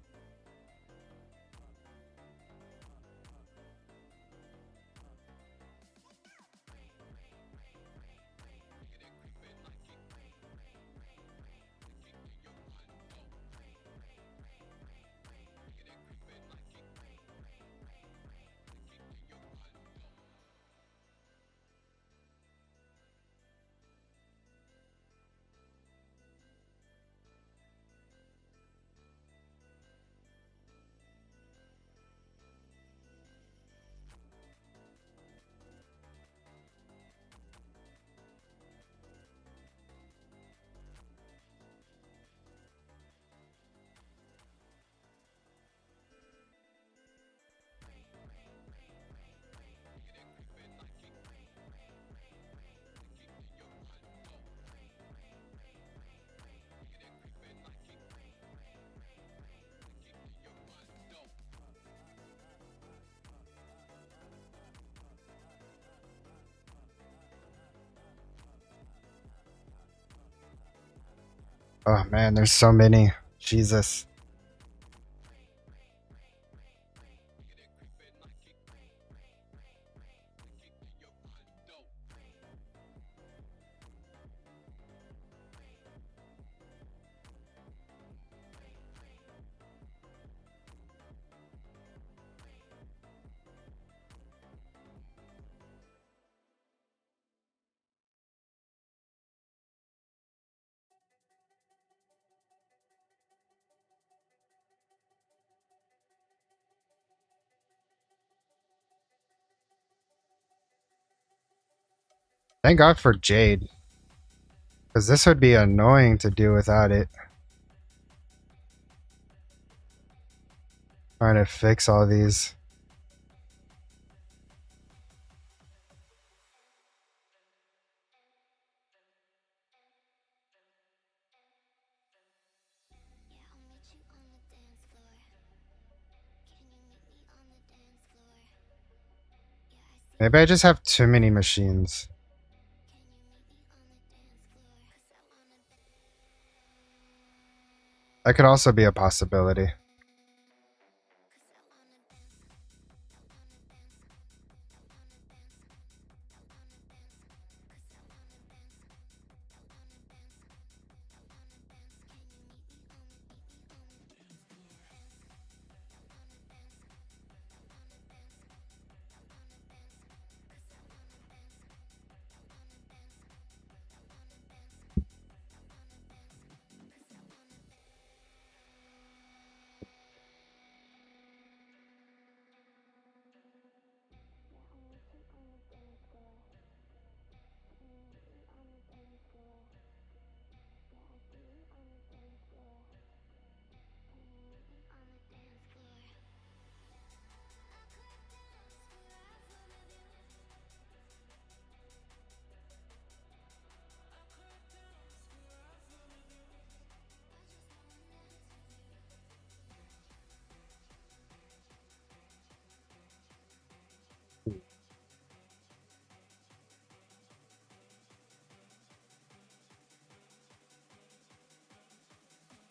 Oh man, there's so many. Jesus. Thank God for Jade. Because this would be annoying to do without it. Trying to fix all these. Maybe I just have too many machines. That could also be a possibility.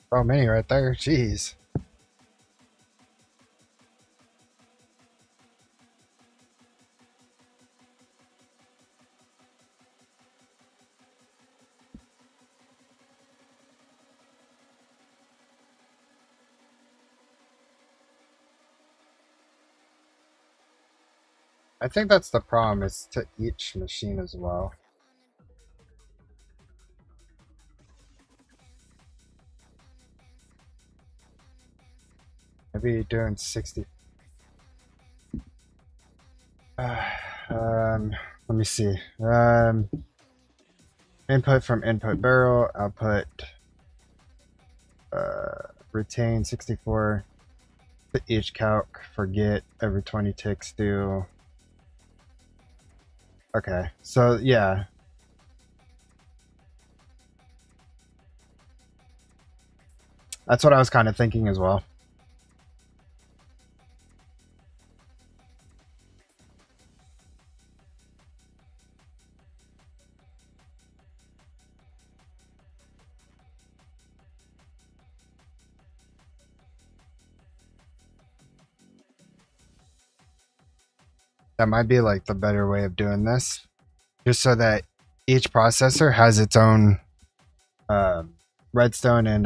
Oh, many right there. Jeez. I think that's the problem, is to each machine as well. Maybe doing 60. Let me see. Input from input barrel, output retain 64 to each calc, forget every 20 ticks do. Okay, so yeah. That's what I was kind of thinking as well. That might be like the better way of doing this, just so that each processor has its own redstone and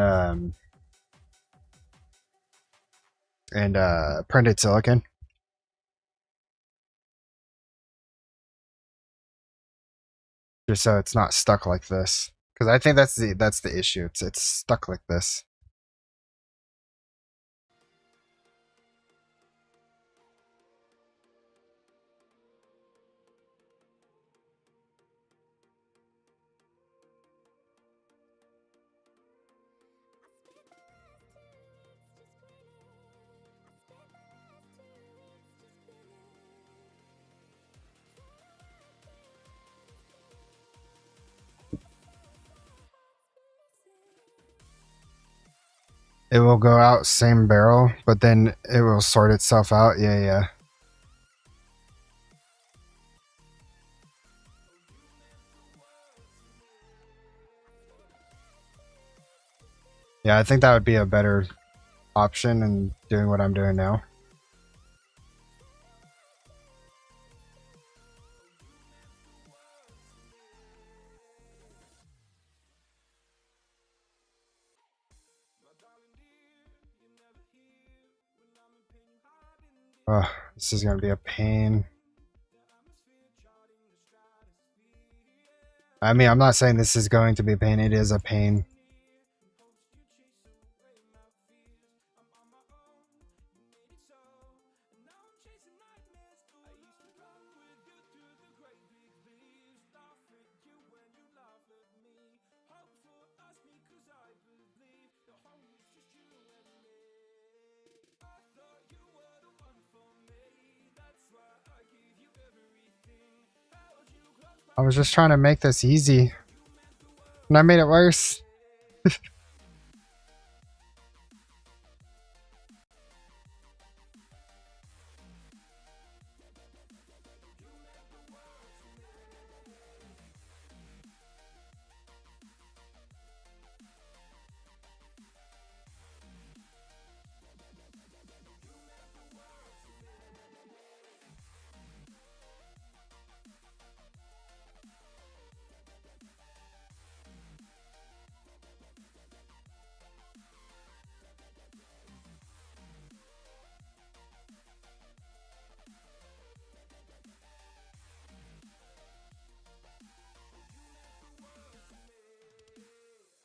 printed silicon. Just so it's not stuck like this, because I think that's the issue. It's stuck like this. It will go out same barrel, but then it will sort itself out. Yeah. Yeah, I think that would be a better option in doing what I'm doing now. Oh, this is going to be a pain. I mean, I'm not saying this is going to be a pain. It is a pain. I was just trying to make this easy, and I made it worse.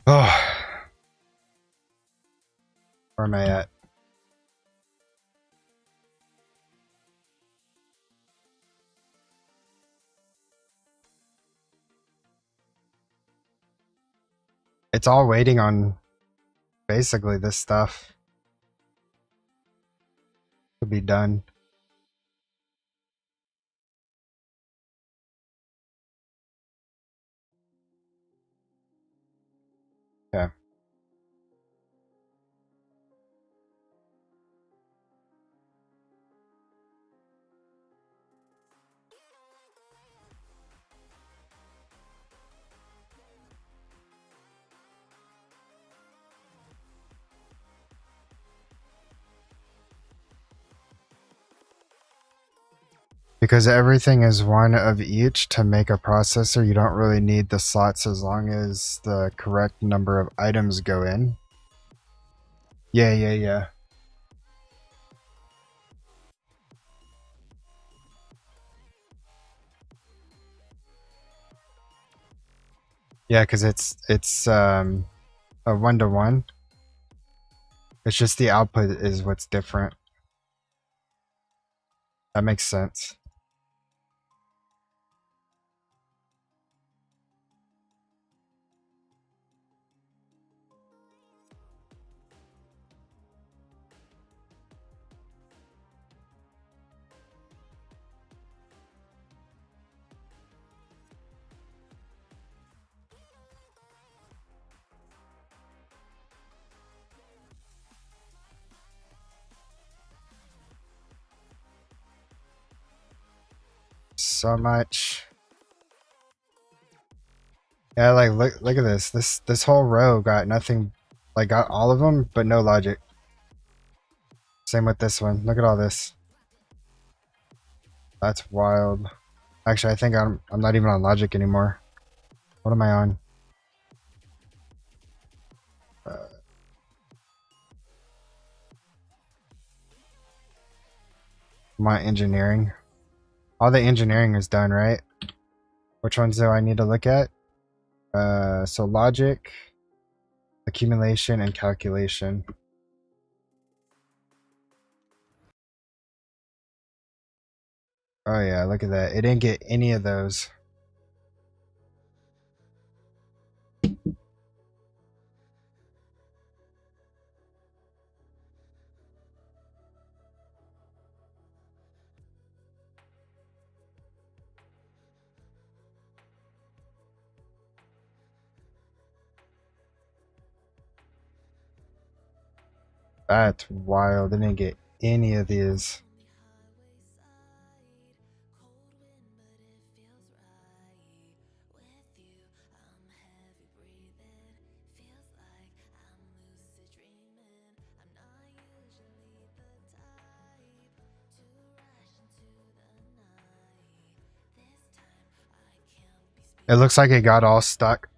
Oh, where am I at? It's all waiting on basically this stuff to be done. Okay. Because everything is one of each to make a processor, you don't really need the slots as long as the correct number of items go in. Yeah. Yeah, because it's a 1-to-1. It's just the output is what's different. That makes sense. so much. Yeah, like look at this. This whole row got nothing, like got all of them, but no logic. Same with this one. Look at all this. That's wild. Actually, I think I'm not even on logic anymore. What am I on? I'm on engineering. All the engineering is done, right? Which ones do I need to look at? So logic, accumulation, and calculation. Oh yeah, look at that. It didn't get any of those. That's wild. It didn't get any of these. It looks like it got all stuck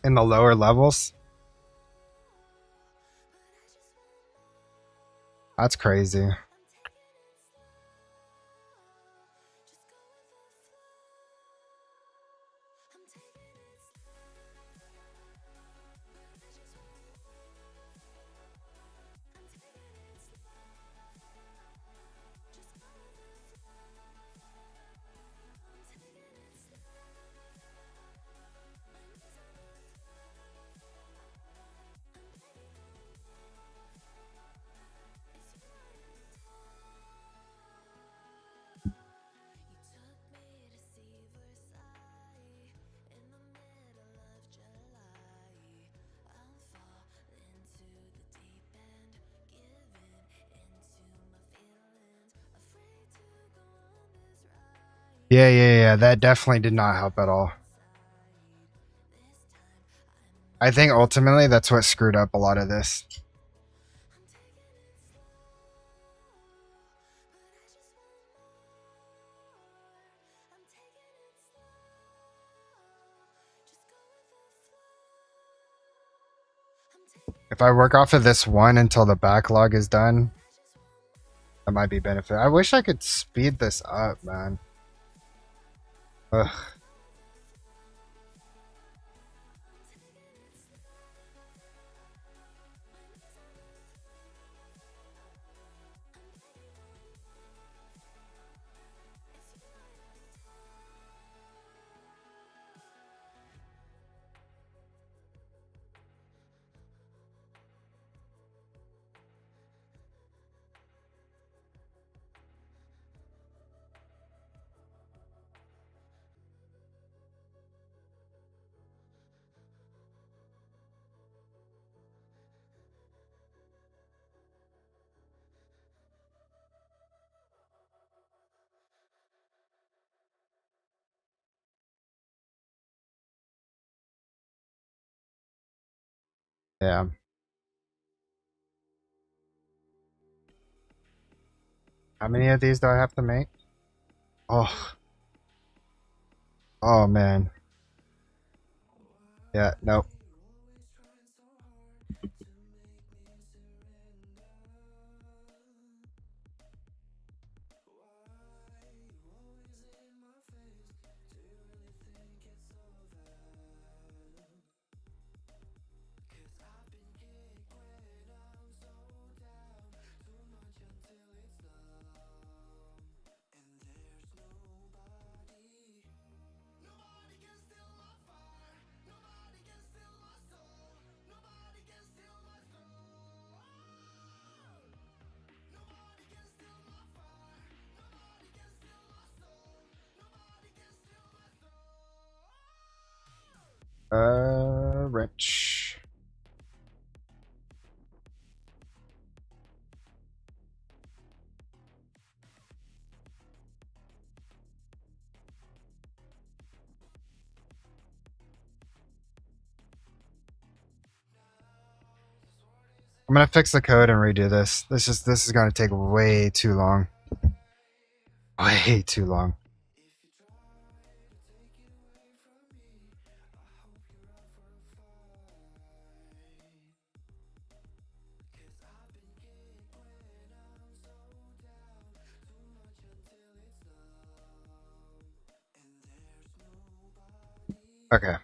in the lower levels. That's crazy. Yeah. That definitely did not help at all. I think ultimately that's what screwed up a lot of this. If I work off of this one until the backlog is done, that might be benefit. I wish I could speed this up, man. Ugh. Yeah. How many of these do I have to make? Oh. Oh, man. Yeah, nope. Rich. I'm gonna fix the code and redo this. This is gonna take way too long. Way too long. Okay.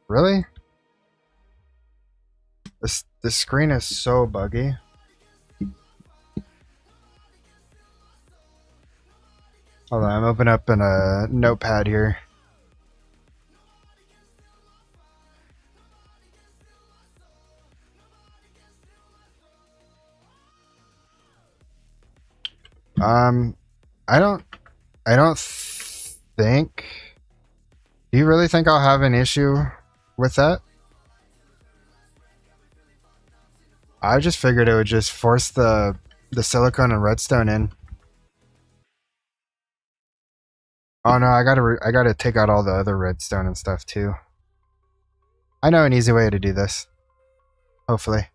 Really? This screen is so buggy. Hold on, I'm opening up in a notepad here. I don't think. Do you really think I'll have an issue with that? I just figured it would just force the silicone and redstone in. Oh no, I gotta take out all the other redstone and stuff too. I know an easy way to do this. Hopefully.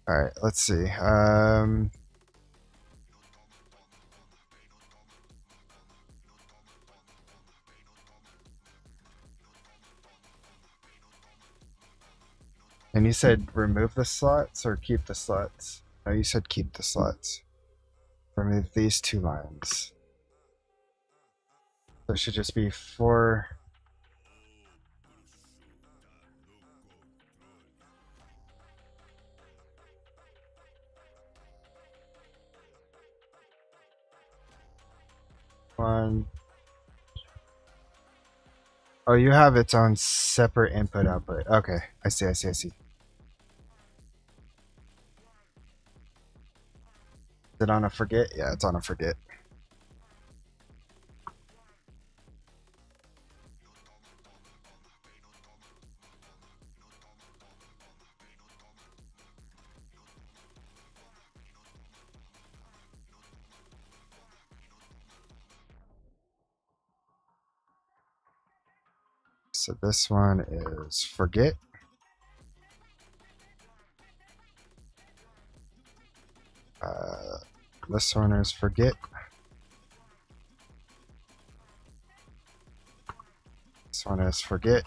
Alright, let's see. And you said remove the slots or keep the slots? No, you said keep the slots. Remove these two lines. So it should just be 4. One. Oh, you have its own separate input output. Okay, I see. Is it on a forget? Yeah, it's on a forget. So this one is forget. This one is forget. This one is forget.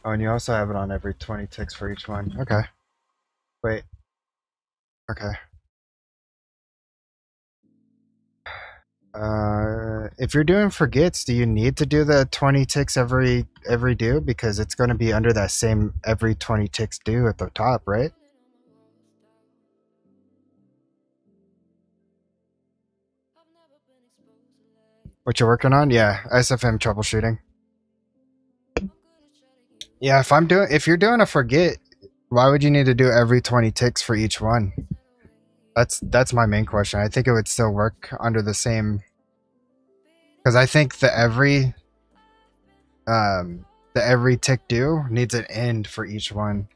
Oh, and you also have it on every 20 ticks for each one. Okay. Wait. Okay. If you're doing forgets, do you need to do the 20 ticks every do? Because it's going to be under that same every 20 ticks do at the top, right? What you're working on? Yeah, SFM troubleshooting. Yeah, if you're doing a forget, why would you need to do every 20 ticks for each one? That's my main question. I think it would still work under the same, because I think the every tick do needs an end for each one.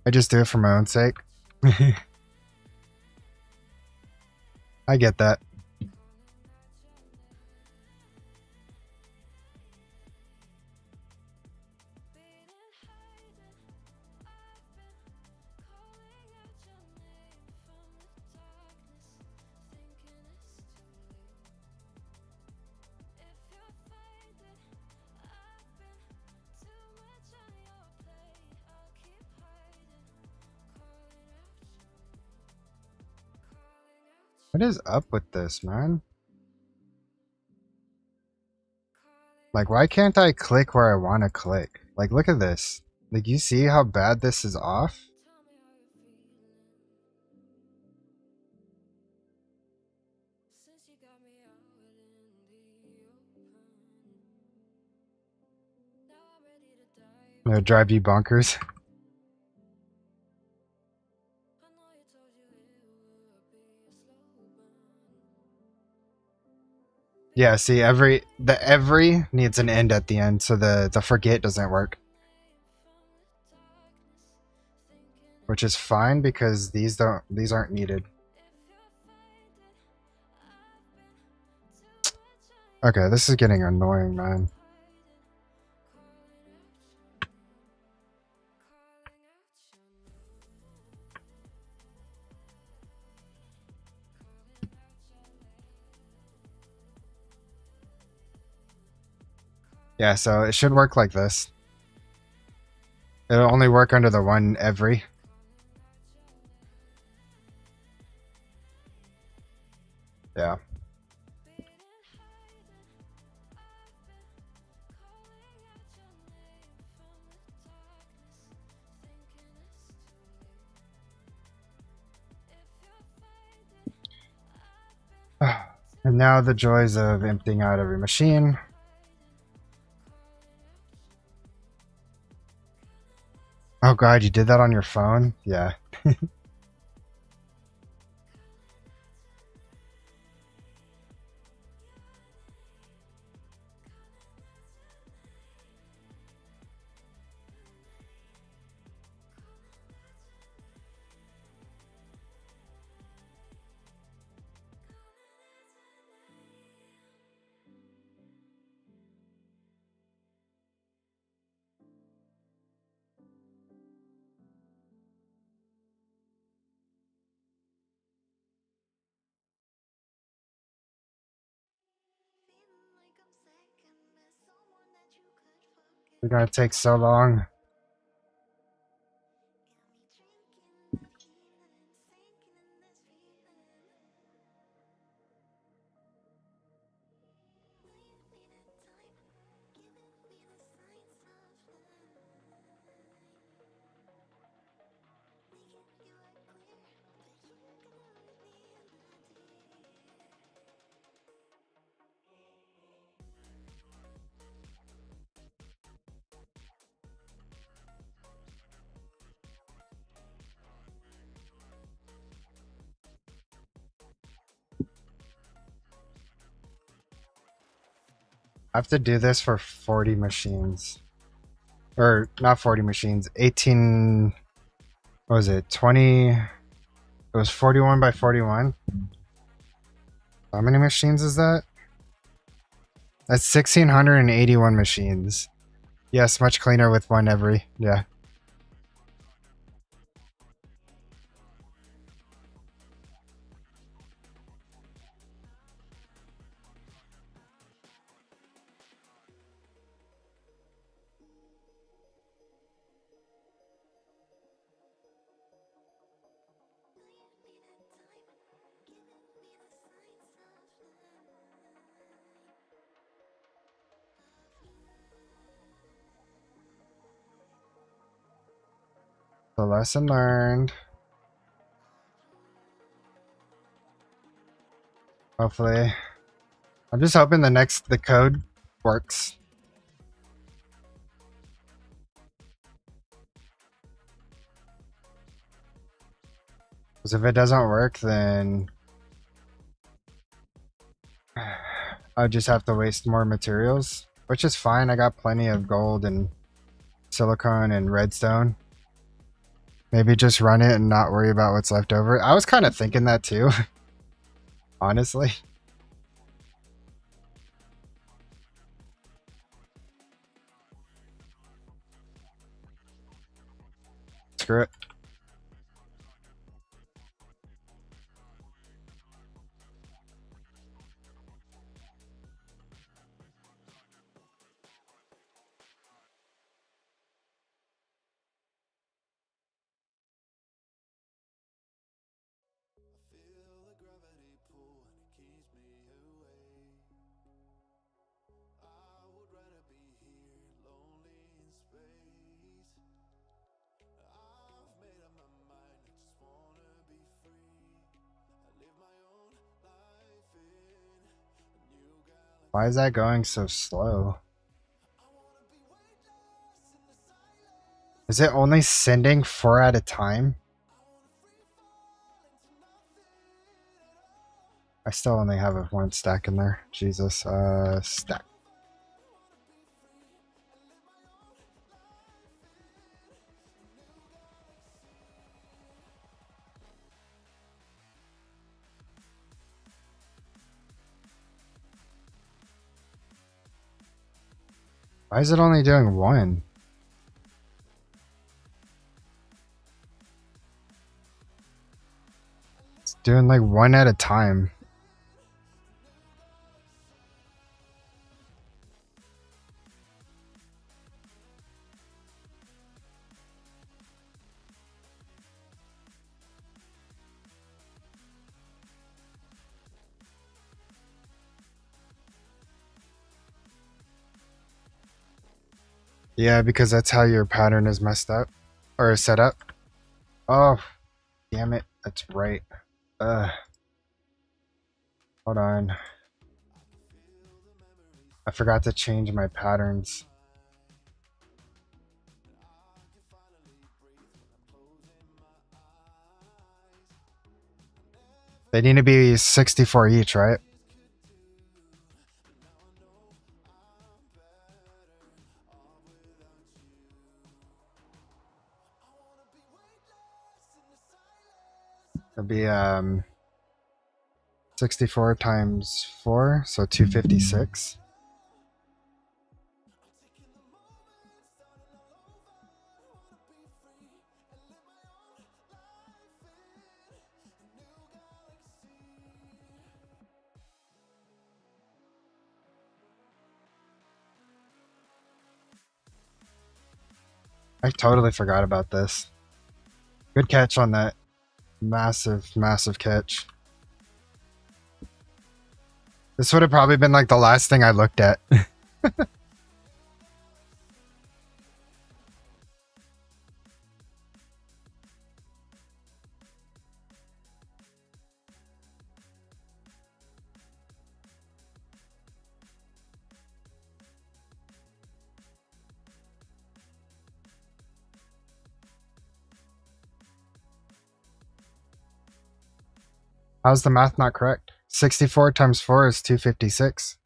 I just do it for my own sake. I get that. What is up with this, man? Like, why can't I click where I want to click? Like, look at this. Like, you see how bad this is off? It'll drive you bonkers. Yeah, see, every needs an end at the end, so the forget doesn't work. Which is fine because these aren't needed. Okay, this is getting annoying, man. Yeah, so it should work like this. It'll only work under the one every. Yeah. And now the joys of emptying out every machine. Oh god, you did that on your phone? Yeah. It's gonna take so long. I have to do this for 40 machines. Or not 40 machines, 18, what was it, 20, it was 41 by 41. How many machines is that? That's 1,681 machines. Yes, much cleaner with one every, yeah. The lesson learned. Hopefully. I'm just hoping the code works. Because if it doesn't work, then I just have to waste more materials, which is fine. I got plenty of gold and silicone and redstone. Maybe just run it and not worry about what's left over. I was kind of thinking that too, honestly. Screw it. Why is that going so slow? Is it only sending 4 at a time? I still only have a 1 stack in there. Jesus. Stack. Why is it only doing 1? It's doing like 1 at a time. Yeah, because that's how your pattern is messed up. Or set up. Oh, damn it. That's right. Ugh. Hold on. I forgot to change my patterns. They need to be 64 each, right? It'll be 64 times 4, so 256. I totally forgot about this. Good catch on that. Massive, massive catch. This would have probably been like the last thing I looked at. How's the math not correct? 64 times 4 is 256.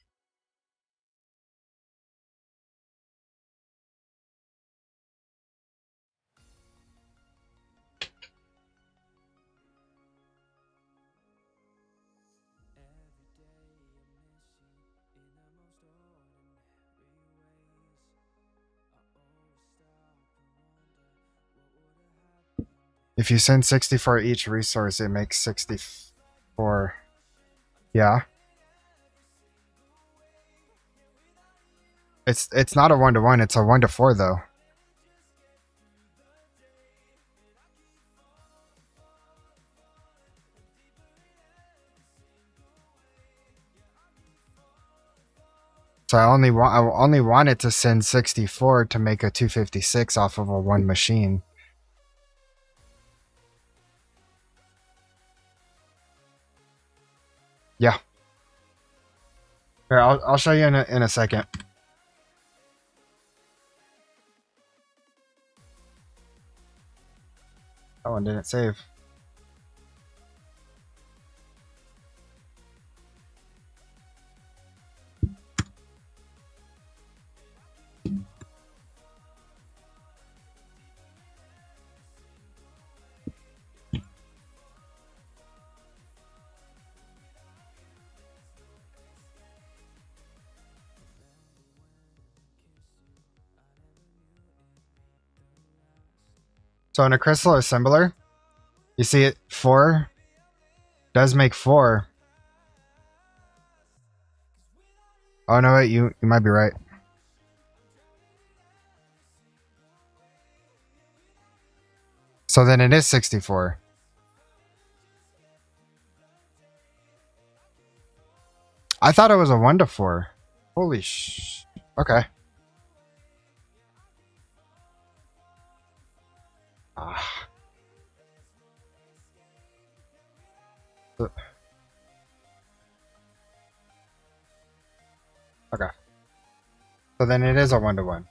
If you send 64 each resource, it makes 64. Yeah. It's not a 1-to-1, it's a 1-to-4 though. So I only wanted to send 64 to make a 256 off of a 1 machine. Yeah. Here, I'll show you in a second. That one didn't save. So in a crystal assembler, you see it 4 does make 4. Oh no, wait, you might be right. So then it is 64. I thought it was a 1 to 4. Holy sh... Okay. Ah. Okay. So then it is a 1 to 1.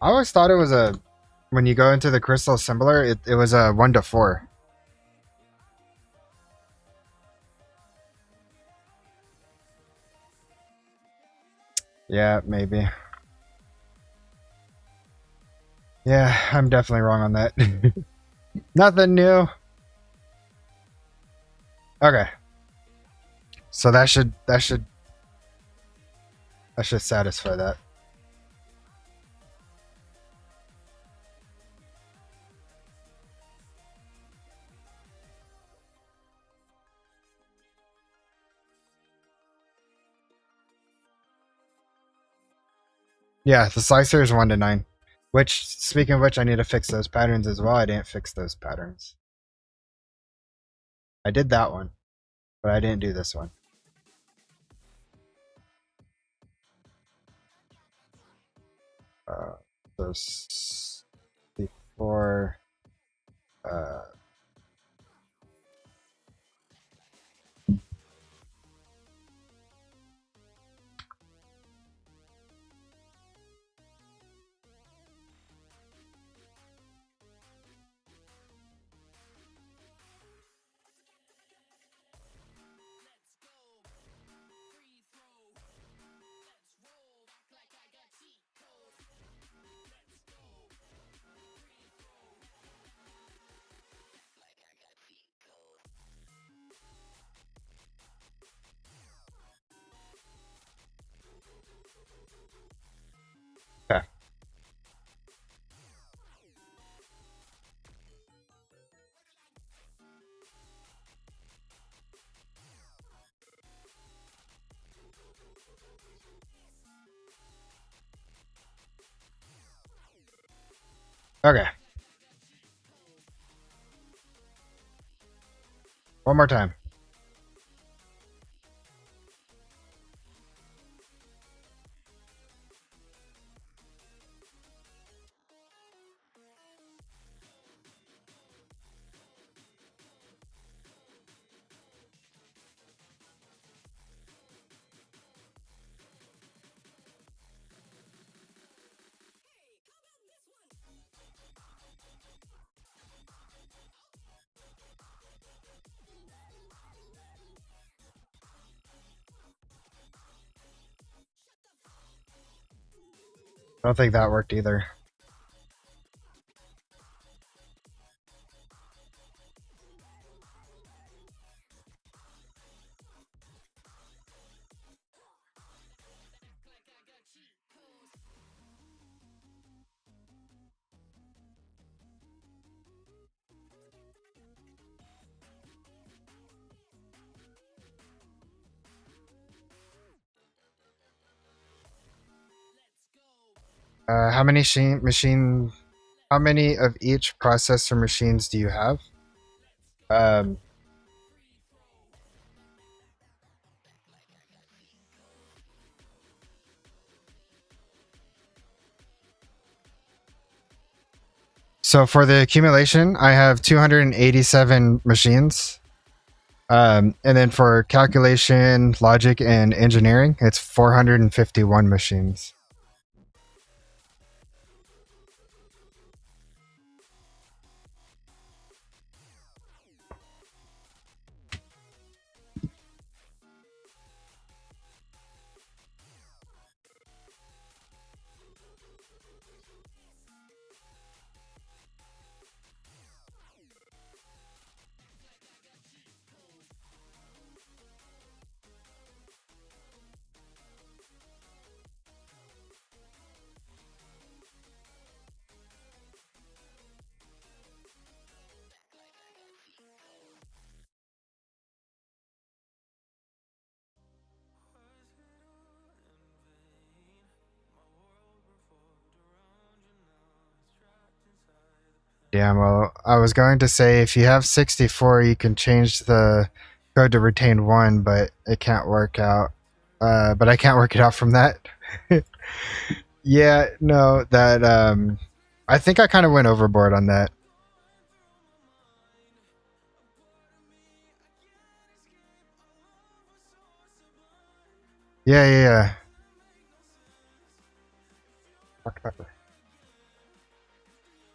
I always thought it was a... When you go into the crystal assembler, it was a 1 to 4. Yeah, maybe. Yeah, I'm definitely wrong on that. Nothing new. Okay. So that should satisfy that. Yeah, the slicer is 1 to 9. Which, speaking of which, I need to fix those patterns as well. I didn't fix those patterns. I did that one, but I didn't do this one. So 64. Okay. Okay. One more time. I don't think that worked either. How many how many of each processor machines do you have? Um, so for the accumulation, I have 287 machines. And then for calculation, logic, and engineering, it's 451 machines. Damn, well, I was going to say if you have 64, you can change the code to retain 1, but it can't work out. But I can't work it out from that. Yeah, no, that, I think I kind of went overboard on that. Yeah, yeah, yeah. Dr. Pepper.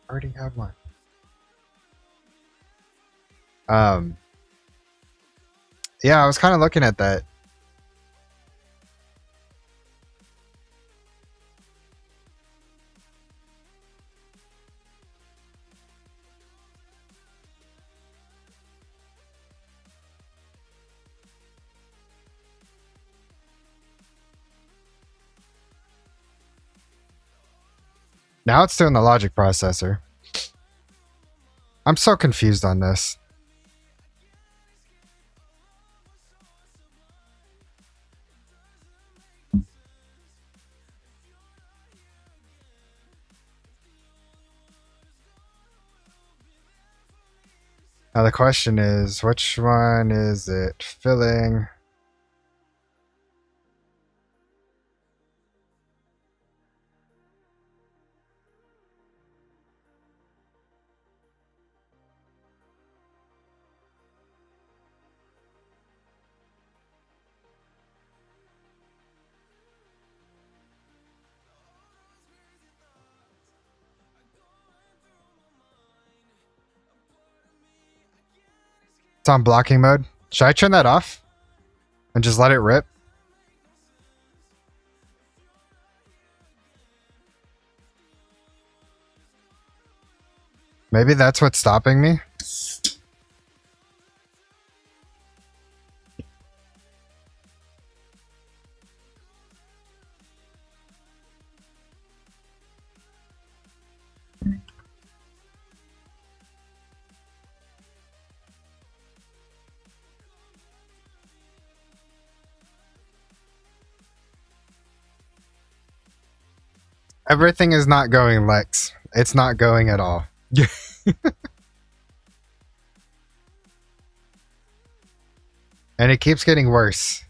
Already have one. Um, yeah, I was kind of looking at that. Now it's doing the logic processor. I'm so confused on this. Now the question is, which one is it filling? It's on blocking mode. Should I turn that off and just let it rip? Maybe that's what's stopping me. Everything is not going, Lex. It's not going at all. And it keeps getting worse.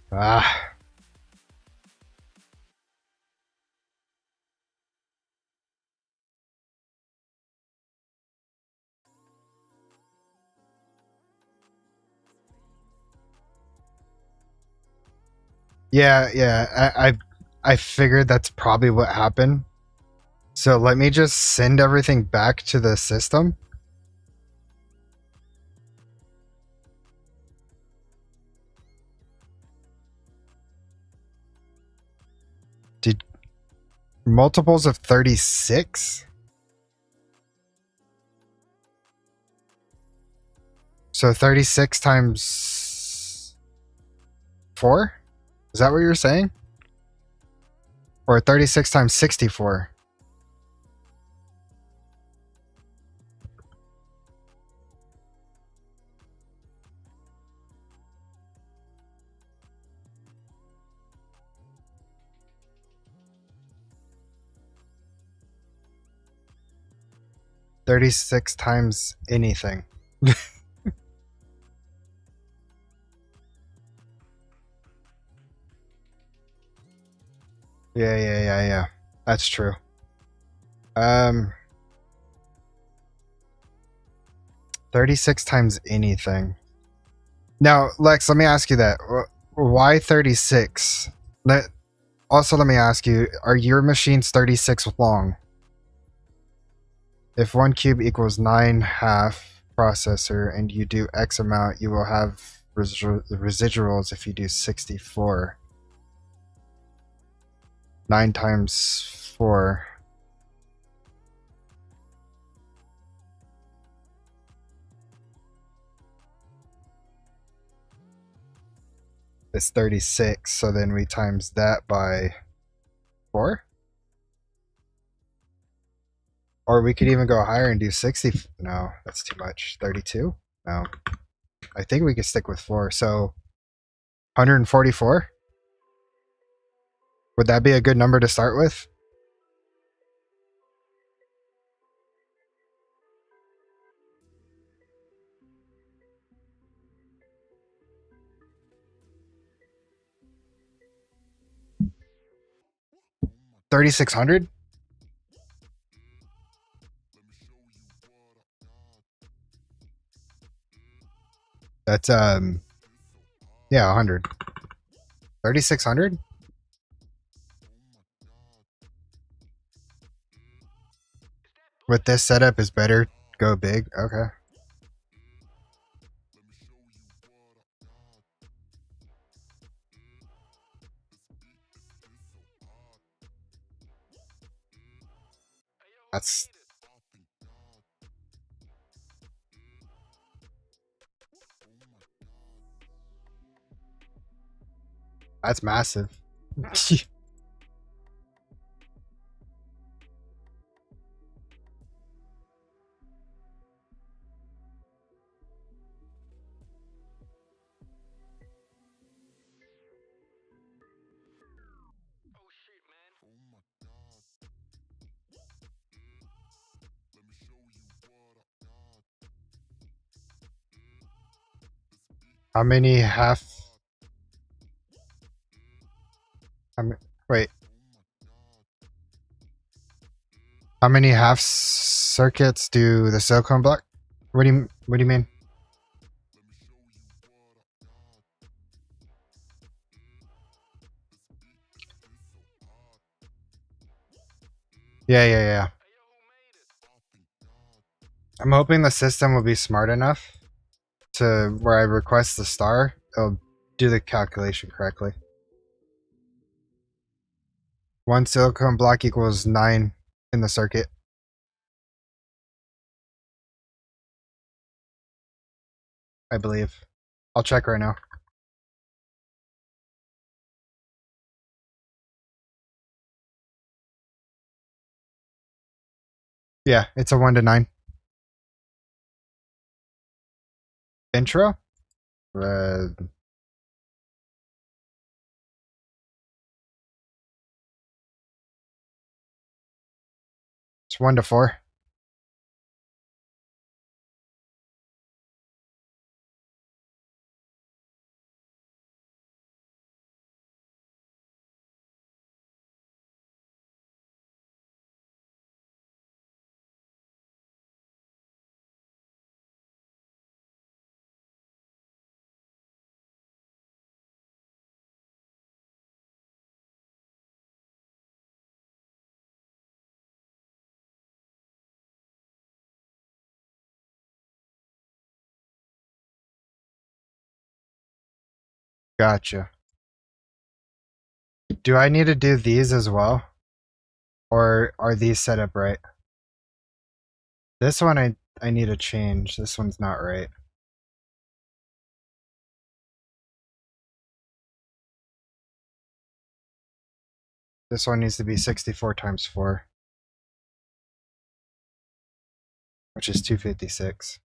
Ah. Yeah, yeah. I figured that's probably what happened. So let me just send everything back to the system. Did multiples of 36? So 36 times 4? Is that what you're saying? Or 36 times 64? $36 times anything. Yeah. That's true. 36 times anything. Now, Lex, let me ask you that. Why 36? Also, let me ask you, are your machines 36 long? If 1 cube equals 9 half processor and you do X amount, you will have residuals if you do 64. 9 times 4. It's 36, so then we times that by 4? Or we could even go higher and do 60. No, that's too much. 32? No. I think we could stick with 4. So 144? Would that be a good number to start with? $3,600? That's yeah, 100. 3,600? With this setup is better go big. Okay. That's massive. How many half? Wait. How many half circuits do the silicone block? What do you mean? Yeah. I'm hoping the system will be smart enough to where I request the star, it'll do the calculation correctly. 1 silicone block equals 9 in the circuit. I believe. I'll check right now. Yeah, it's a 1 to 9. Intro? It's 1 to 4. Gotcha. Do I need to do these as well? Or are these set up right? This one I need to change. This one's not right. This one needs to be 64 times 4, which is 256.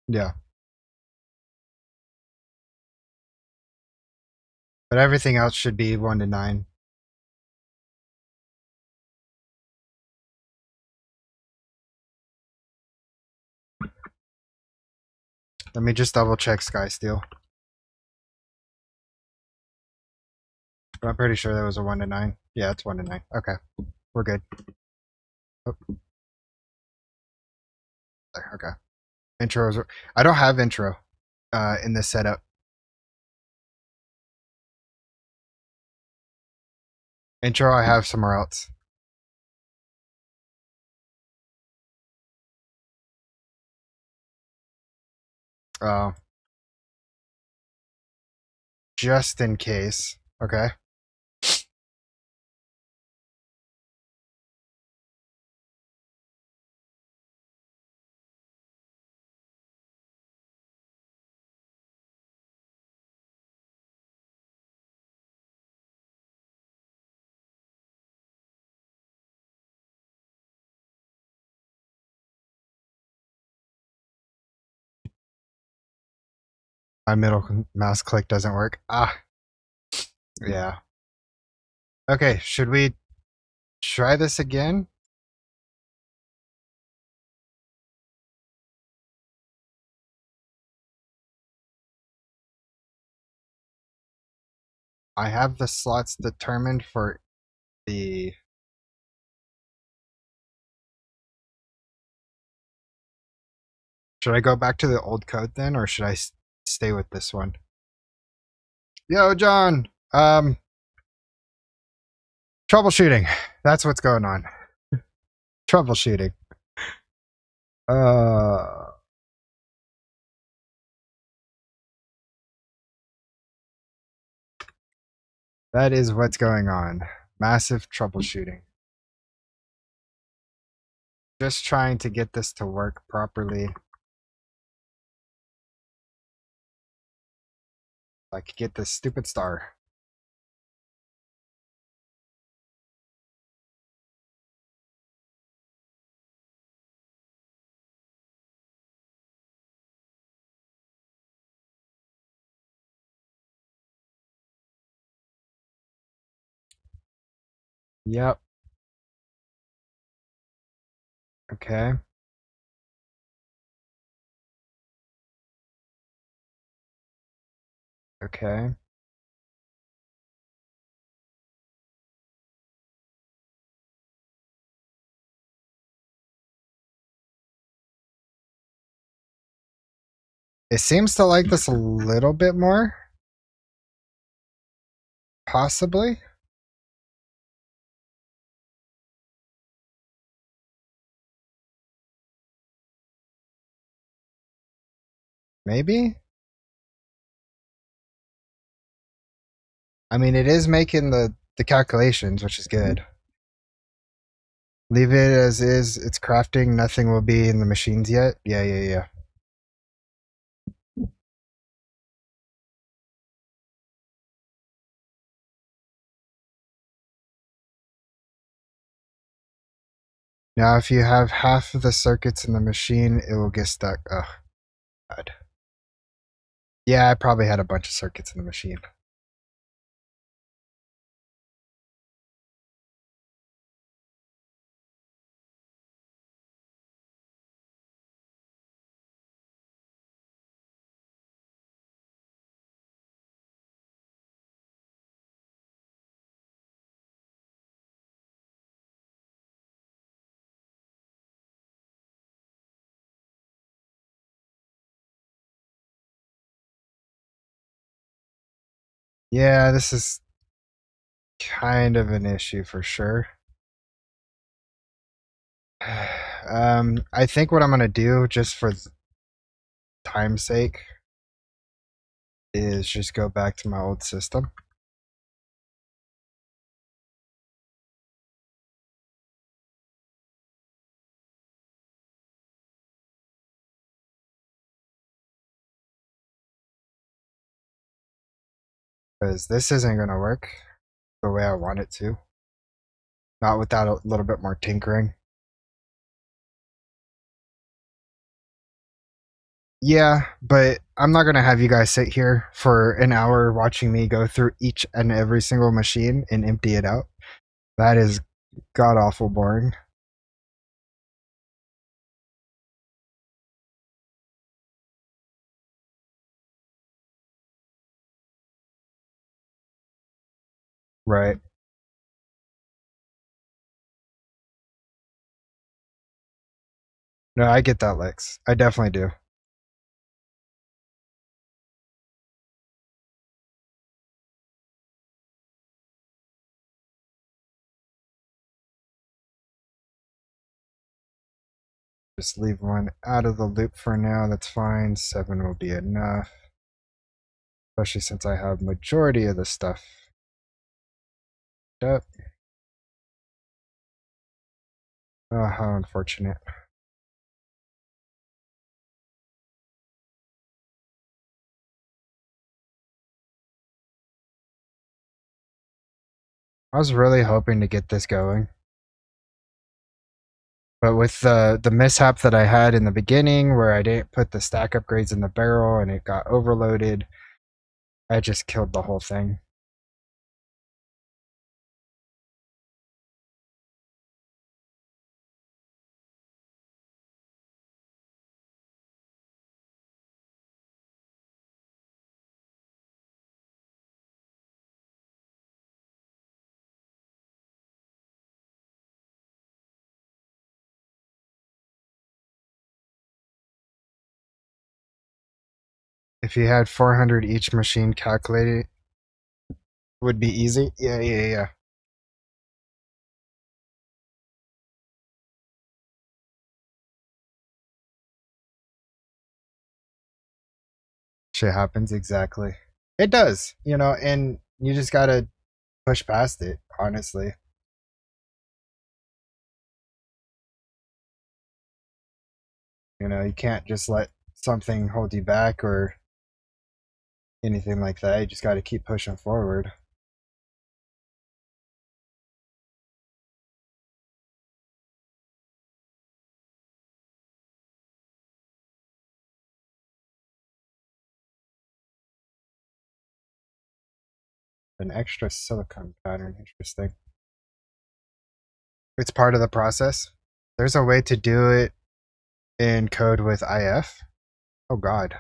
Yeah. But everything else should be 1 to 9. Let me just double check Sky Steel. But I'm pretty sure that was a 1 to 9. Yeah, it's 1 to 9. Okay. We're good. Oh. There, okay. Intros. I don't have intro in this setup. Intro I have somewhere else. Just in case. Okay. My middle mouse click doesn't work. Ah, yeah. Okay, should we try this again? I have the slots determined for the... Should I go back to the old code then, or should I stay with this one? Yo, John! Troubleshooting. That's what's going on. Troubleshooting. Uh... That is what's going on. Massive troubleshooting. Just trying to get this to work properly. I could get this stupid star. Yep. Okay. Okay. It seems to like this a little bit more. Possibly. Maybe. I mean, it is making the calculations, which is good. Leave it as is. It's crafting. Nothing will be in the machines yet. Yeah, yeah, yeah. Now, if you have half of the circuits in the machine, it will get stuck. Ugh, God. Yeah, I probably had a bunch of circuits in the machine. Yeah, this is kind of an issue for sure. I think what I'm gonna do, just for time's sake, is just go back to my old system. Because this isn't gonna work the way I want it to. Not without a little bit more tinkering. Yeah, but I'm not gonna have you guys sit here for an hour watching me go through each and every single machine and empty it out. That is god awful boring. Right. No, I get that, Lex. I definitely do. Just leave one out of the loop for now. That's fine. 7 will be enough. Especially since I have majority of the stuff up. Oh, how unfortunate. I was really hoping to get this going. But with the mishap that I had in the beginning where I didn't put the stack upgrades in the barrel and it got overloaded, I just killed the whole thing. If you had 400 each machine calculated, would be easy. Yeah. Shit happens exactly. It does, and you just gotta push past it, honestly. You can't just let something hold you back or anything like that. You just gotta keep pushing forward. An extra silicone pattern, interesting. It's part of the process. There's a way to do it in code with IF. Oh god.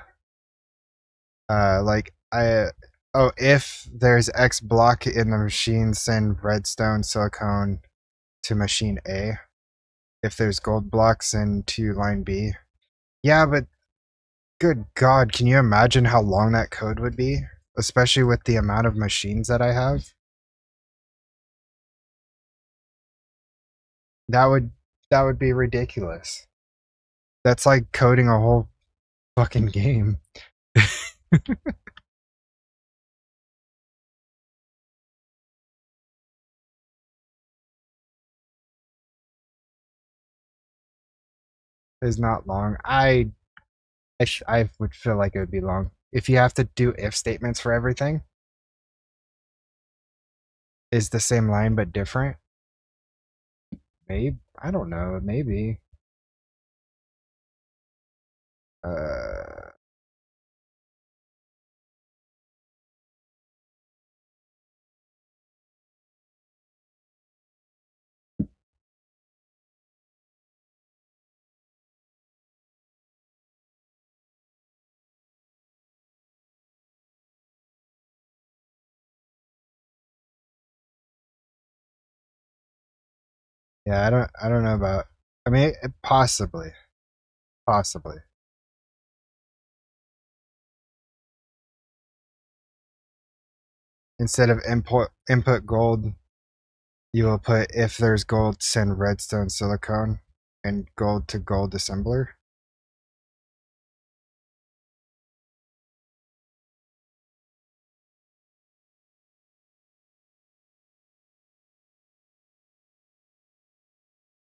Like if there's X block in the machine, send redstone silicone to machine A. If there's gold blocks, send to line B. Yeah, but good god, can you imagine how long that code would be? Especially with the amount of machines that I have? That would be ridiculous. That's like coding a whole fucking game. It's not long. I would feel like it would be long. If you have to do if statements for everything, is the same line but different? Maybe, I don't know. Maybe. Uh, yeah, I don't know about. I mean, possibly. Instead of input gold, you will put if there's gold, send redstone silicone and gold to gold assembler.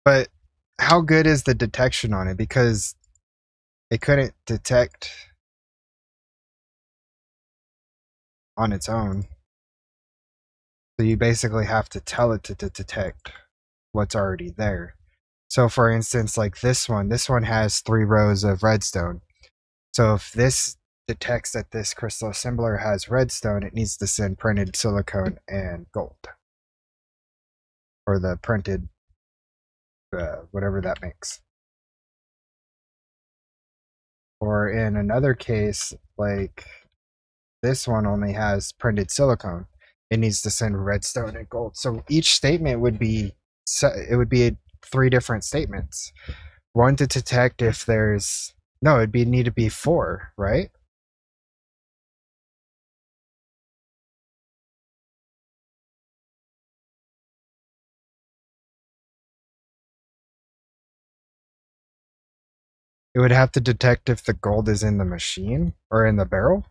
But how good is the detection on it? Because it couldn't detect on its own. So you basically have to tell it to detect what's already there. So for instance, like this one has 3 rows of redstone. So if this detects that this crystal assembler has redstone, it needs to send printed silicone and gold. Or the printed, whatever that makes. Or in another case, like this one only has printed silicone. It needs to send redstone and gold. So each statement would be 3 different statements. One to detect if there's no, need to be 4, right? It would have to detect if the gold is in the machine or in the barrel.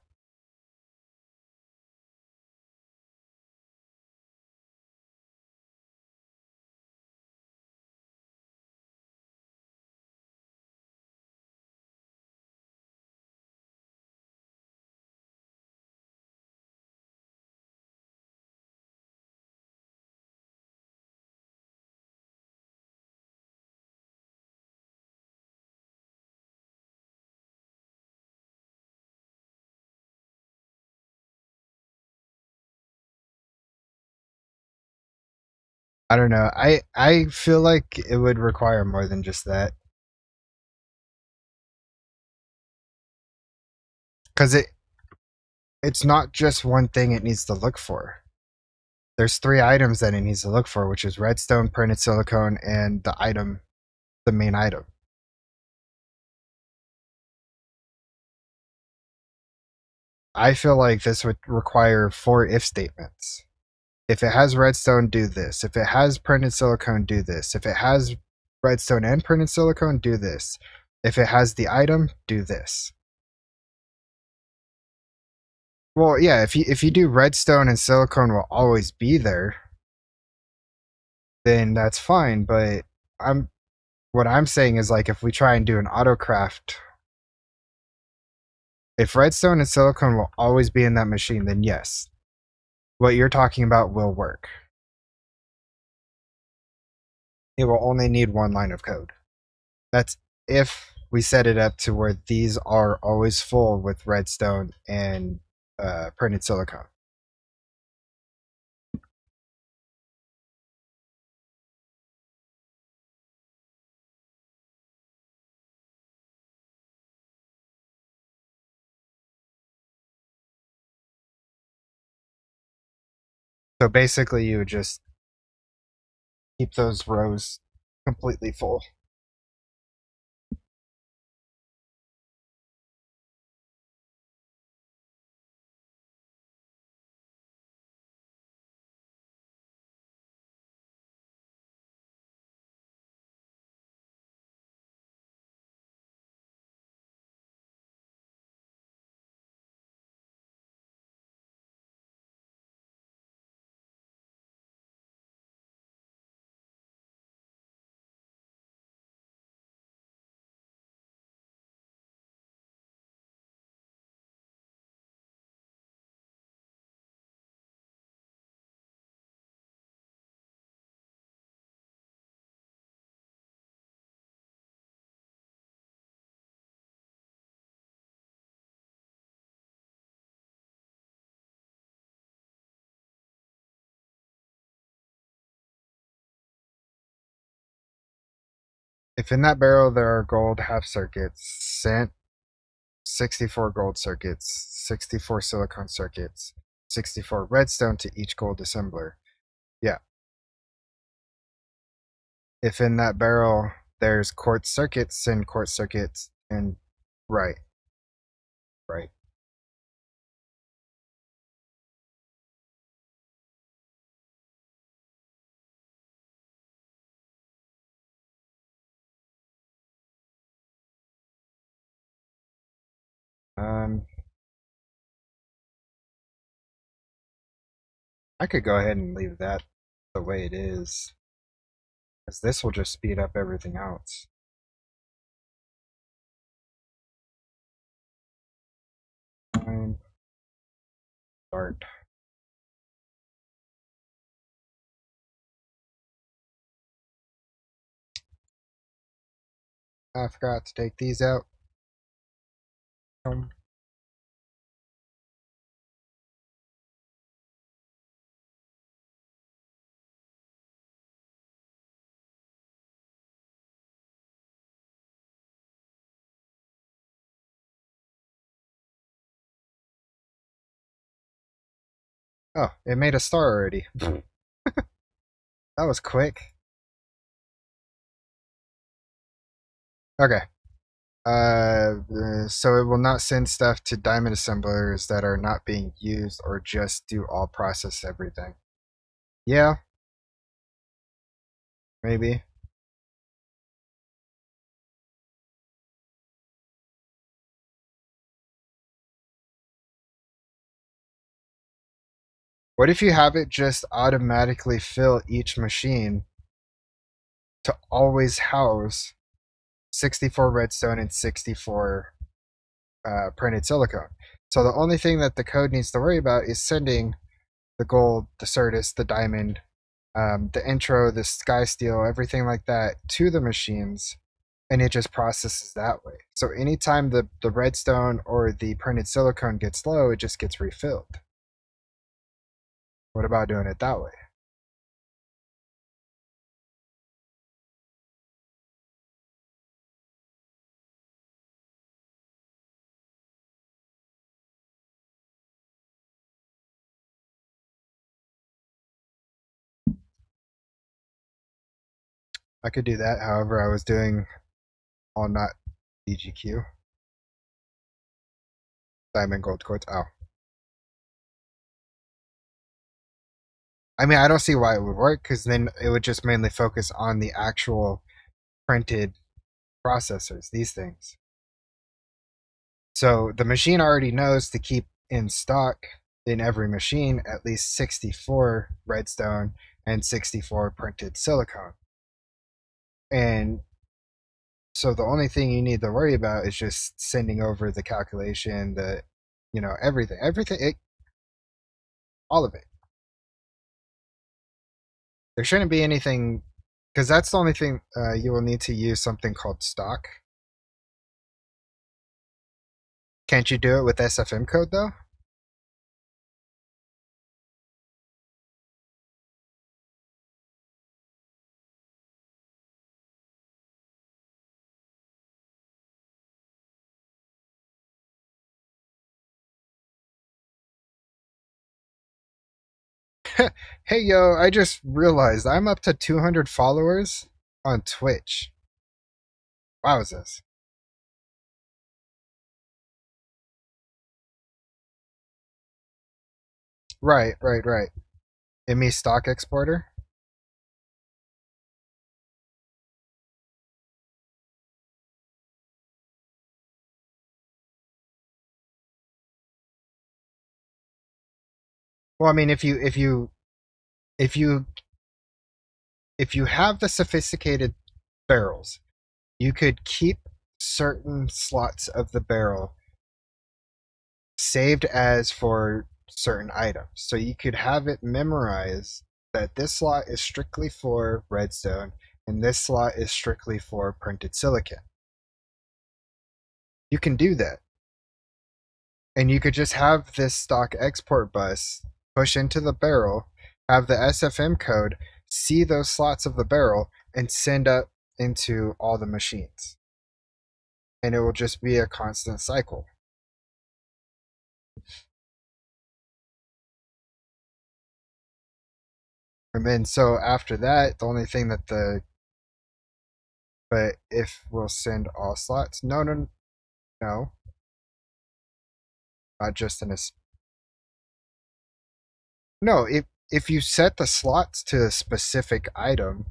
I don't know. I feel like it would require more than just that. Cuz it's not just one thing it needs to look for. There's 3 items that it needs to look for, which is redstone, printed silicone, and the main item. I feel like this would require 4 if statements. If it has redstone, do this. If it has printed silicone, do this. If it has redstone and printed silicone, do this. If it has the item, do this. Well, yeah, if you do redstone and silicone will always be there, then that's fine, but what I'm saying is like if we try and do an autocraft, if redstone and silicone will always be in that machine, then yes. What you're talking about will work. It will only need 1 line of code. That's if we set it up to where these are always full with redstone and printed silicone. So basically you would just keep those rows completely full. If in that barrel there are gold half circuits, sent 64 gold circuits, 64 silicon circuits, 64 redstone to each gold assembler. Yeah. If in that barrel there's quartz circuits, send quartz circuits, and right. Right. Um, I could go ahead and leave that the way it is, because this will just speed up everything else. Start. I forgot to take these out. Oh, it made a star already. That was quick. Okay. So it will not send stuff to diamond assemblers that are not being used or just do all process everything. Yeah. Maybe. What if you have it just automatically fill each machine to always house 64 redstone and 64 printed silicone? So the only thing that the code needs to worry about is sending the gold, the certus, the diamond, the intro, the sky steel, everything like that to the machines, and it just processes that way. So anytime the redstone or the printed silicone gets low, it just gets refilled. What about doing it that way? I could do that. However, I was doing all not DGQ. Diamond gold quartz. Oh. I mean, I don't see why it would work, because then it would just mainly focus on the actual printed processors, these things. So the machine already knows to keep in stock in every machine at least 64 redstone and 64 printed silicone. And so the only thing you need to worry about is just sending over the calculation, the, everything, all of it. There shouldn't be anything, because that's the only thing. You will need to use something called stock. Can't you do it with SFM code though? Hey yo, I just realized I'm up to 200 followers on Twitch. Wowzers. Right. ME stock exporter? Well, I mean, if you if you have the sophisticated barrels, you could keep certain slots of the barrel saved as for certain items. So you could have it memorize that this slot is strictly for redstone and this slot is strictly for printed silicon. You can do that. And you could just have this stock export bus push into the barrel, have the SFM code see those slots of the barrel, and send up into all the machines. And it will just be a constant cycle. And then so after that, the only thing that but if we'll send all slots, no, not just in a, no, if you set the slots to a specific item,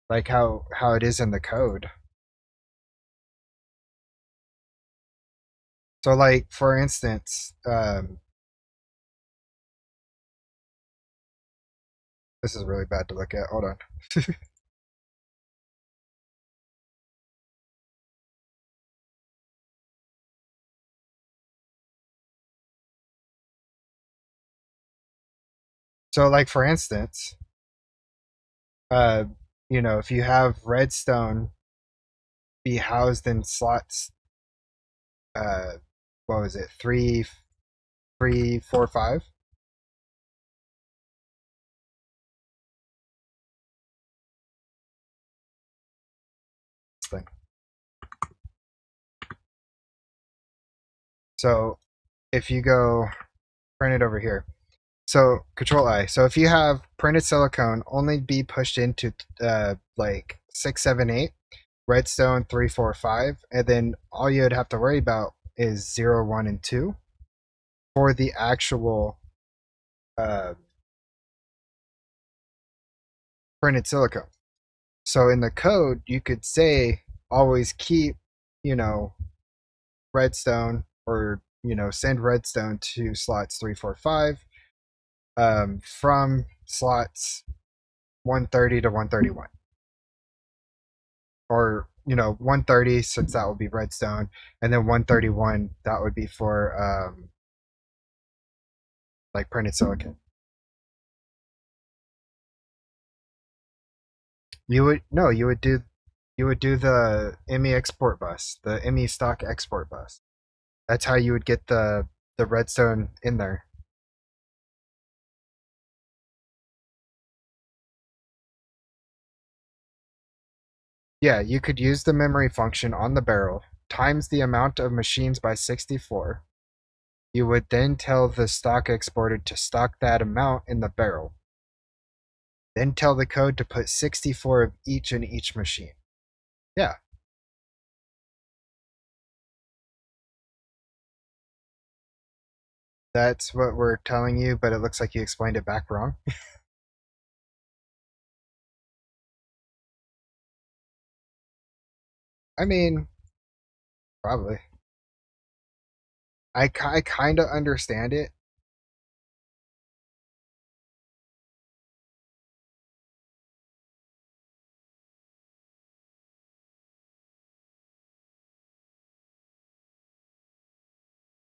like how it is in the code. So like, for instance, this is really bad to look at. Hold on. So like, for instance, if you have redstone be housed in slots, what was it, 3, 4, 5? Thing. So if you go print it over here, so Control I. So if you have printed silicone only be pushed into like 6, 7, 8, redstone 3, 4, 5, and then all you'd have to worry about is 0, 1, and 2 for the actual printed silicone. So in the code, you could say always keep, redstone, or send redstone to slots 3, 4, 5 from slots 130 to 131, or 130, since that would be redstone, and then 131, that would be for like printed silicon. You would do the ME export bus, the ME stock export bus. That's how you would get the redstone in there. Yeah, you could use the memory function on the barrel times the amount of machines by 64. You would then tell the stock exporter to stock that amount in the barrel. Then tell the code to put 64 of each in each machine. Yeah. That's what we're telling you, but it looks like you explained it back wrong. I mean, probably. I kind of understand it.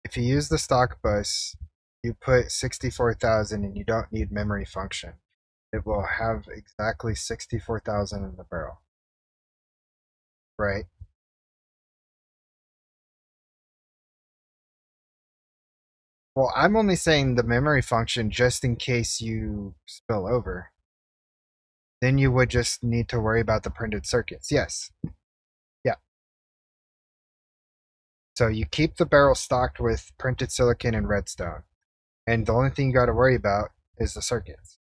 If you use the stock bus, you put 64,000 and you don't need memory function. It will have exactly 64,000 in the barrel. Right. Well, I'm only saying the memory function just in case you spill over. Then you would just need to worry about the printed circuits. Yes. Yeah. So you keep the barrel stocked with printed silicon and redstone. And the only thing you got to worry about is the circuits.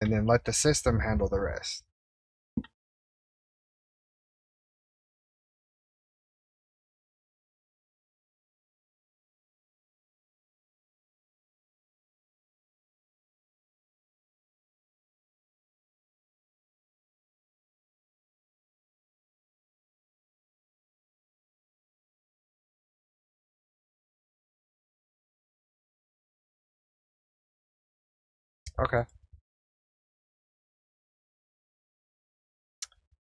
And then let the system handle the rest. Okay.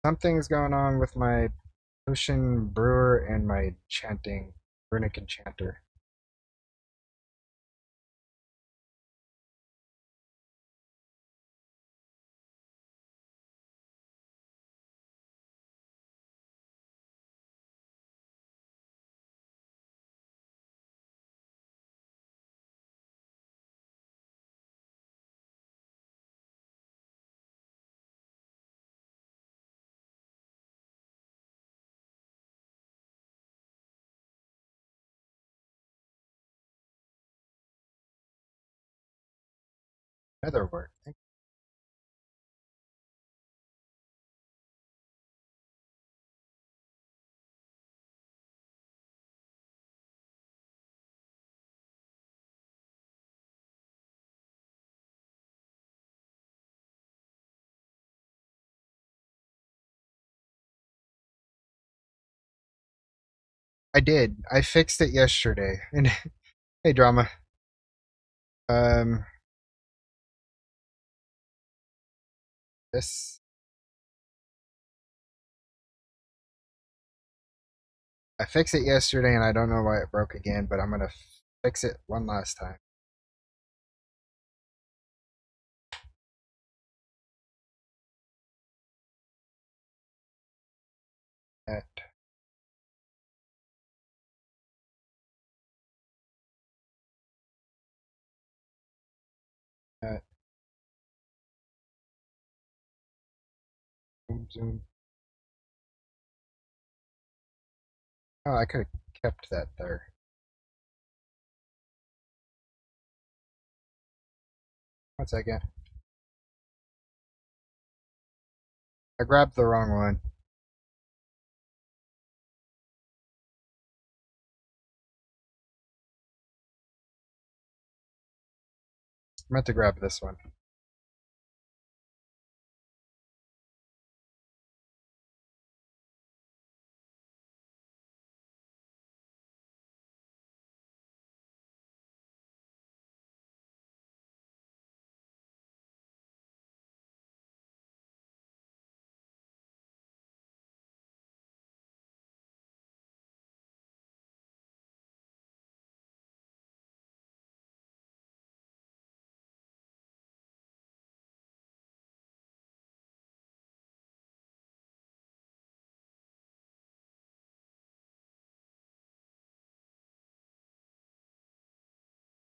Something's going on with my potion brewer and my chanting runic enchanter. Featherwork. I did. I fixed it yesterday. And hey, drama. Um, this I fixed it yesterday, and I don't know why it broke again, but I'm gonna fix it one last time. At at zoom zoom. Oh, I could have kept that there. One second. I grabbed the wrong one. I meant to grab this one.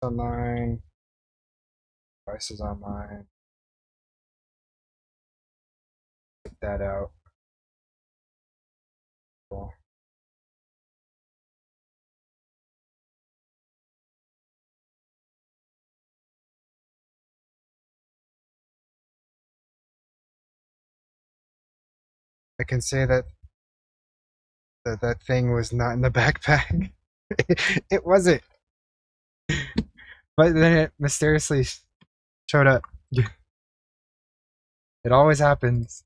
Online. Devices online. Take that out. Cool. I can say that that thing was not in the backpack. It wasn't. But then it mysteriously showed up. It always happens.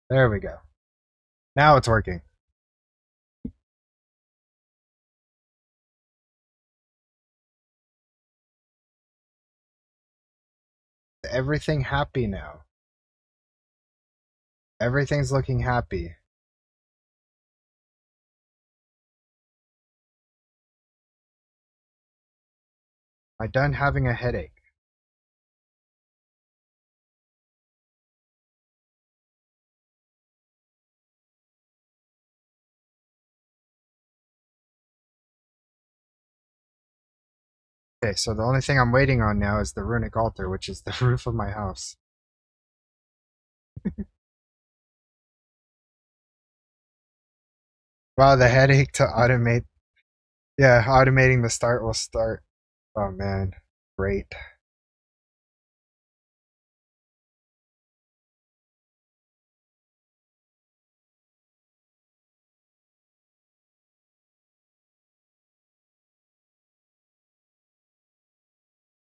There we go. Now it's working. Everything happy now. Everything's looking happy. Am I done having a headache? Okay, so the only thing I'm waiting on now is the runic altar, which is the roof of my house. Wow, the headache to automate. Yeah, automating the start will start. Oh man, great.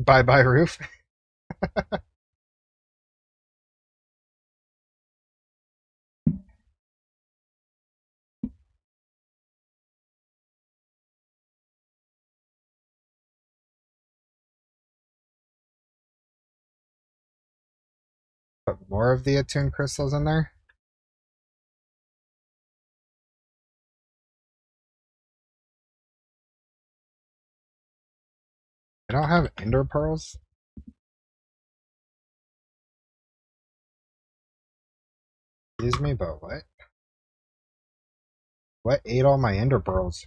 Bye bye roof. Put more of the attuned crystals in there. I don't have ender pearls. Excuse me, but what? What ate all my ender pearls?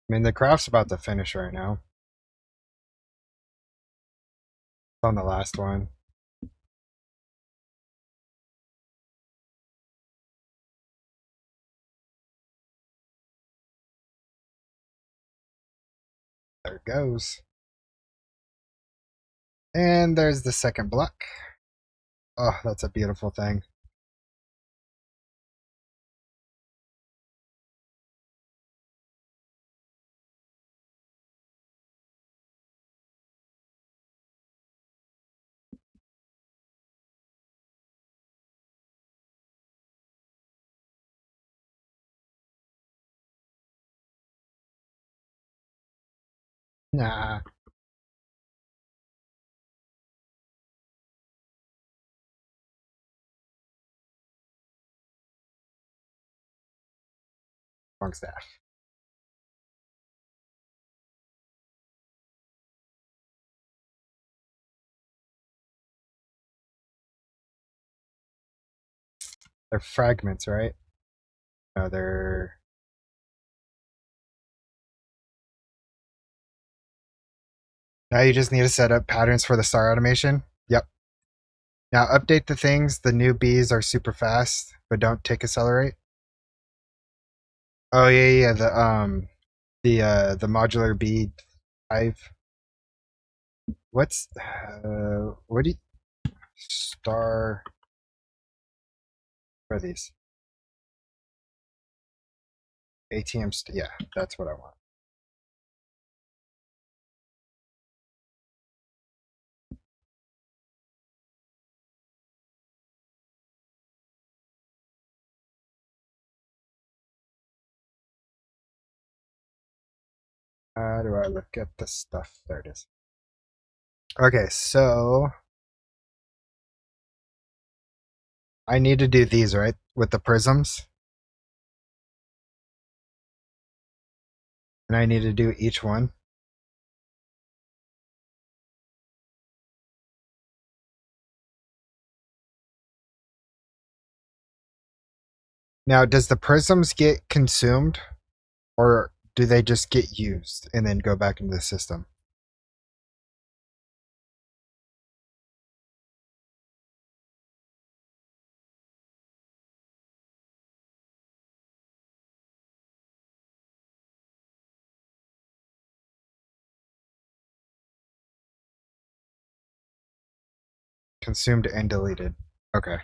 I mean, the craft's about to finish right now. It's on the last one. There it goes. And there's the second block. Oh, that's a beautiful thing. Nah. Wrong staff. They're fragments, right? No, they're... Now you just need to set up patterns for the star automation. Yep. Now update the things. The new bees are super fast, but don't tick accelerate. Oh yeah, the modular bee 5. What's what do you, star? What are these? ATM yeah, that's what I want. How do I look at the stuff? There it is. Okay, so I need to do these, right? With the prisms. And I need to do each one. Now, does the prisms get consumed, or do they just get used and then go back into the system? Consumed and deleted. Okay.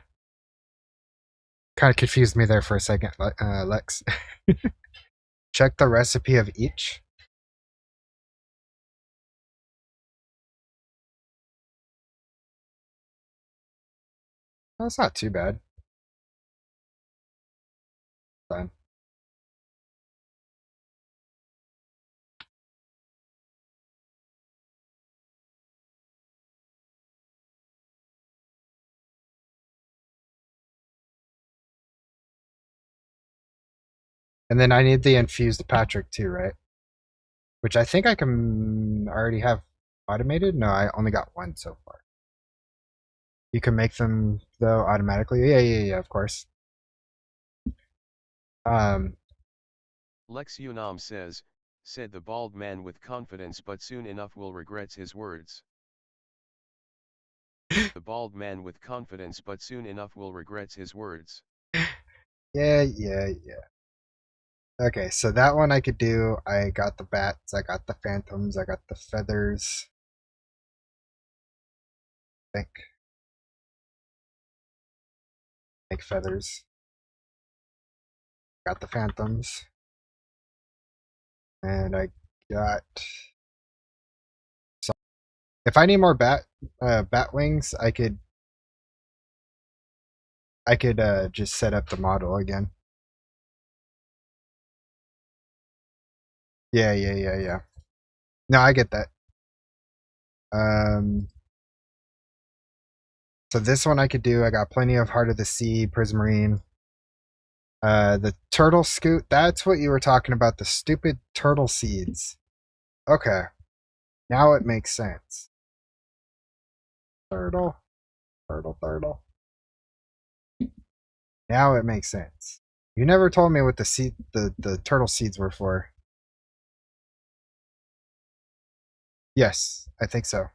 Kind of confused me there for a second, Lex. Check the recipe of each. That's not too bad. Fine. And then I need the infused Patrick too, right? Which I think I can already have automated. No, I only got one so far. You can make them though automatically. Yeah, of course. Lex Unam said the bald man with confidence but soon enough will regret his words. The bald man with confidence but soon enough will regret his words. Yeah. Okay, so that one I could do. I got the bats, I got the phantoms, I got the feathers. I think. Make feathers. Got the phantoms. And I got some. If I need more bat wings, I could just set up the model again. Yeah. No, I get that. Um so this one I could do. I got plenty of Heart of the Sea, Prismarine. The turtle scoot, that's what you were talking about, the stupid turtle seeds. Okay. Now it makes sense. Turtle. Now it makes sense. You never told me what the turtle seeds were for. Yes, I think so.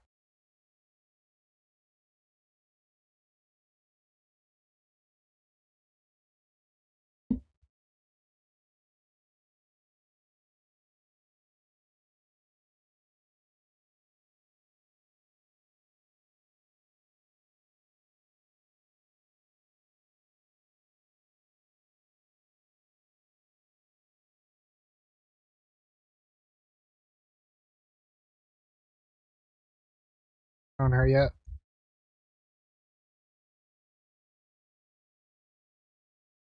On her yet?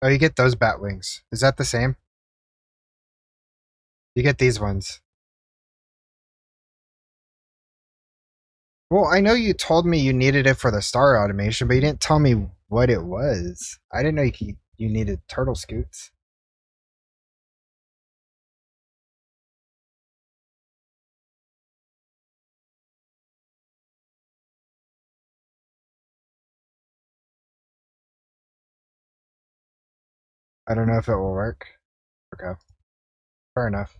Oh, you get those bat wings. Is that the same? You get these ones. Well, I know you told me you needed it for the star automation, but you didn't tell me what it was. I didn't know you needed turtle scoots. I don't know if it will work. Okay. Fair enough.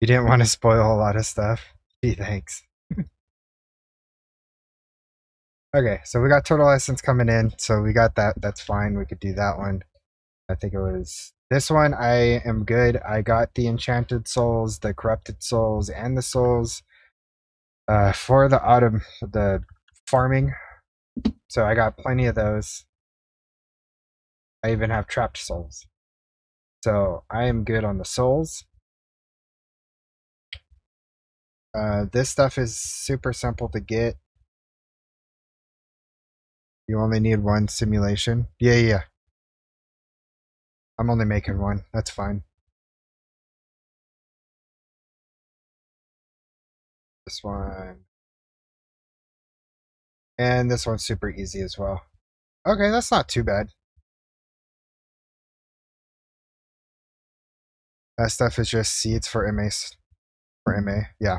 You didn't want to spoil a lot of stuff. Gee, thanks. Okay, so we got Turtle Essence coming in, so we got that. That's fine. We could do that one. I think it was this one. I am good. I got the Enchanted Souls, the Corrupted Souls, and the Souls for the farming. So I got plenty of those. I even have Trapped Souls. So I am good on the Souls. This stuff is super simple to get. You only need one simulation. Yeah. I'm only making one. That's fine. This one. And this one's super easy as well. Okay, that's not too bad. That stuff is just seeds for MA. Yeah.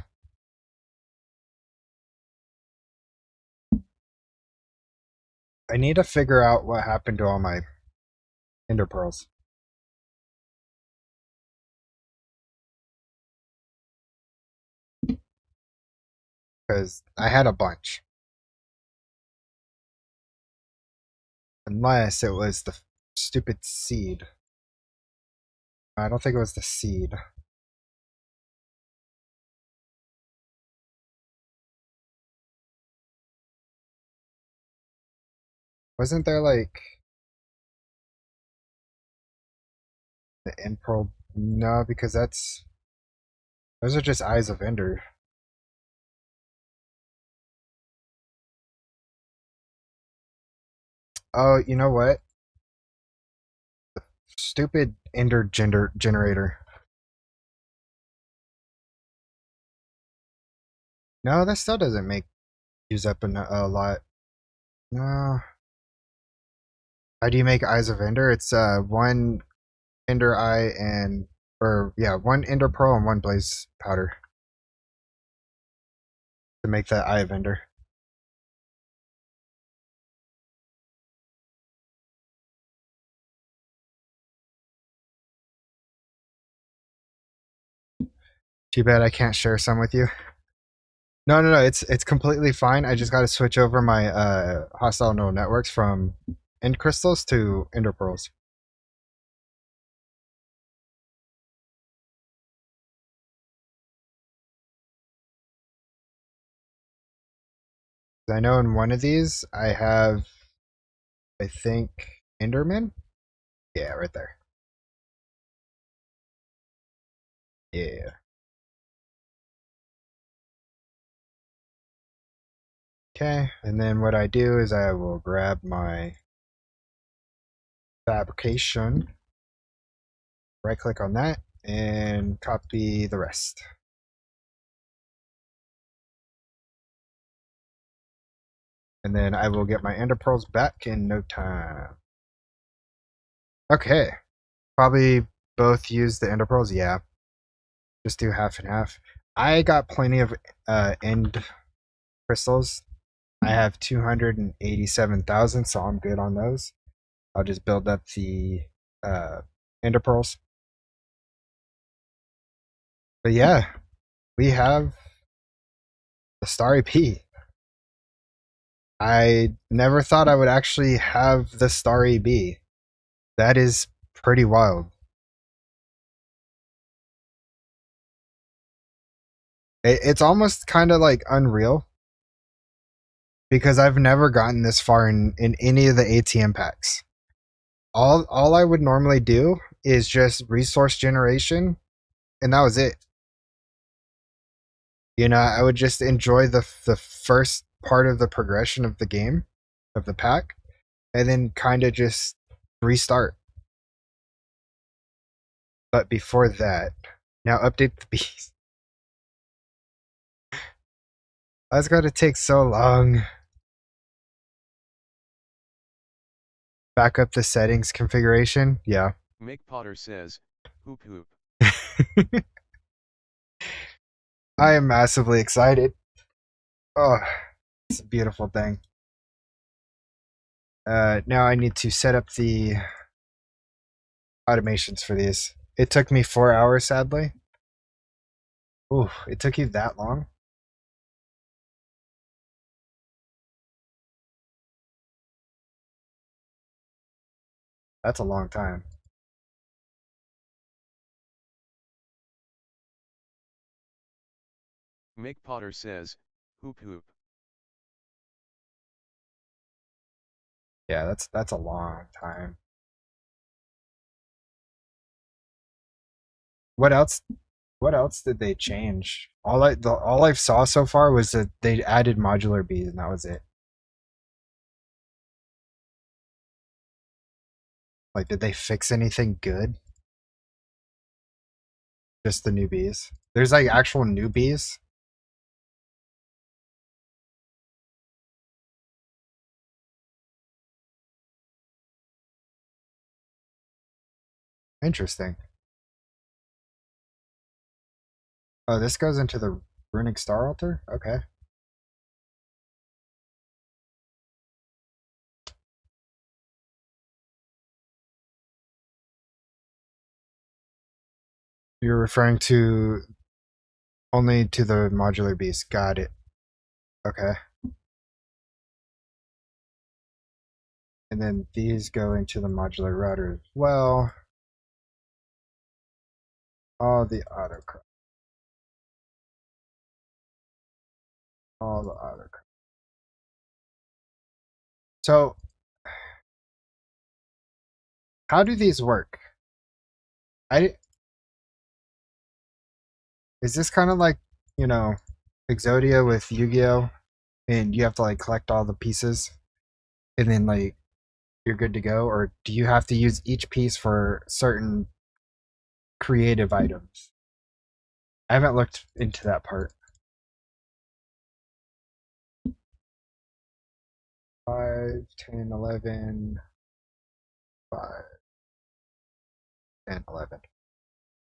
I need to figure out what happened to all my ender pearls. Because I had a bunch. Unless it was the stupid seed. I don't think it was the seed. Wasn't there like the end pearl? No, because those are just eyes of ender. Oh, you know what? Stupid ender generator. No, that still doesn't use up a lot. No. How do you make eyes of ender? It's one ender eye one ender pearl and one blaze powder to make that eye of ender. Too bad I can't share some with you. No. It's completely fine. I just got to switch over my hostile neural networks from end crystals to ender pearls. I know in one of these I have, I think, Enderman. Yeah, right there. Yeah. Okay, and then what I do is I will grab my fabrication, right click on that, and copy the rest. And then I will get my ender pearls back in no time. Okay, probably both use the ender pearls. Yeah, just do half and half. I got plenty of end crystals. I have 287,000, so I'm good on those. I'll just build up the ender pearls. But yeah, we have the Starry Bee. I never thought I would actually have the Starry Bee. That is pretty wild. It's almost kind of like unreal because I've never gotten this far in any of the ATM packs. All I would normally do is just resource generation, and that was it. You know, I would just enjoy the first part of the progression of the game, of the pack, and then kind of just restart. But before that, now update the bees. That's got to take so long. Back up the settings configuration. Yeah. Mick Potter says, hoop hoop. I am massively excited. Oh, it's a beautiful thing. Now I need to set up the automations for these. It took me 4 hours, sadly. Ooh, it took you that long? That's a long time. Mick Potter says, hoop hoop. Yeah, that's a long time. What else? What else did they change? All I saw so far was that they added modular bees, and that was it. Like, did they fix anything good? Just the new bees. There's like actual new bees. Interesting. Oh, this goes into the runic star altar? Okay. You're referring to only to the modular beast. Got it. Okay. And then these go into the modular router as well. All the autocross. All the autocross. So, how do these work? Is this kind of like, you know, Exodia with Yu-Gi-Oh? And you have to like collect all the pieces and then like you're good to go? Or do you have to use each piece for certain creative items? I haven't looked into that part. 5, 10, 11, 5, 10, 11.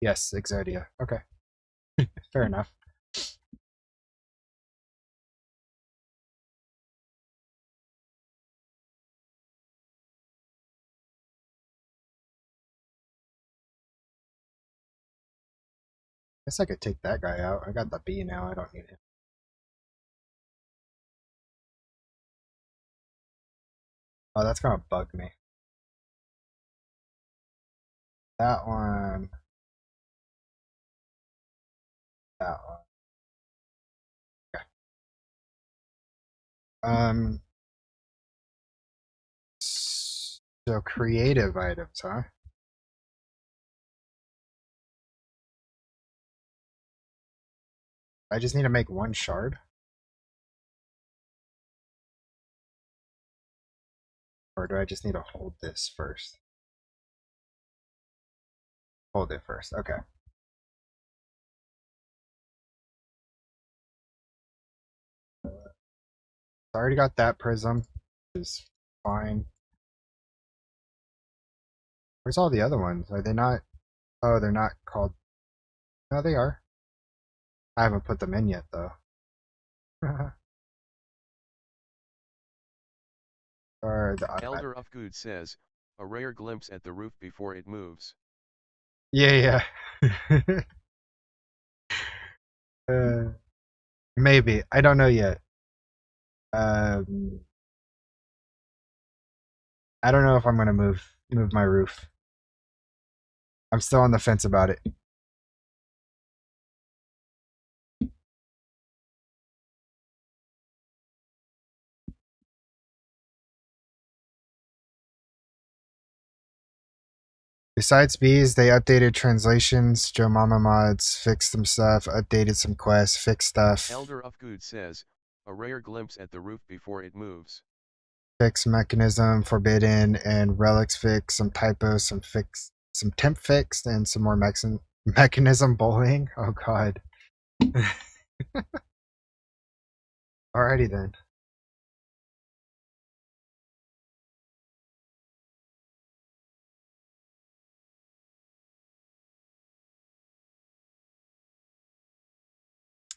Yes, Exodia. Okay. Fair enough. Guess I could take that guy out. I got the bee now. I don't need him. Oh, that's gonna bug me. That one. That one. Okay. So creative items, huh? I just need to make one shard? Or do I just need to hold this first? Hold it first. Okay. I already got that prism, which is fine. Where's all the other ones? Are they not? Oh, they're not called. No, they are. I haven't put them in yet, though. Or the automatic. Elder Ufgood says, a rare glimpse at the roof before it moves. Yeah. Maybe. I don't know yet. Um, I don't know if I'm gonna move my roof. I'm still on the fence about it. Besides bees, they updated translations, Joe Mama mods, fixed some stuff, updated some quests, fixed stuff. Elder Ufgood says, a rare glimpse at the roof before it moves. Fix mechanism, forbidden, and relics fix, some typos, some temp fixed, and some more mechanism bullying. Oh god. Alrighty then.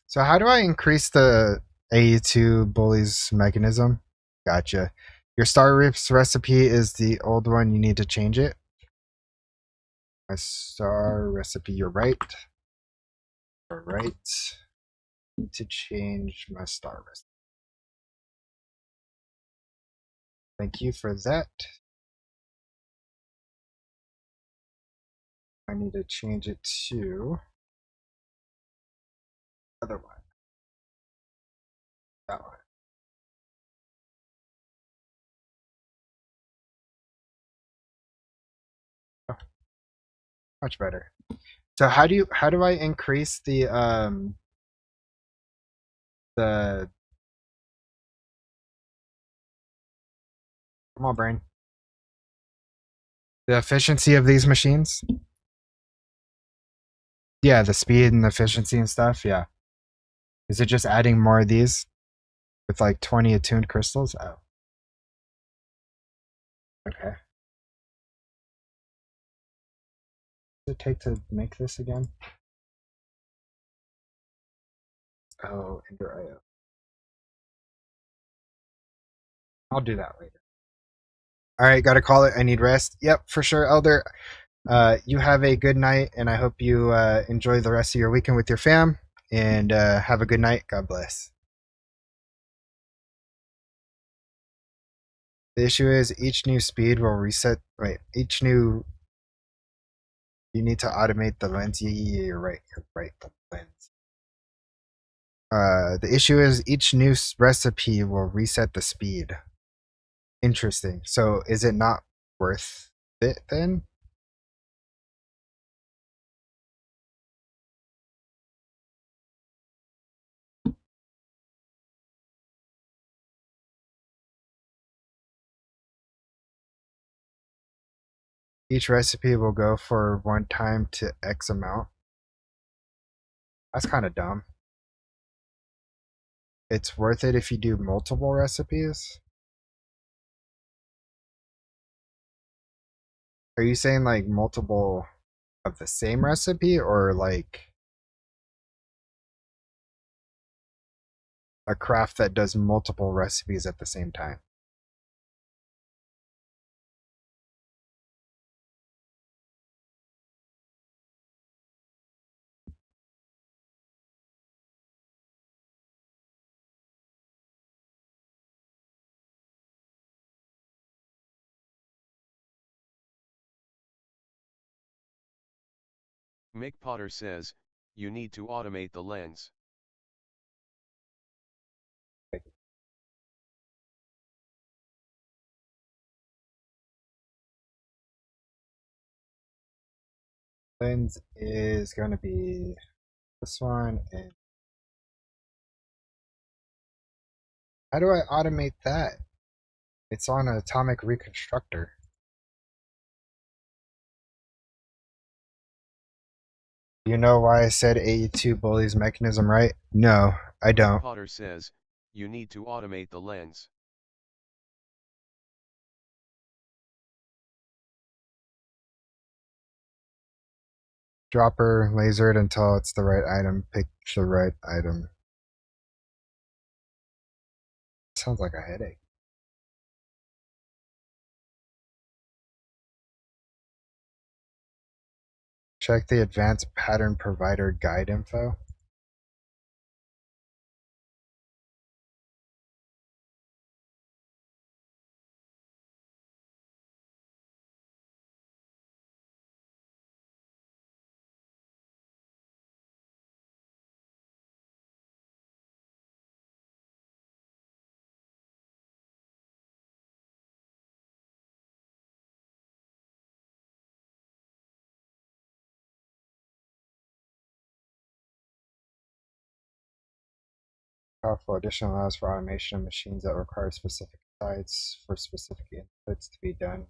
So how do I increase the AE2 bullies mechanism? Gotcha. Your Star Rips recipe is the old one. You need to change it. My star recipe, you're right. You're right. Need to change my star recipe. Thank you for that. I need to change it to other one. That one. Oh, much better. So how do I increase the come on brain. The efficiency of these machines? Yeah, the speed and efficiency and stuff, yeah. Is it just adding more of these with like 20 attuned crystals? Oh. Okay. What does it take to make this again? Oh, Ender IO. I'll do that later. All right, gotta call it. I need rest. Yep, for sure, Elder. You have a good night, and I hope you enjoy the rest of your weekend with your fam. And have a good night. God bless. The issue is each new speed will reset. Wait, each new. You need to automate the lens. Yeah, you're right. You're right. The lens. The issue is each new recipe will reset the speed. Interesting. So is it not worth it then? Each recipe will go for one time to X amount. That's kind of dumb. It's worth it if you do multiple recipes. Are you saying like multiple of the same recipe or like a craft that does multiple recipes at the same time? Mick Potter says, you need to automate the lens. Lens is going to be this one. And how do I automate that? It's on an atomic reconstructor. You know why I said AE2 bullies mechanism, right? No, I Mick don't. Potter says, you need to automate the lens. Dropper, laser it until it's the right item. Pick the right item. Sounds like a headache. Check the advanced pattern provider guide info. Powerful addition allows for automation of machines that require specific sites for specific inputs to be done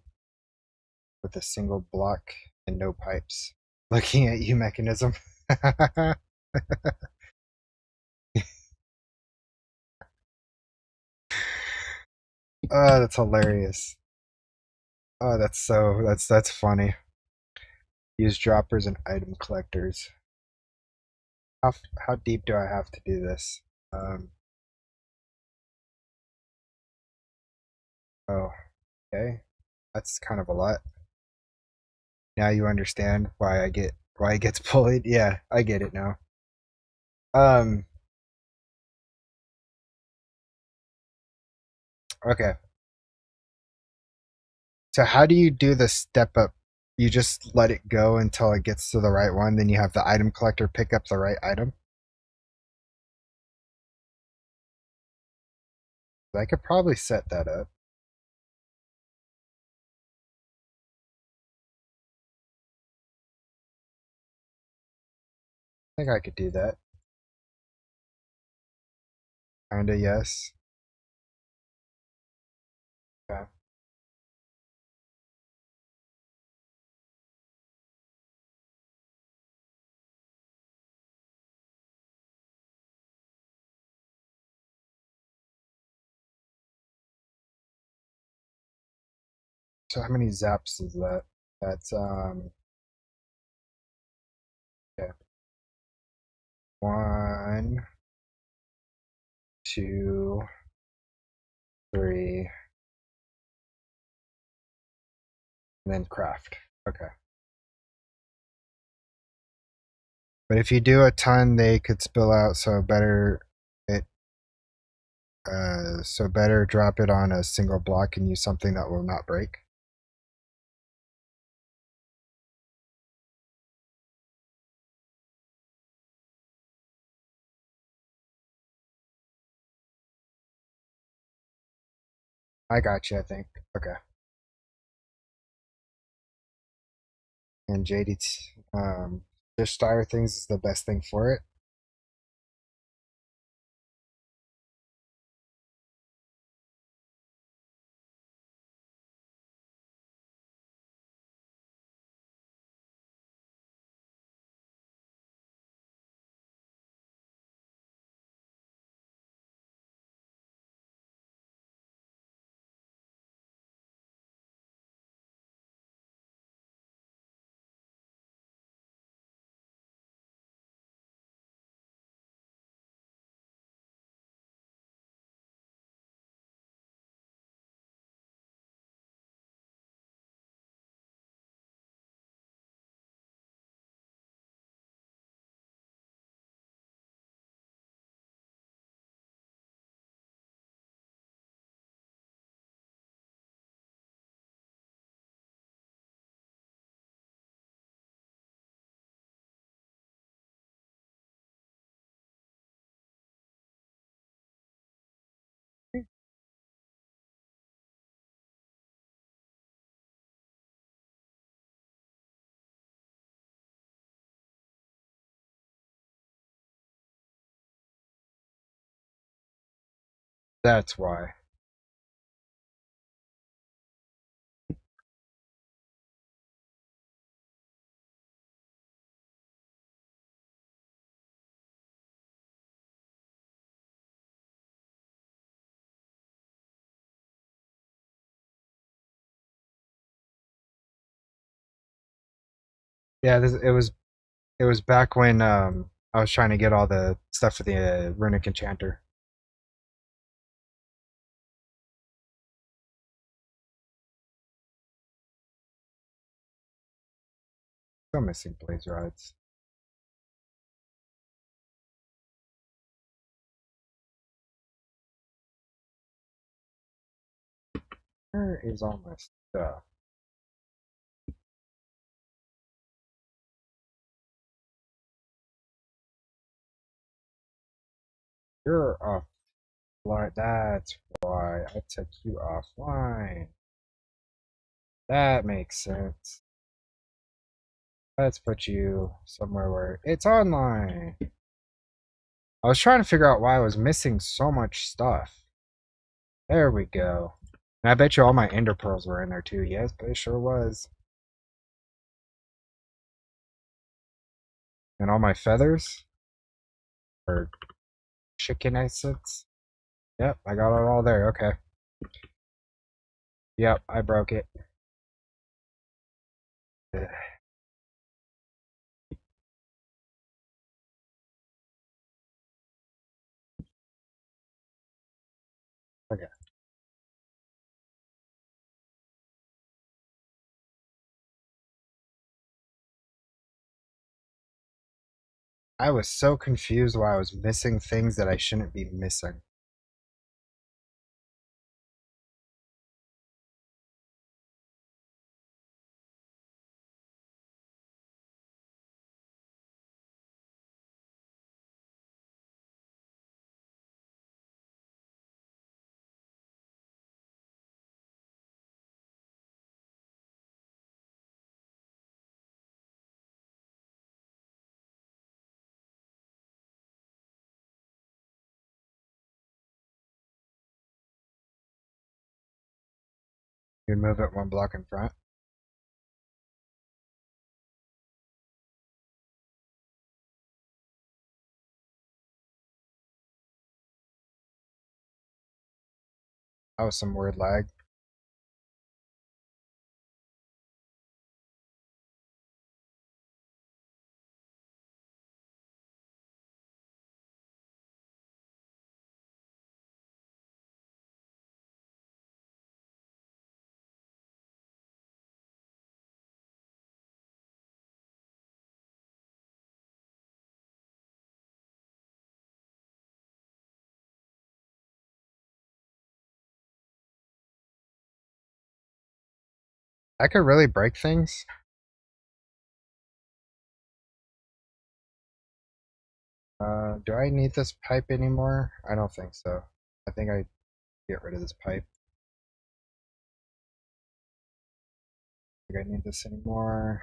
with a single block and no pipes. Looking at you, mechanism. Oh, that's hilarious. Oh, that's funny. Use droppers and item collectors. How deep do I have to do this? Oh, okay. That's kind of a lot. Now you understand why it gets bullied. Yeah, I get it now. Um, okay. So how do you do the step up? You just let it go until it gets to the right one, then you have the item collector pick up the right item. I could probably set that up. I think I could do that. Kinda, yes. Okay. So how many zaps is that? That's okay. One. 2, 3, and then craft. Okay. But if you do a ton, they could spill out, so better drop it on a single block and use something that will not break. I got you, I think. Okay. And JDT, just Star things is the best thing for it. That's why. Yeah, it was back when I was trying to get all the stuff for the runic enchanter. Still missing blaze rods. Where is all my stuff? You're offline. That's why I took you offline. That makes sense. Let's put you somewhere where it's online. I was trying to figure out why I was missing so much stuff. There we go. And I bet you all my ender pearls were in there too. Yes, but it sure was. And all my feathers. Or chicken essence. Yep, I got it all there. Okay. Yep, I broke it. Ugh. Okay. I was so confused why I was missing things that I shouldn't be missing. You move it one block in front. That was some weird lag. I could really break things. Do I need this pipe anymore? I don't think so. I think I get rid of this pipe. I think I need this anymore.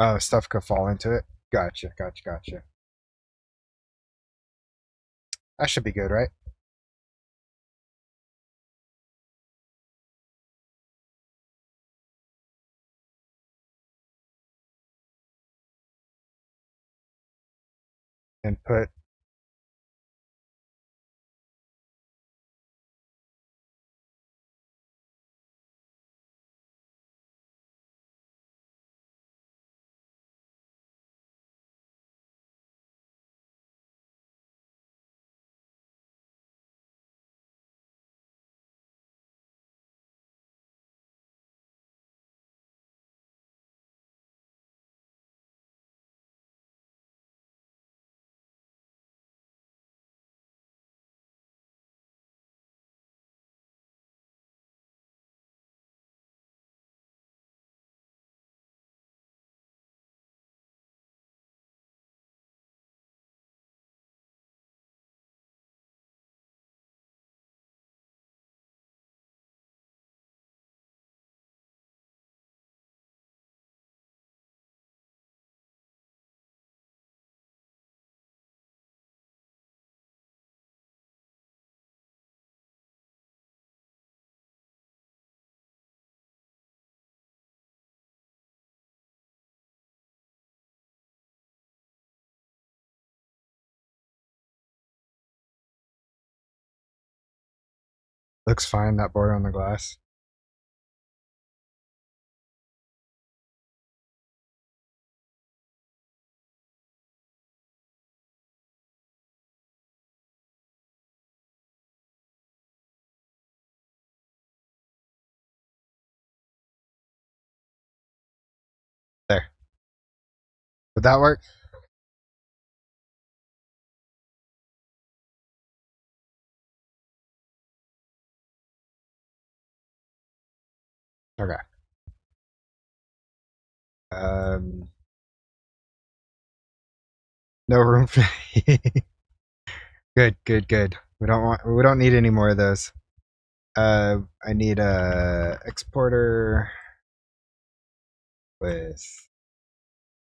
Oh, stuff could fall into it. Gotcha, gotcha, gotcha. That should be good, right? And put looks fine, that border on the glass. There. Would that work? Okay. Um, no room for good, good, good. We don't need any more of those. I need a exporter with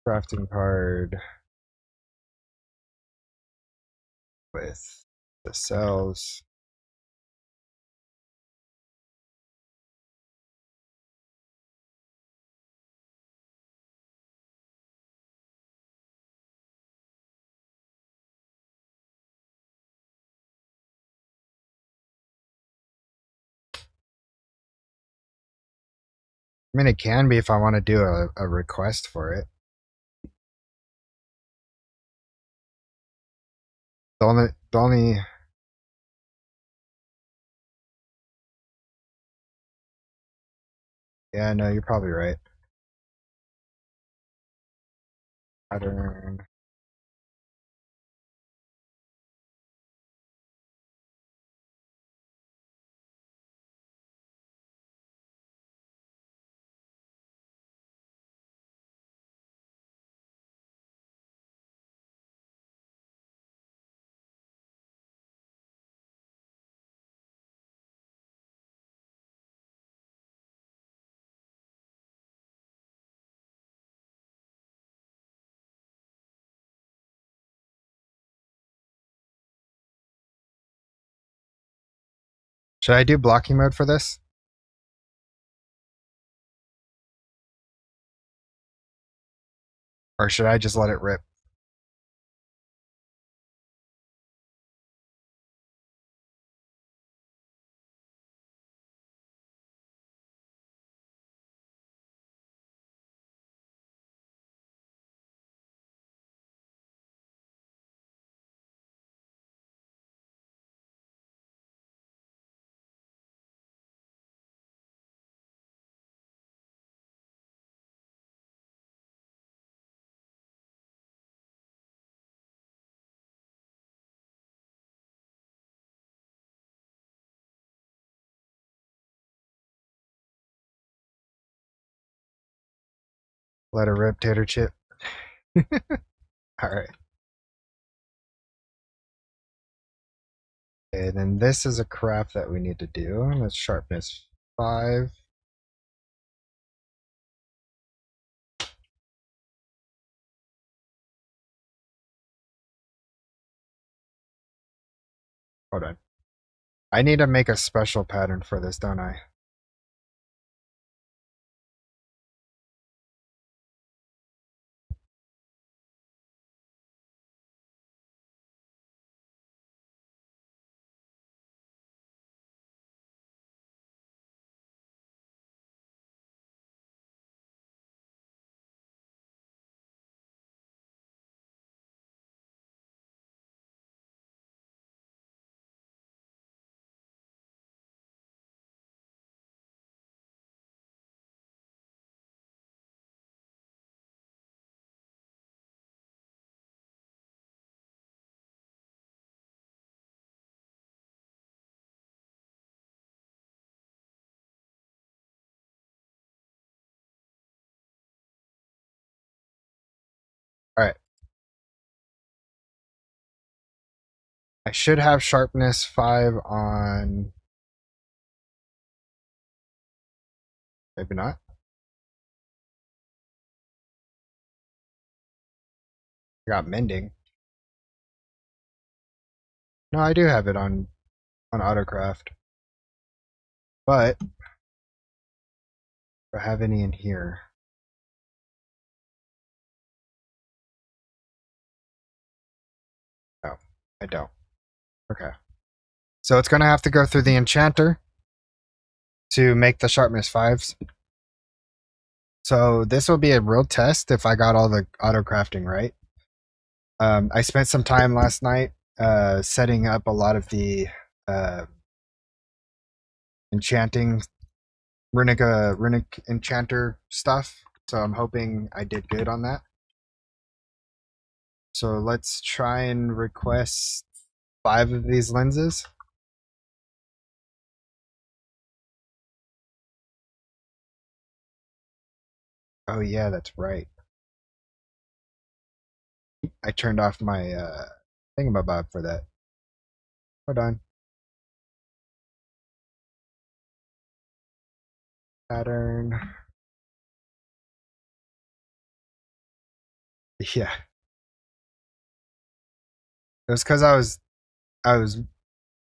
crafting card with the cells. I mean, it can be if I want to do a request for it. The only yeah, no, you're probably right. Pattern. Should I do blocking mode for this? Or should I just let it rip? Let her rip, tater chip. All right. Okay, then this is a craft that we need to do. That's sharpness 5. Hold on. I need to make a special pattern for this, don't I? All right. I should have sharpness 5 on. Maybe not. I got mending. No, I do have it on autocraft. But do I have any in here? No, I don't. Okay. So it's gonna have to go through the enchanter to make the sharpness 5s. So this will be a real test if I got all the auto crafting right. I spent some time last night setting up a lot of the uh, enchanting runic enchanter stuff. So I'm hoping I did good on that. So let's try and request 5 of these lenses. Oh yeah, that's right. I turned off my thingamabob for that. Hold on. Pattern. Yeah. It was because I was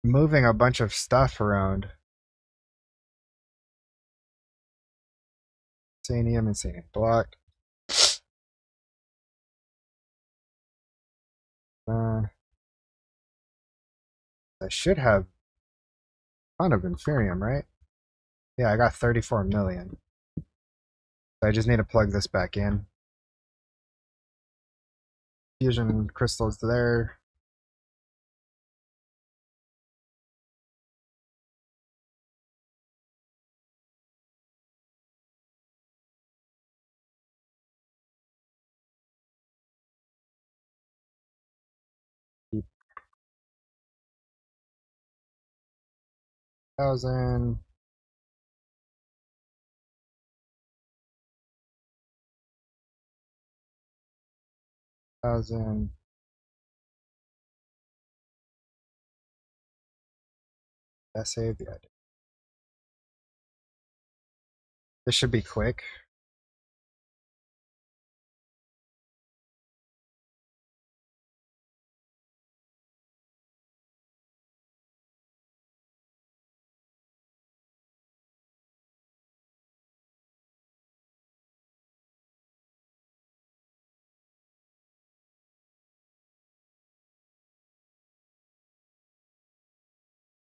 moving a bunch of stuff around. Insanium blocked. I should have a ton of Inferium, right? Yeah, I got 34 million. So I just need to plug this back in. Fusion crystals there. Thousand. Thousand. That saved? Yeah. This should be quick.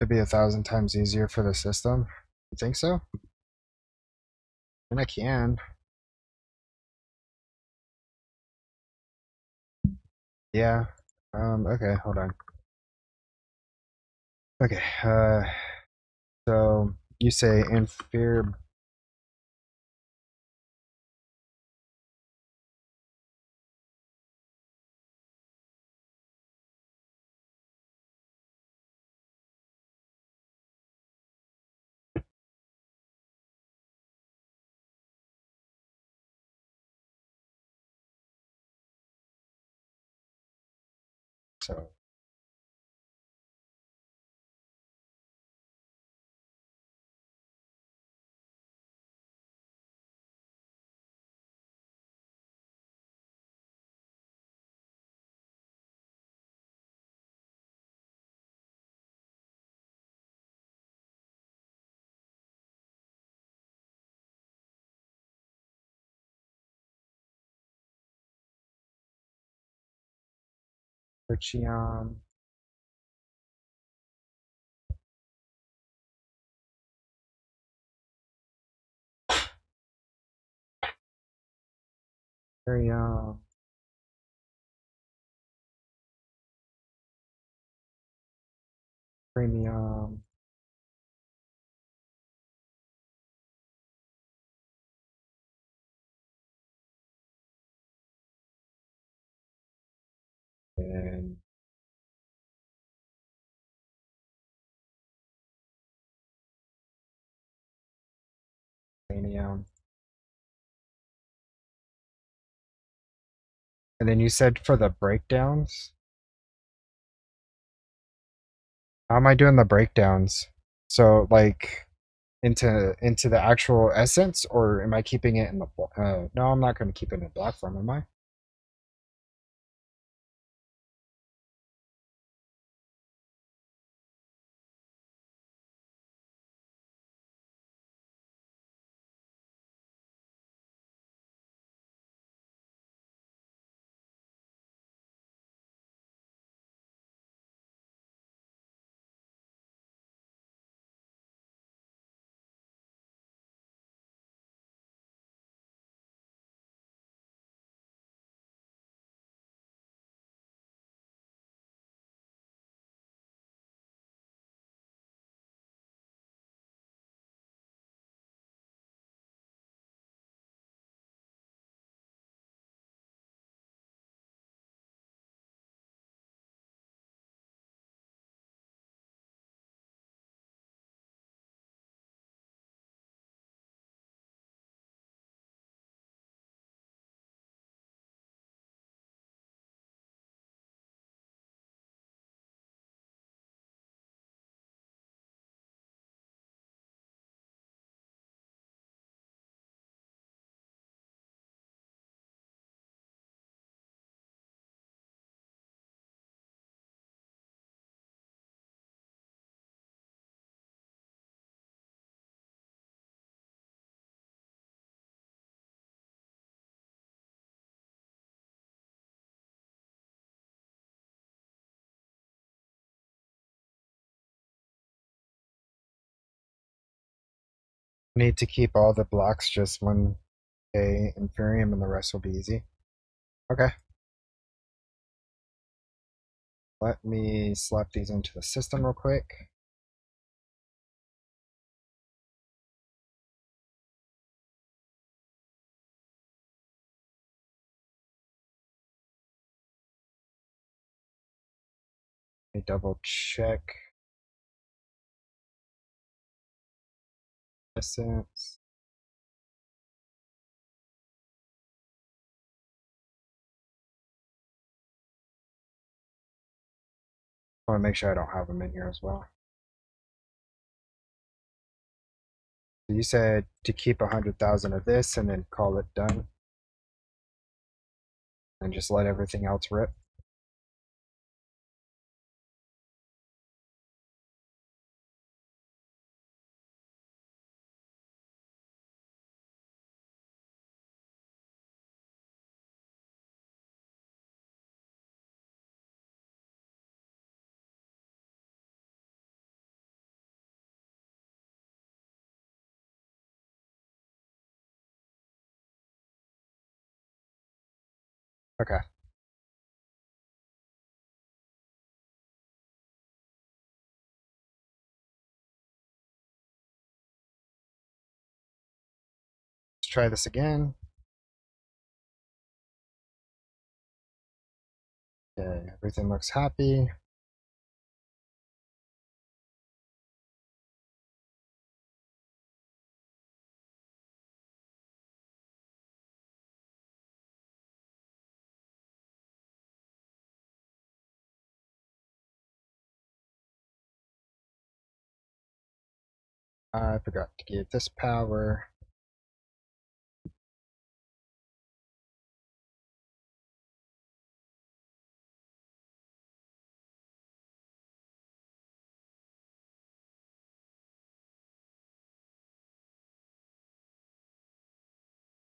Should be 1,000 times easier for the system. You think so? And I can. Yeah. Okay, hold on. Okay, so you say inferior. So Berchion. Premium. Premium. And Premium. And then you said for the breakdowns. How am I doing the breakdowns? So like into the actual essence, or am I keeping it in the no, I'm not going to keep it in black form, am I? Need to keep all the blocks just 1K Inferium and the rest will be easy. Okay. Let me slap these into the system real quick. Let me double check. Essence. I want to make sure I don't have them in here as well. So you said to keep 100,000 of this and then call it done. And just let everything else rip. Okay. Let's try this again. Okay, everything looks happy. I forgot to give this power.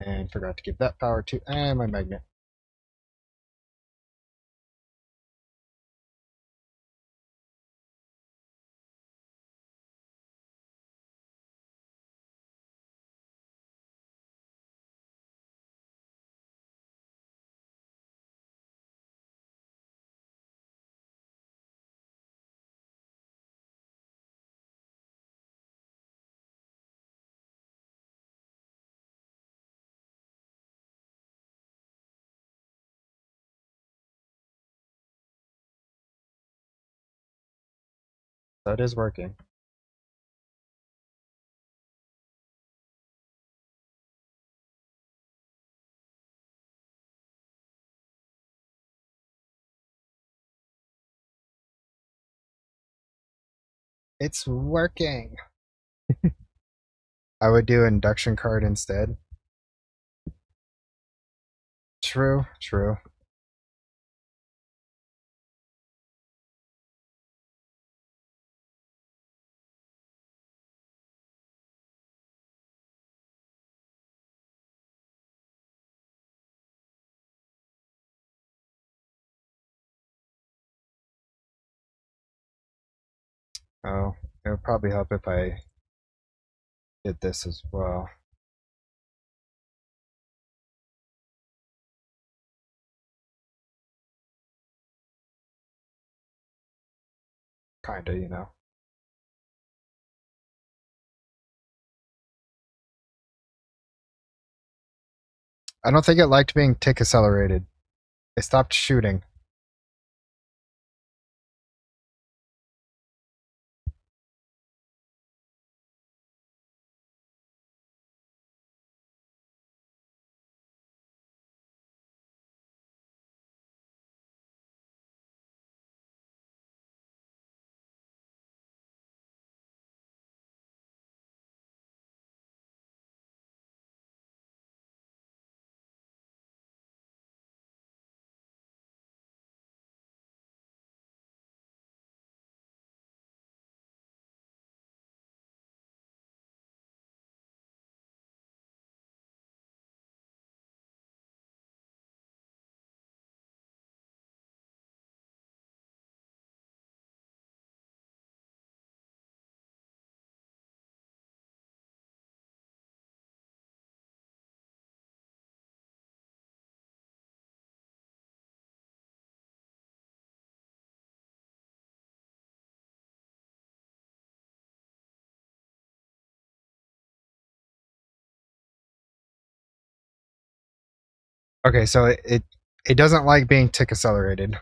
And forgot to give that power to, and my magnet. That is working. It's working. I would do induction card instead. True, true. Oh, it would probably help if I did this as well. Kinda, you know. I don't think it liked being tick accelerated. It stopped shooting. Okay, so it doesn't like being tick accelerated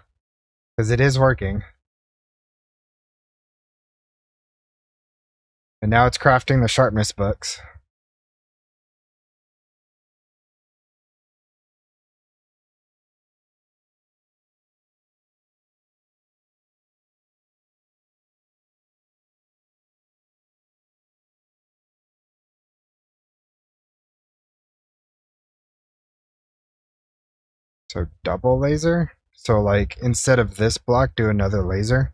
because it is working. And now it's crafting the sharpness books. So double laser? So like instead of this block, do another laser?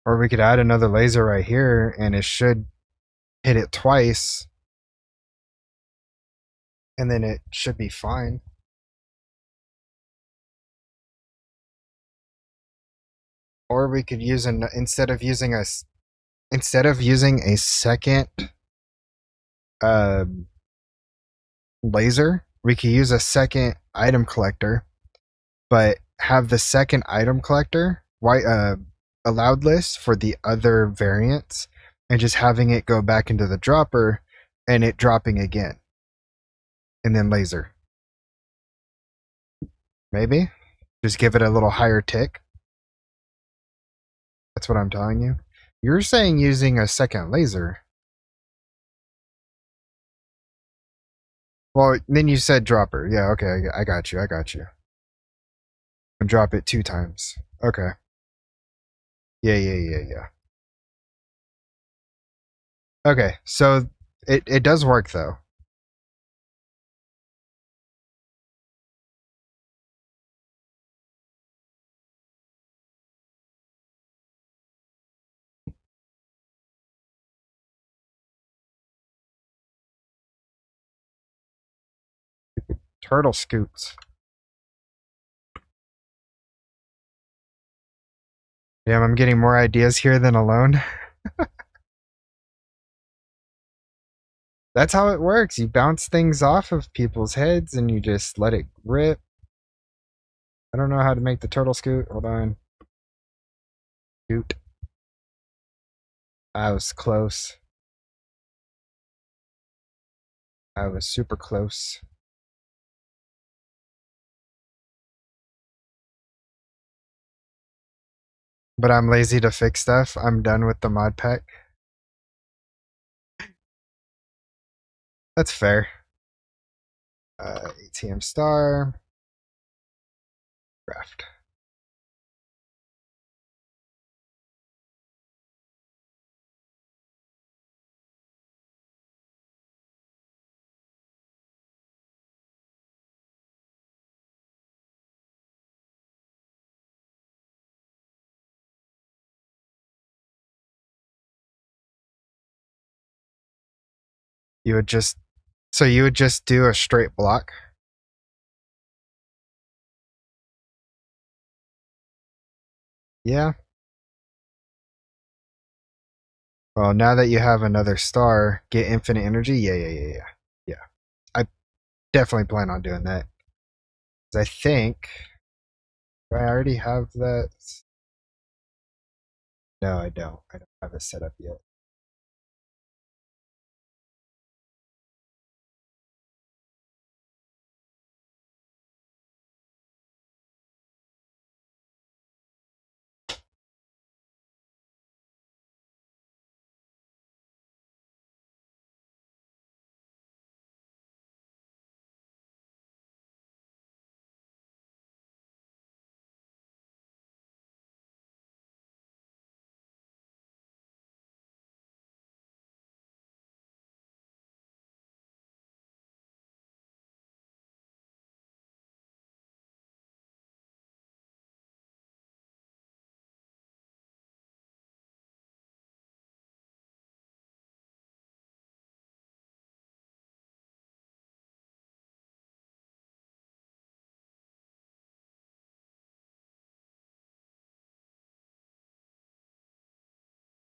Or we could add another laser right here and it should hit it twice. And then it should be fine. Or we could use instead of using a second uh, laser, we could use a second item collector, but have the second item collector allowed list for the other variants, and just having it go back into the dropper and it dropping again, and then laser. Maybe just give it a little higher tick. That's what I'm telling you. You're saying using a second laser. Well, then you said dropper. Yeah, okay, I got you. I got you. And drop it 2 times. Okay. Yeah. Okay, so it does work though. Turtle scoops. Damn, I'm getting more ideas here than alone. That's how it works. You bounce things off of people's heads and you just let it rip. I don't know how to make the turtle scoot. Hold on. Scoot. I was close. I was super close. But I'm lazy to fix stuff. I'm done with the mod pack. That's fair. ATM Star. Craft. You would just So you would just do a straight block? Yeah. Well, now that you have another star, get infinite energy. Yeah. I definitely plan on doing that. 'Cause I think do I already have that. No, I don't. I don't have it set up yet.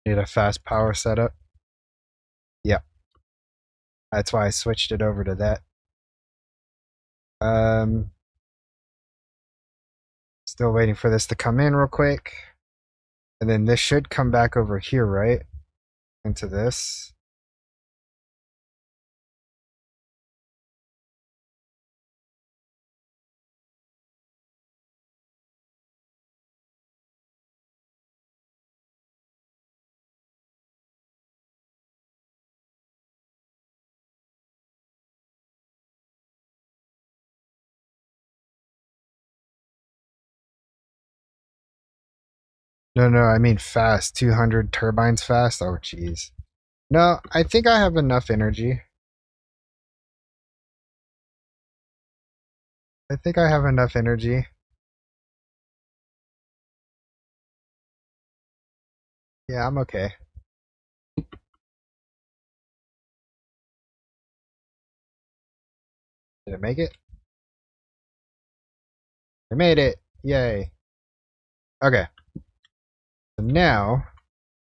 Need a fast power setup. Yeah. That's why I switched it over to that. Um Still waiting for this to come in real quick. And then this should come back over here, right? Into this. No, I mean fast. 200 turbines fast. Oh, jeez. No, I think I have enough energy. I think I have enough energy. Yeah, I'm okay. Did it make it? I made it. Yay. Okay. So now,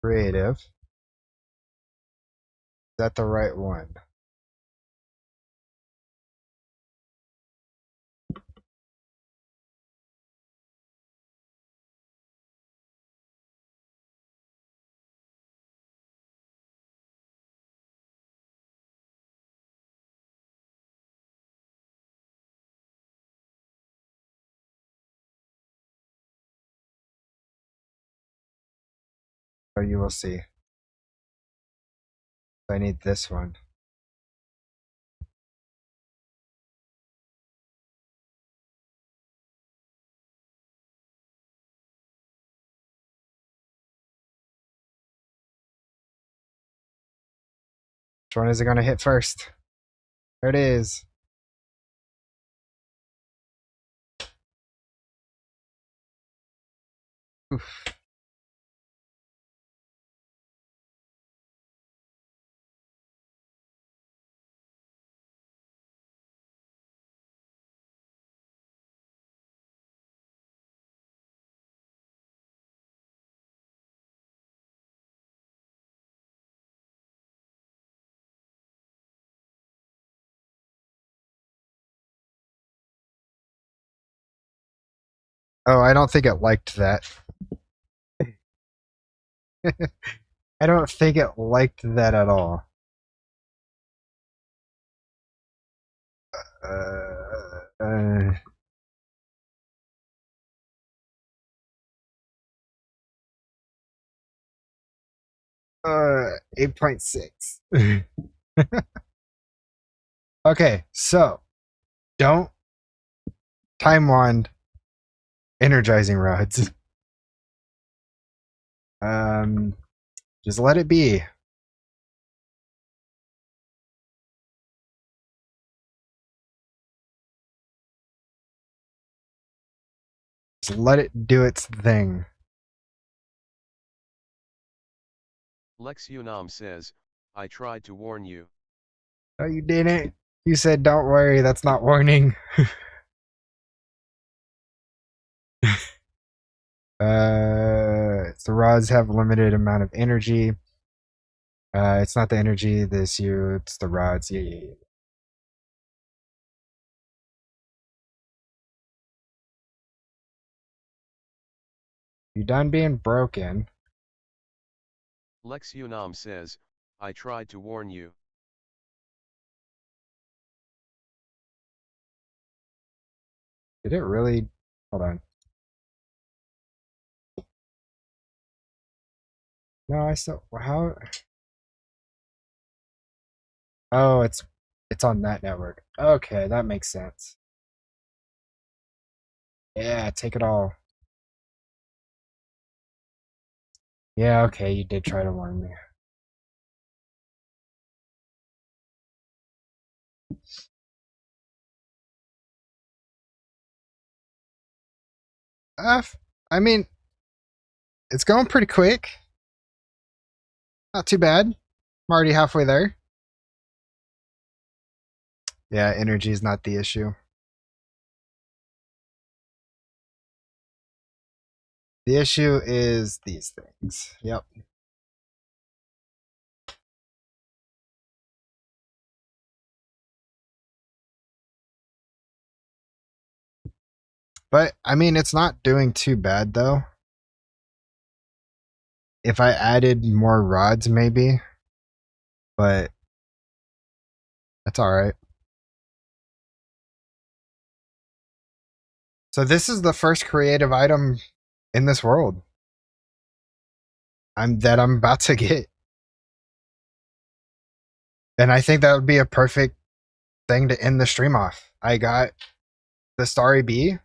creative. Is that the right one? Oh, you will see. I need this one. Which one is it going to hit first? There it is. Oof. Oh, I don't think it liked that. I don't think it liked that at all. 8.6. Okay, so don't time wand energizing rods. Just let it be. Just let it do its thing. Lex Unam says, I tried to warn you. Oh, you didn't? You said don't worry, that's not warning. The rods have a limited amount of energy. It's not the energy, the issue, it's the rods. Yeah. You done being broken? Lex Unam says, I tried to warn you. Did it really? Hold on. No, I still. How? Oh, it's on that network. Okay, that makes sense. Yeah, take it all. Yeah, okay, you did try to warn me. I mean, it's going pretty quick. Not too bad. I'm already halfway there. Yeah, energy is not the issue. The issue is these things. Yep. But, I mean, it's not doing too bad, though. If I added more rods, maybe. But, that's alright. So this is the first creative item in this world. I'm about to get. And I think that would be a perfect thing to end the stream off. I got the Starry Bee.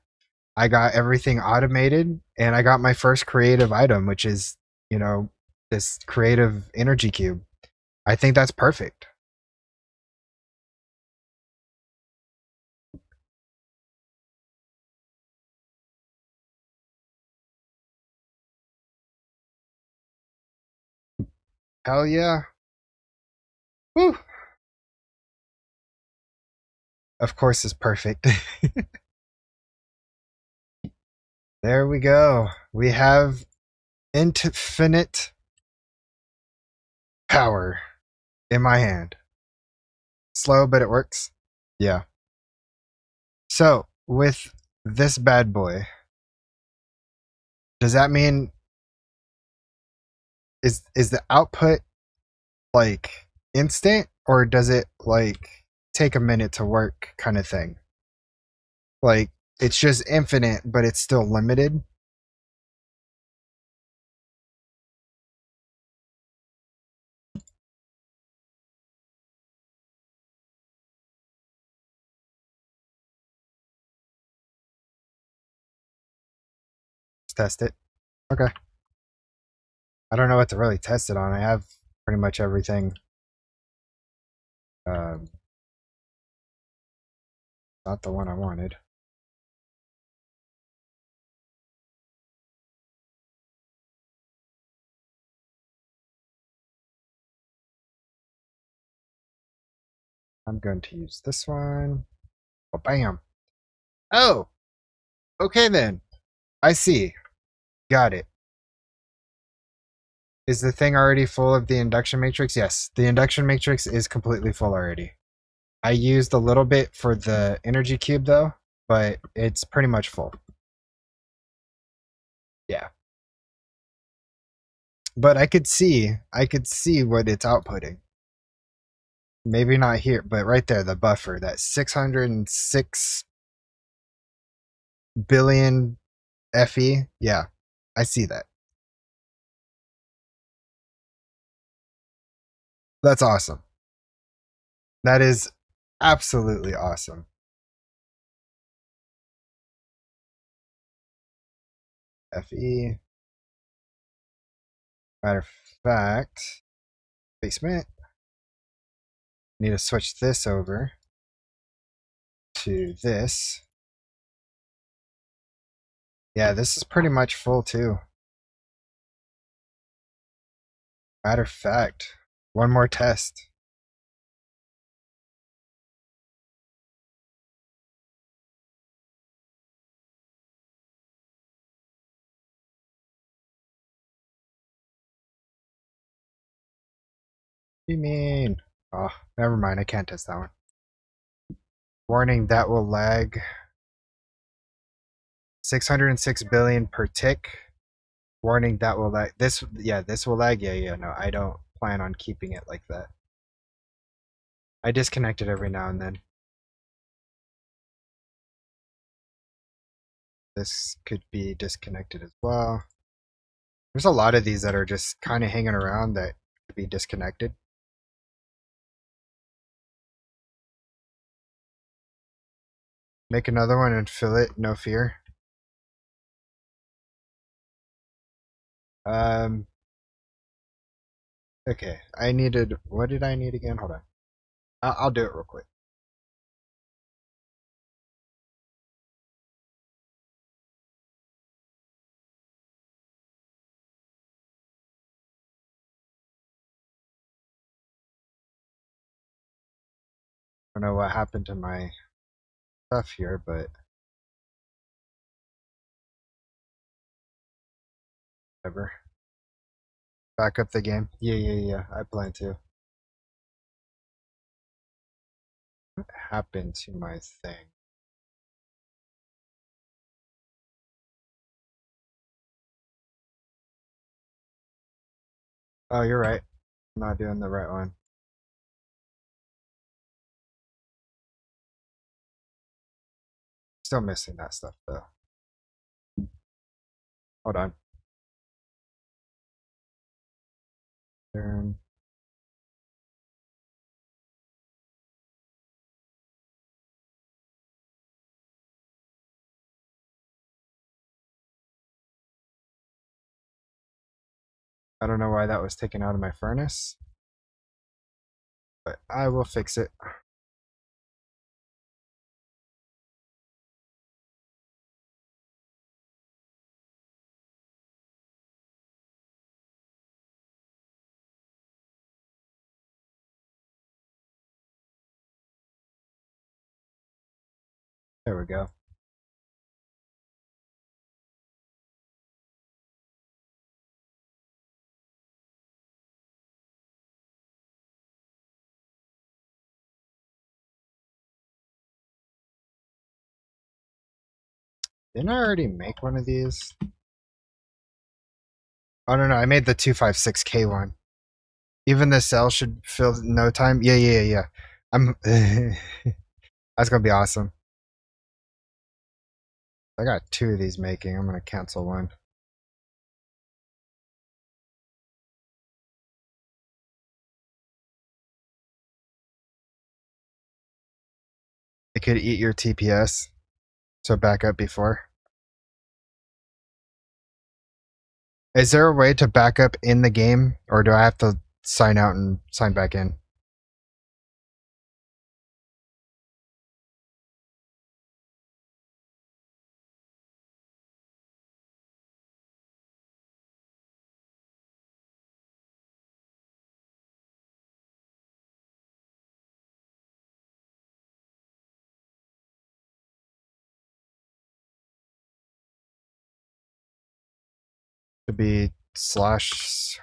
I got everything automated, and I got my first creative item, which is, you know, this creative energy cube. I think that's perfect. Hell yeah. Woo. Of course, it's perfect. There we go. We have infinite power in my hand. Slow, but it works. Yeah. So, with this bad boy, does that mean is the output like instant, or does it like take a minute to work kind of thing? Like it's just infinite, but it's still limited. Let's test it. Okay. I don't know what to really test it on. I have pretty much everything. Not the one I wanted. I'm going to use this one. Oh, bam. Oh, okay then. I see. Got it. Is the thing already full of the induction matrix? Yes, the induction matrix is completely full already. I used a little bit for the energy cube though, but it's pretty much full. Yeah. But I could see what it's outputting. Maybe not here, but right there, the buffer, that 606 billion FE. Yeah, I see that. That's awesome. That is absolutely awesome. FE. Matter of fact, basement. Need to switch this over to this. Yeah, this is pretty much full too. Matter of fact, one more test. What do you mean? Oh, never mind. I can't test that one. Warning, that will lag. 606 billion per tick. Warning, that will lag. This will lag. Yeah, no, I don't plan on keeping it like that. I disconnect it every now and then. This could be disconnected as well. There's a lot of these that are just kind of hanging around that could be disconnected. Make another one and fill it, no fear. Okay, what did I need again? Hold on. I'll do it real quick. I don't know what happened to my stuff here, but whatever. Back up the game. Yeah. I plan to. What happened to my thing? Oh, you're right. I'm not doing the right one. Still missing that stuff though. Hold on. Turn. I don't know why that was taken out of my furnace, but I will fix it. There we go. Didn't I already make one of these? Oh no, I made the 256K one. Even the cell should fill in no time. Yeah. I'm that's gonna be awesome. I got two of these making. I'm gonna cancel one. It could eat your TPS, so back up before. Is there a way to back up in the game, or do I have to sign out and sign back in? to be slash.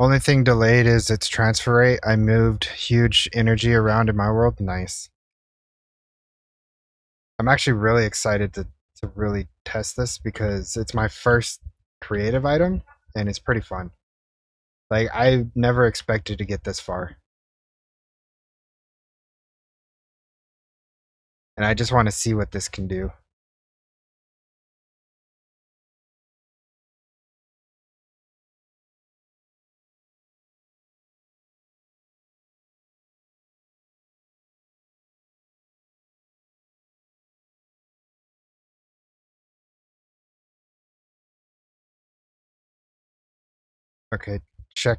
Only thing delayed is its transfer rate. I moved huge energy around in my world. Nice. I'm actually really excited to really test this because it's my first creative item and it's pretty fun. Like, I never expected to get this far. And I just want to see what this can do. Okay, check.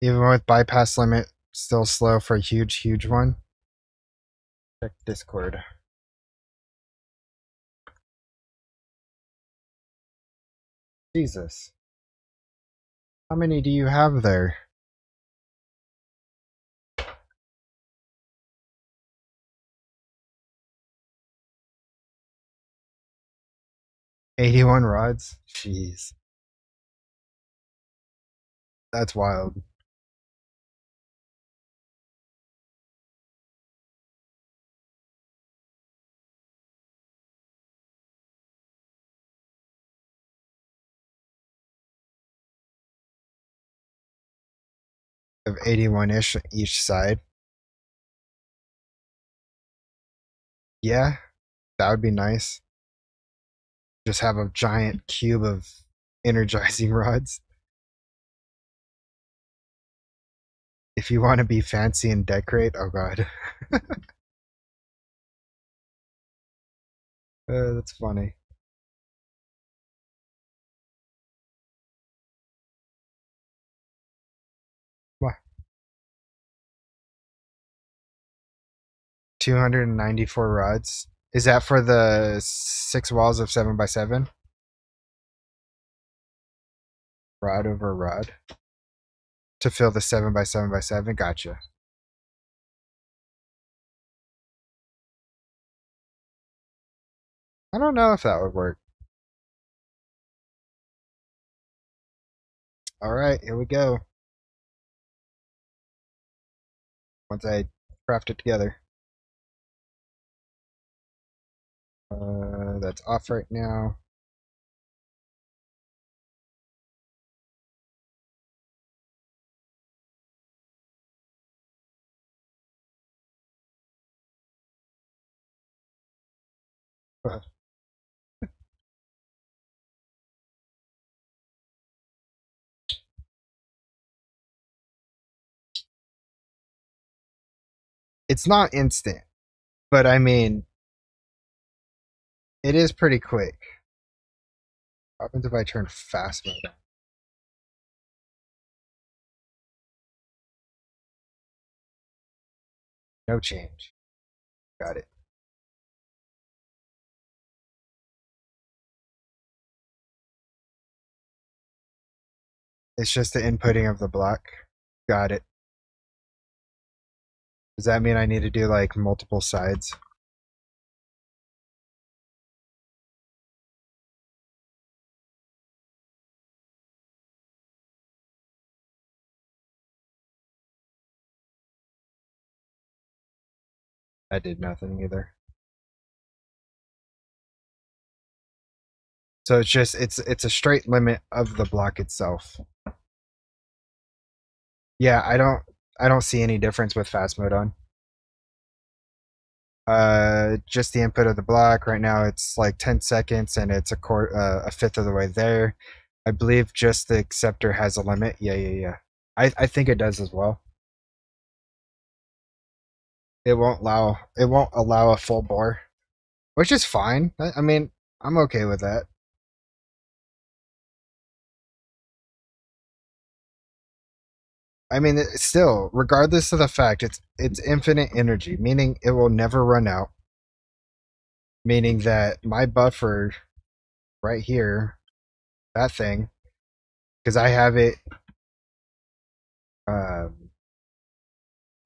Even with bypass limit, still slow for a huge, huge one. Check Discord. Jesus. How many do you have there? $81 rods? Jeez. That's wild. Of 81-ish each side. Yeah, that would be nice. Just have a giant cube of energizing rods. If you want to be fancy and decorate, oh god. That's funny. What? 294 rods. Is that for the 6 walls of 7x7? Rod over rod. To fill the 7x7x7? Gotcha. I don't know if that would work. Alright, here we go. Once I craft it together. That's off right now. It's not instant, but I mean, it is pretty quick. What happens if I turn fast mode on? No change. Got it. It's just the inputting of the block. Got it. Does that mean I need to do like multiple sides? That did nothing either. So it's just it's a straight limit of the block itself. Yeah, I don't see any difference with fast mode on. Just the input of the block right now. It's like 10 seconds, and it's a fifth of the way there. I believe just the acceptor has a limit. Yeah. I think it does as well. It won't allow a full bore, which is fine. I mean, I'm okay with that. I mean, still, regardless of the fact, it's infinite energy, meaning it will never run out. Meaning that my buffer right here, that thing, because I have it um,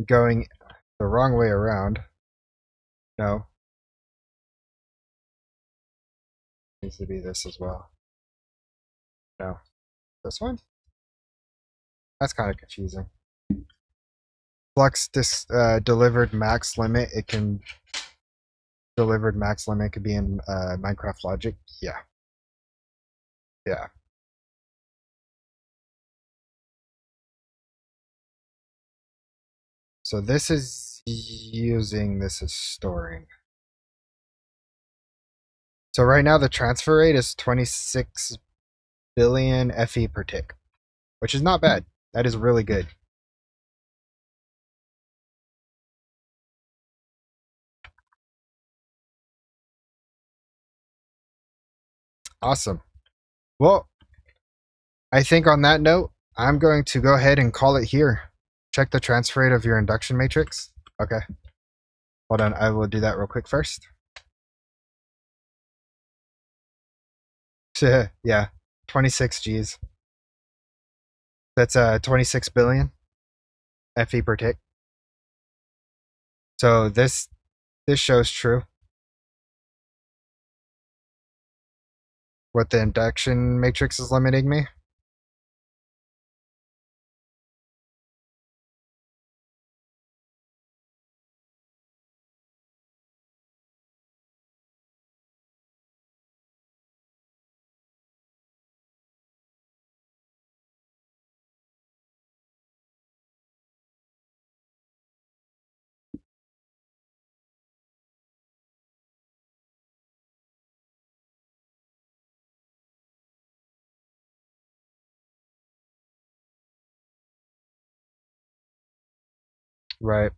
going the wrong way around. No, needs to be this as well. No, this one. That's kind of confusing. Flux delivered max limit. It can delivered max limit could be in Minecraft Logic. Yeah, yeah. So this is using, this is storing. So right now the transfer rate is 26 billion FE per tick, which is not bad. That is really good. Awesome. Well, I think on that note, I'm going to go ahead and call it here. Check the transfer rate of your induction matrix. Okay. Hold on, I will do that real quick first. Yeah, 26 Gs. That's 26 billion FE per tick. So this shows true. What the induction matrix is limiting me. Right.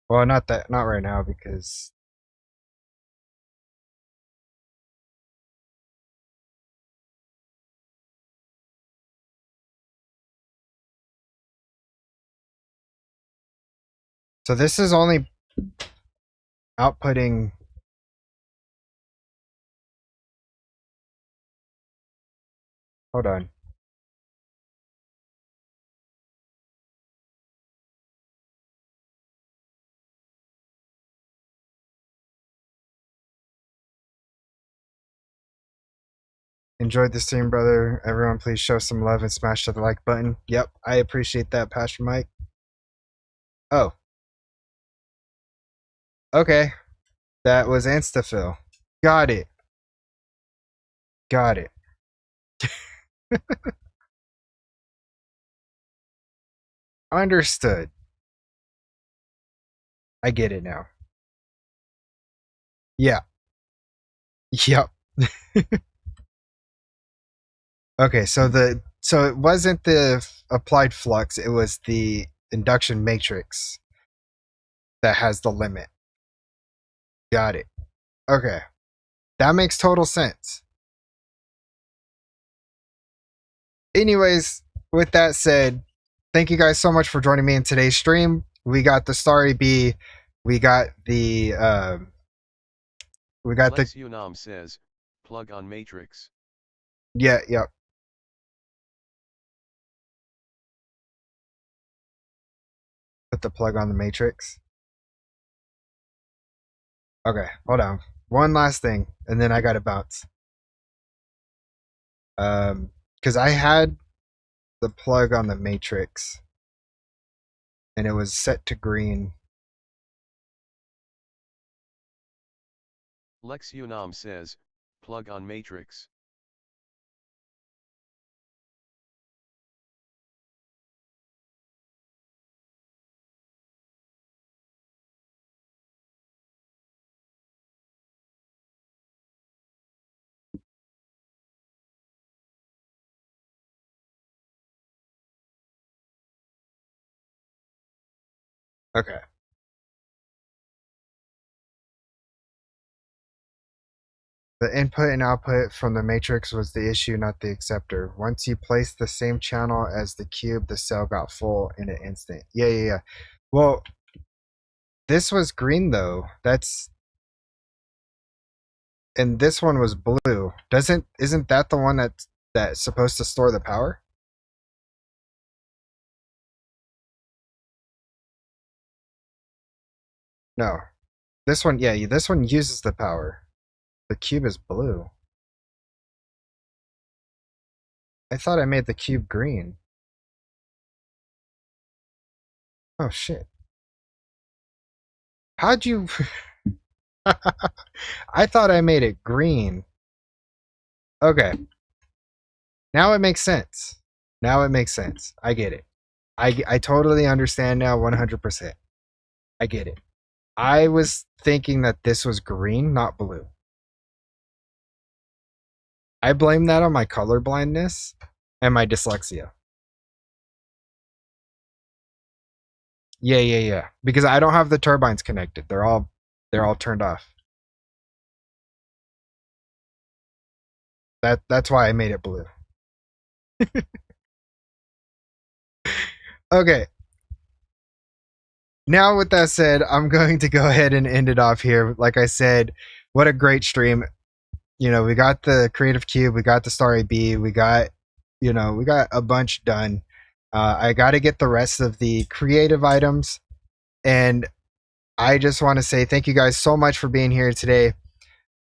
Well, not right now because so this is only outputting. Hold on. Enjoyed the stream, brother. Everyone, please show some love and smash the like button. Yep, I appreciate that, Pastor Mike. Oh. Okay. That was Instafill. Got it. Got it. Understood. I get it now. Yeah. Yep. Okay, so it wasn't the applied flux, it was the induction matrix that has the limit. Got it. Okay. That makes total sense. Anyways, with that said, thank you guys so much for joining me in today's stream. We got the Starry Bee. We got the Lex Unam says, plug on matrix. Yeah, yep. Put the plug on the matrix. Okay, hold on. One last thing, and then I gotta bounce. Because I had the plug on the matrix, and it was set to green. Lex Unam says, plug on matrix. Okay. The input and output from the matrix was the issue, not the acceptor. Once you placed the same channel as the cube, the cell got full in an instant. Yeah. Well, this was green though. And this one was blue. Isn't that the one that's supposed to store the power? No. This one, yeah, this one uses the power. The cube is blue. I thought I made the cube green. Oh shit. How'd you... I thought I made it green. Okay. Now it makes sense. Now it makes sense. I get it. I totally understand now 100%. I get it. I was thinking that this was green, not blue. I blame that on my color blindness and my dyslexia. Yeah. Because I don't have the turbines connected. They're all turned off. That's why I made it blue. Okay. Now with that said, I'm going to go ahead and end it off here. Like I said, what a great stream. You know, we got the Creative Cube, we got the Starry Bee, we got a bunch done. I got to get the rest of the creative items, and I just want to say thank you guys so much for being here today,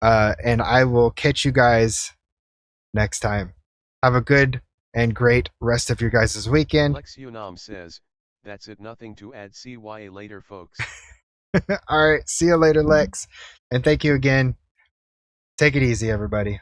and I will catch you guys next time. Have a good and great rest of your guys' weekend. Lex Unam says, that's it, nothing to add. See ya later, folks. All right, see you later, Lex, and thank you again. Take it easy, everybody.